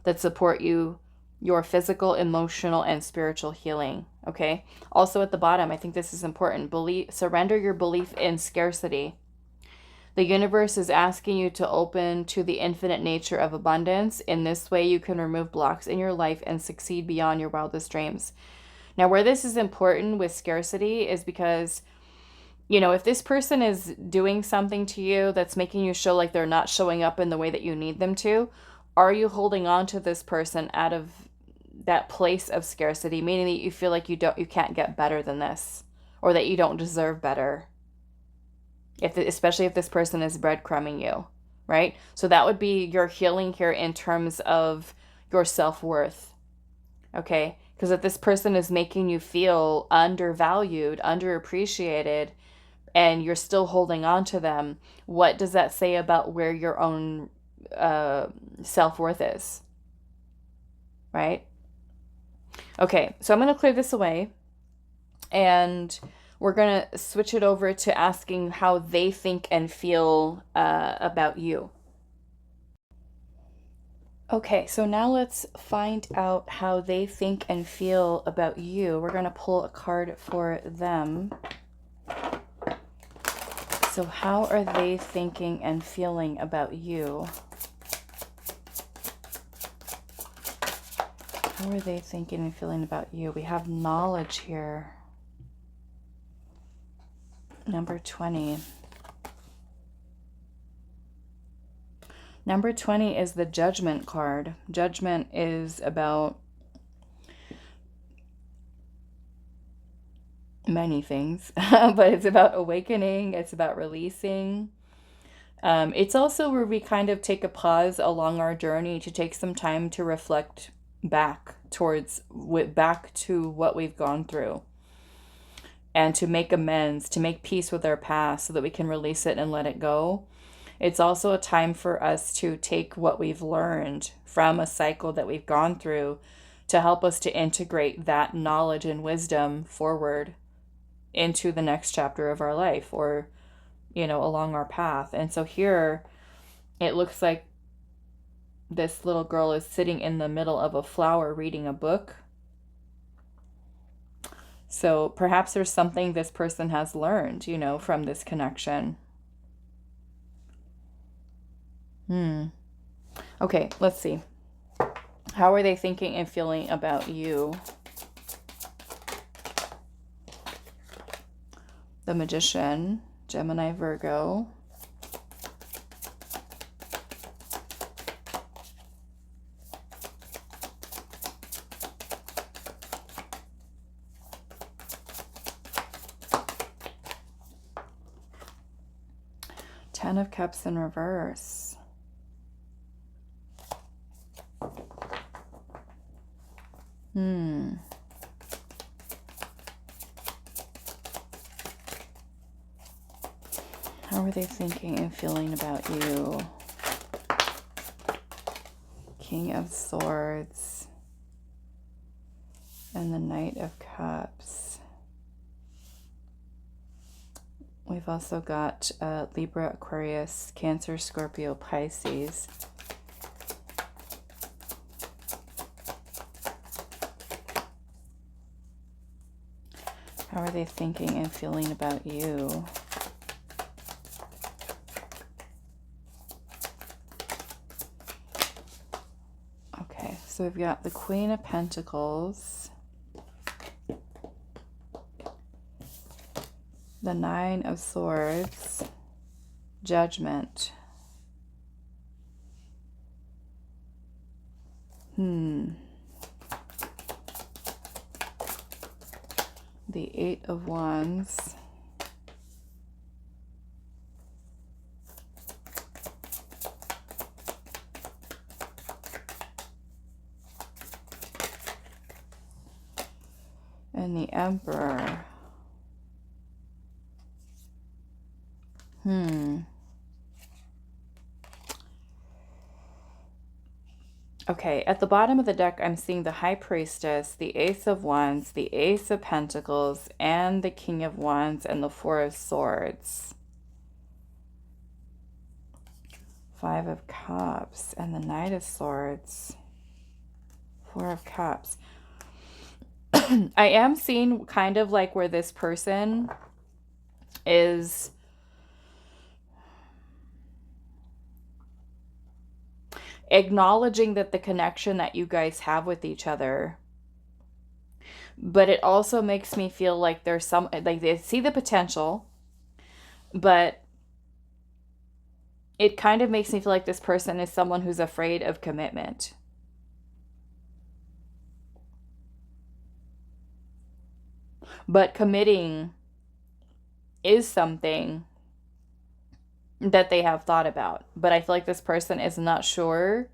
that support you, your physical, emotional, and spiritual healing. Okay. Also at the bottom, I think this is important. Surrender your belief in scarcity. The universe is asking you to open to the infinite nature of abundance. In this way, you can remove blocks in your life and succeed beyond your wildest dreams. Now, where this is important with scarcity is because, you know, if this person is doing something to you that's making you show like they're not showing up in the way that you need them to, are you holding on to this person out of that place of scarcity, meaning that you feel like you can't get better than this, or that you don't deserve better? Especially if this person is breadcrumbing you, right? So that would be your healing here in terms of your self-worth, okay? Because if this person is making you feel undervalued, underappreciated, and you're still holding on to them, what does that say about where your own self-worth is, right? Okay, so I'm going to clear this away, and we're going to switch it over to asking how they think and feel about you. Okay, so now let's find out how they think and feel about you. We're going to pull a card for them. So how are they thinking and feeling about you? How are they thinking and feeling about you? We have knowledge here. Number 20. Number 20 is the Judgment card. Judgment is about many things, but it's about awakening. It's about releasing. It's also where we kind of take a pause along our journey to take some time to reflect back to what we've gone through, and to make amends, to make peace with our past so that we can release it and let it go. It's also a time for us to take what we've learned from a cycle that we've gone through to help us to integrate that knowledge and wisdom forward into the next chapter of our life, or, you know, along our path. And so here it looks like this little girl is sitting in the middle of a flower reading a book. So perhaps there's something this person has learned, you know, from this connection. Okay, let's see. How are they thinking and feeling about you? The Magician, Gemini, Virgo. Ten of Cups in reverse. How are they thinking and feeling about you? King of Swords and the Knight of Cups. We've also got Libra, Aquarius, Cancer, Scorpio, Pisces. How are they thinking and feeling about you? Okay, so we've got the Queen of Pentacles, the Nine of Swords, Judgment. The Eight of Wands. And the Emperor. Okay, at the bottom of the deck, I'm seeing the High Priestess, the Ace of Wands, the Ace of Pentacles, and the King of Wands, and the Four of Swords. Five of Cups, and the Knight of Swords. Four of Cups. I am seeing kind of like where this person is acknowledging that the connection that you guys have with each other, but it also makes me feel like there's some, like they see the potential, but it kind of makes me feel like this person is someone who's afraid of commitment. But committing is something that they have thought about. But I feel like this person is not sure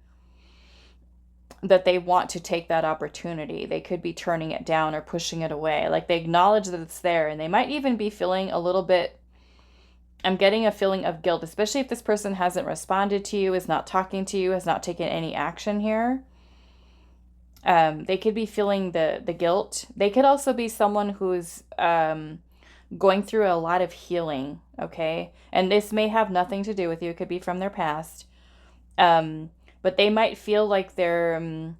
that they want to take that opportunity. They could be turning it down or pushing it away. Like they acknowledge that it's there, and they might even be feeling a little bit, I'm getting a feeling of guilt, especially if this person hasn't responded to you, is not talking to you, has not taken any action here. They could be feeling the guilt. They could also be someone who's going through a lot of healing, okay? And this may have nothing to do with you. It could be from their past. But they might feel like they're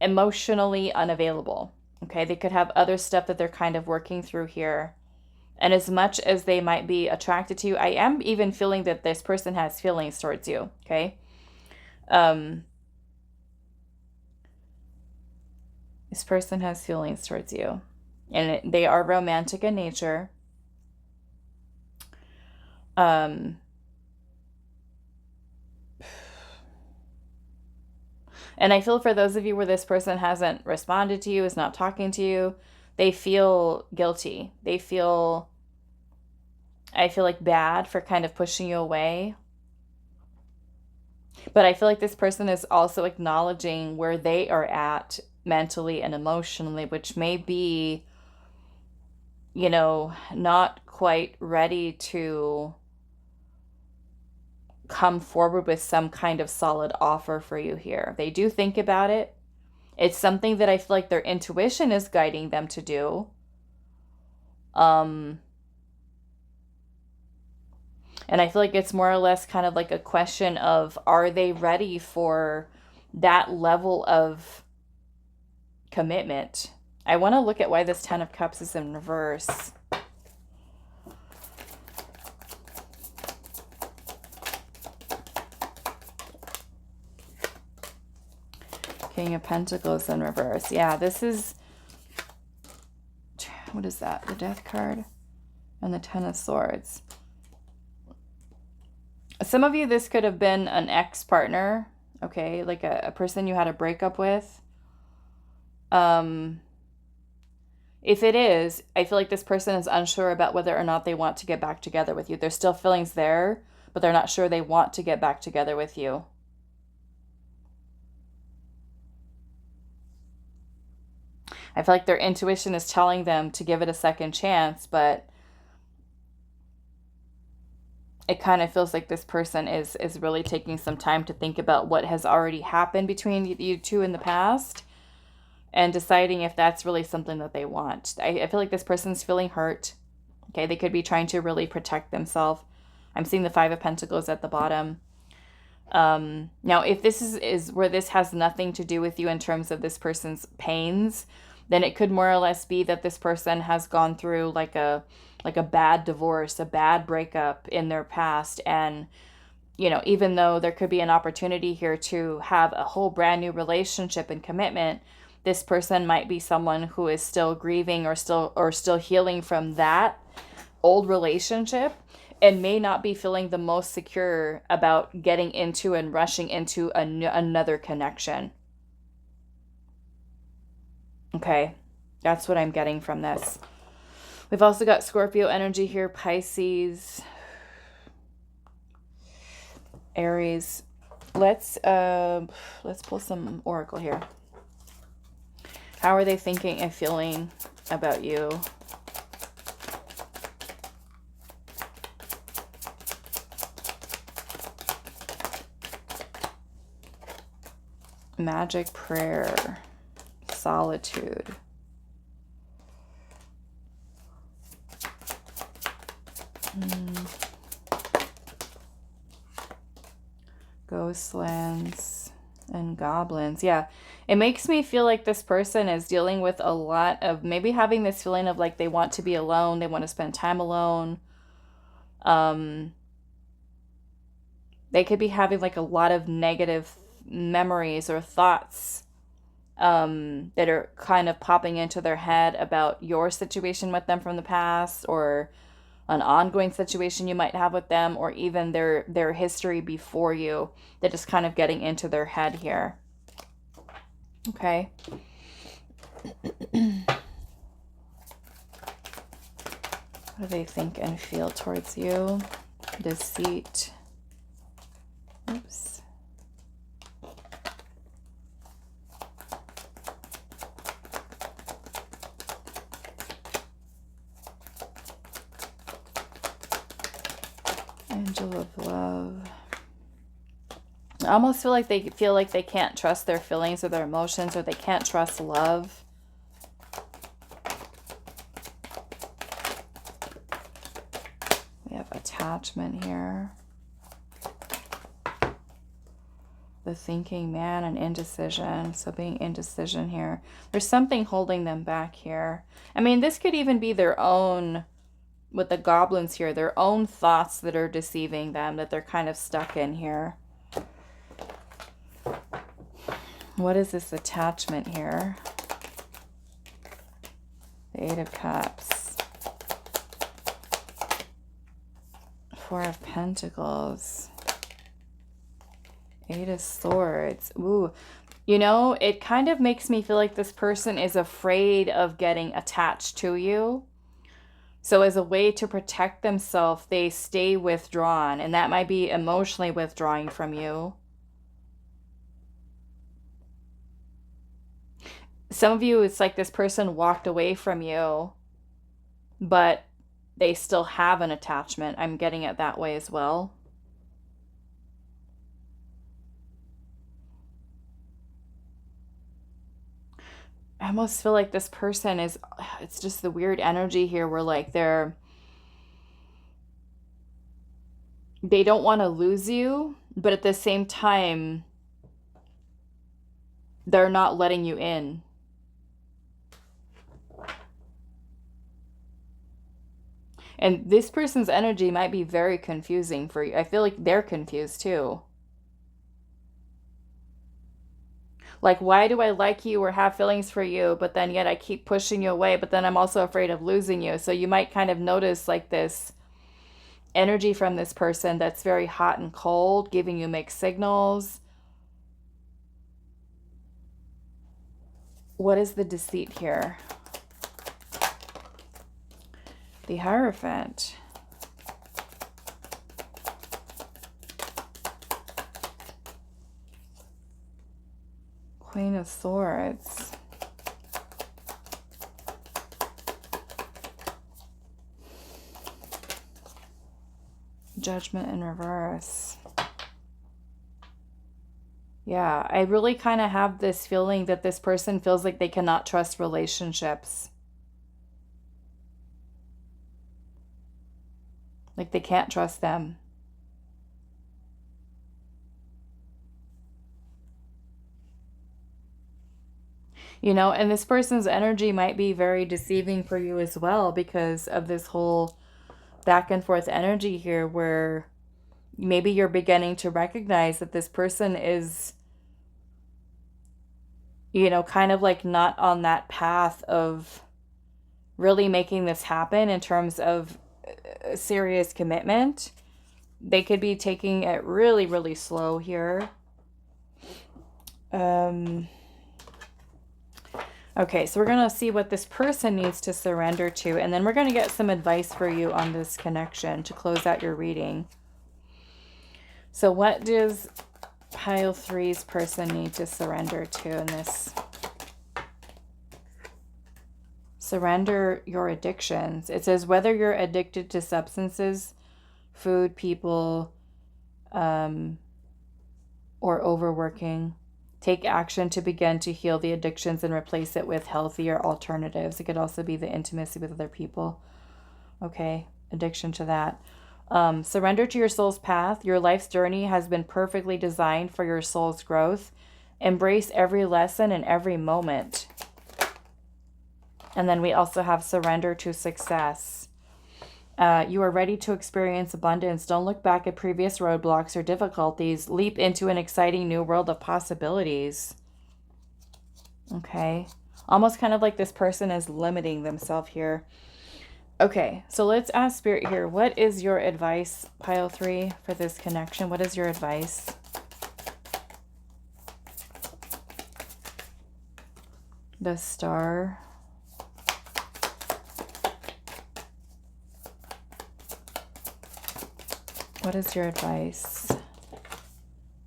emotionally unavailable, okay? They could have other stuff that they're kind of working through here. And as much as they might be attracted to you, I am even feeling that this person has feelings towards you, okay? This person has feelings towards you. And they are romantic in nature. And I feel for those of you where this person hasn't responded to you, is not talking to you, they feel guilty. I feel like bad for kind of pushing you away. But I feel like this person is also acknowledging where they are at mentally and emotionally, which may be, you know, not quite ready to come forward with some kind of solid offer for you here. They do think about it. It's something that I feel like their intuition is guiding them to do. And I feel like it's more or less kind of like a question of, are they ready for that level of commitment? I want to look at why this Ten of Cups is in reverse. King of Pentacles in reverse. Yeah, this is, what is that? The Death card and the Ten of Swords. Some of you, this could have been an ex-partner, okay? Like a person you had a breakup with. If it is, I feel like this person is unsure about whether or not they want to get back together with you. There's still feelings there, but they're not sure they want to get back together with you. I feel like their intuition is telling them to give it a second chance, but it kind of feels like this person is really taking some time to think about what has already happened between you two in the past and deciding if that's really something that they want. I feel like this person's feeling hurt. Okay, they could be trying to really protect themselves. I'm seeing the Five of Pentacles at the bottom. Now, if this is where this has nothing to do with you in terms of this person's pains, then it could more or less be that this person has gone through like a bad divorce, a bad breakup in their past. And, you know, even though there could be an opportunity here to have a whole brand new relationship and commitment, this person might be someone who is still grieving or still healing from that old relationship and may not be feeling the most secure about getting into and rushing into another connection. Okay, that's what I'm getting from this. We've also got Scorpio energy here, Pisces, Aries. Let's pull some oracle here. How are they thinking and feeling about you? Magic prayer. Solitude. Ghostlands and goblins. Yeah, it makes me feel like this person is dealing with a lot of maybe having this feeling of like they want to be alone, they want to spend time alone. They could be having like a lot of negative memories or thoughts that are kind of popping into their head about your situation with them from the past, or an ongoing situation you might have with them, or even their history before you, that is kind of getting into their head here. Okay. What do they think and feel towards you? Deceit. Oops. Angel of Love. I almost feel like they can't trust their feelings or their emotions, or they can't trust love. We have attachment here. The thinking man and indecision. So being indecision here. There's something holding them back here. I mean, this could even be their own, with the goblins here, their own thoughts that are deceiving them, that they're kind of stuck in here. What is this attachment here? The Eight of Cups. Four of Pentacles. Eight of Swords. Ooh. You know, it kind of makes me feel like this person is afraid of getting attached to you. So as a way to protect themselves, they stay withdrawn. And that might be emotionally withdrawing from you. Some of you, it's like this person walked away from you, but they still have an attachment. I'm getting it that way as well. I almost feel like this person is, it's just the weird energy here where like they don't want to lose you, but at the same time, they're not letting you in. And this person's energy might be very confusing for you. I feel like they're confused too. Like, why do I like you or have feelings for you, but then yet I keep pushing you away, but then I'm also afraid of losing you. So you might kind of notice like this energy from this person that's very hot and cold, giving you mixed signals. What is the deceit here? The Hierophant. Queen of Swords. Judgment in reverse. Yeah, I really kind of have this feeling that this person feels like they cannot trust relationships. Like they can't trust them. You know, and this person's energy might be very deceiving for you as well because of this whole back and forth energy here where maybe you're beginning to recognize that this person is, you know, kind of like not on that path of really making this happen in terms of a serious commitment. They could be taking it really, really slow here. Okay, so we're going to see what this person needs to surrender to, and then we're going to get some advice for you on this connection to close out your reading. So what does pile 3's person need to surrender to in this? Surrender your addictions. It says whether you're addicted to substances, food, people, or overworking, take action to begin to heal the addictions and replace it with healthier alternatives. It could also be the intimacy with other people. Okay, addiction to that. Surrender to your soul's path. Your life's journey has been perfectly designed for your soul's growth. Embrace every lesson and every moment. And then we also have surrender to success. You are ready to experience abundance. Don't look back at previous roadblocks or difficulties. Leap into an exciting new world of possibilities. Okay. Almost kind of like this person is limiting themselves here. Okay, so let's ask Spirit here. What is your advice, Pile 3, for this connection? What is your advice? The Star. What is your advice?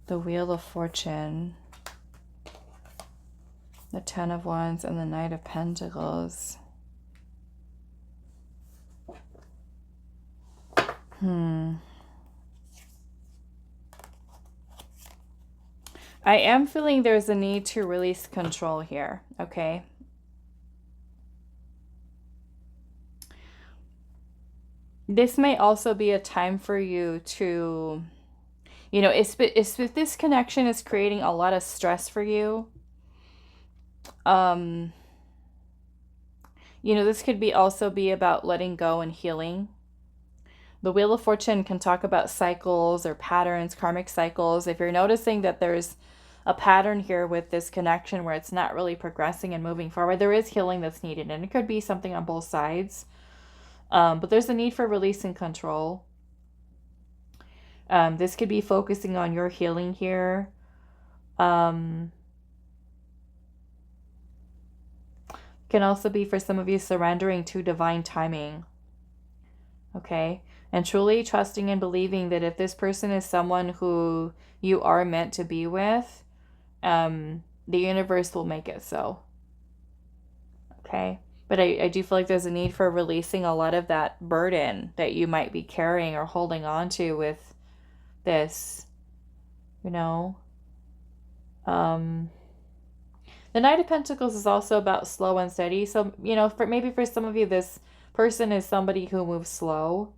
The Wheel of Fortune. The Ten of Wands and the Knight of Pentacles. I am feeling there's a need to release control here, okay? This may also be a time for you to, you know, if this connection is creating a lot of stress for you, you know, this could also be about letting go and healing. The Wheel of Fortune can talk about cycles or patterns, karmic cycles. If you're noticing that there's a pattern here with this connection where it's not really progressing and moving forward, there is healing that's needed. And it could be something on both sides. But there's a need for release and control. This could be focusing on your healing here. Can also be for some of you surrendering to divine timing. Okay? And truly trusting and believing that if this person is someone who you are meant to be with, the universe will make it so. Okay? But I do feel like there's a need for releasing a lot of that burden that you might be carrying or holding on to with this, you know. The Knight of Pentacles is also about slow and steady. So, you know, maybe for some of you, this person is somebody who moves slow.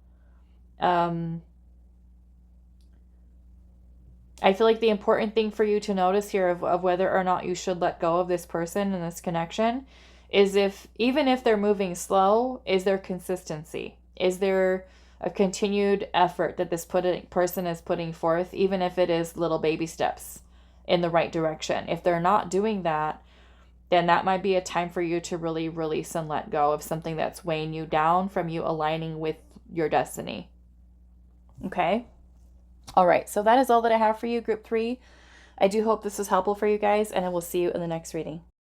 I feel like the important thing for you to notice here of whether or not you should let go of this person and this connection is even if they're moving slow, is there consistency? Is there a continued effort that this person is putting forth, even if it is little baby steps in the right direction? If they're not doing that, then that might be a time for you to really release and let go of something that's weighing you down from you aligning with your destiny. Okay? All right, so that is all that I have for you, Group 3. I do hope this was helpful for you guys, and I will see you in the next reading.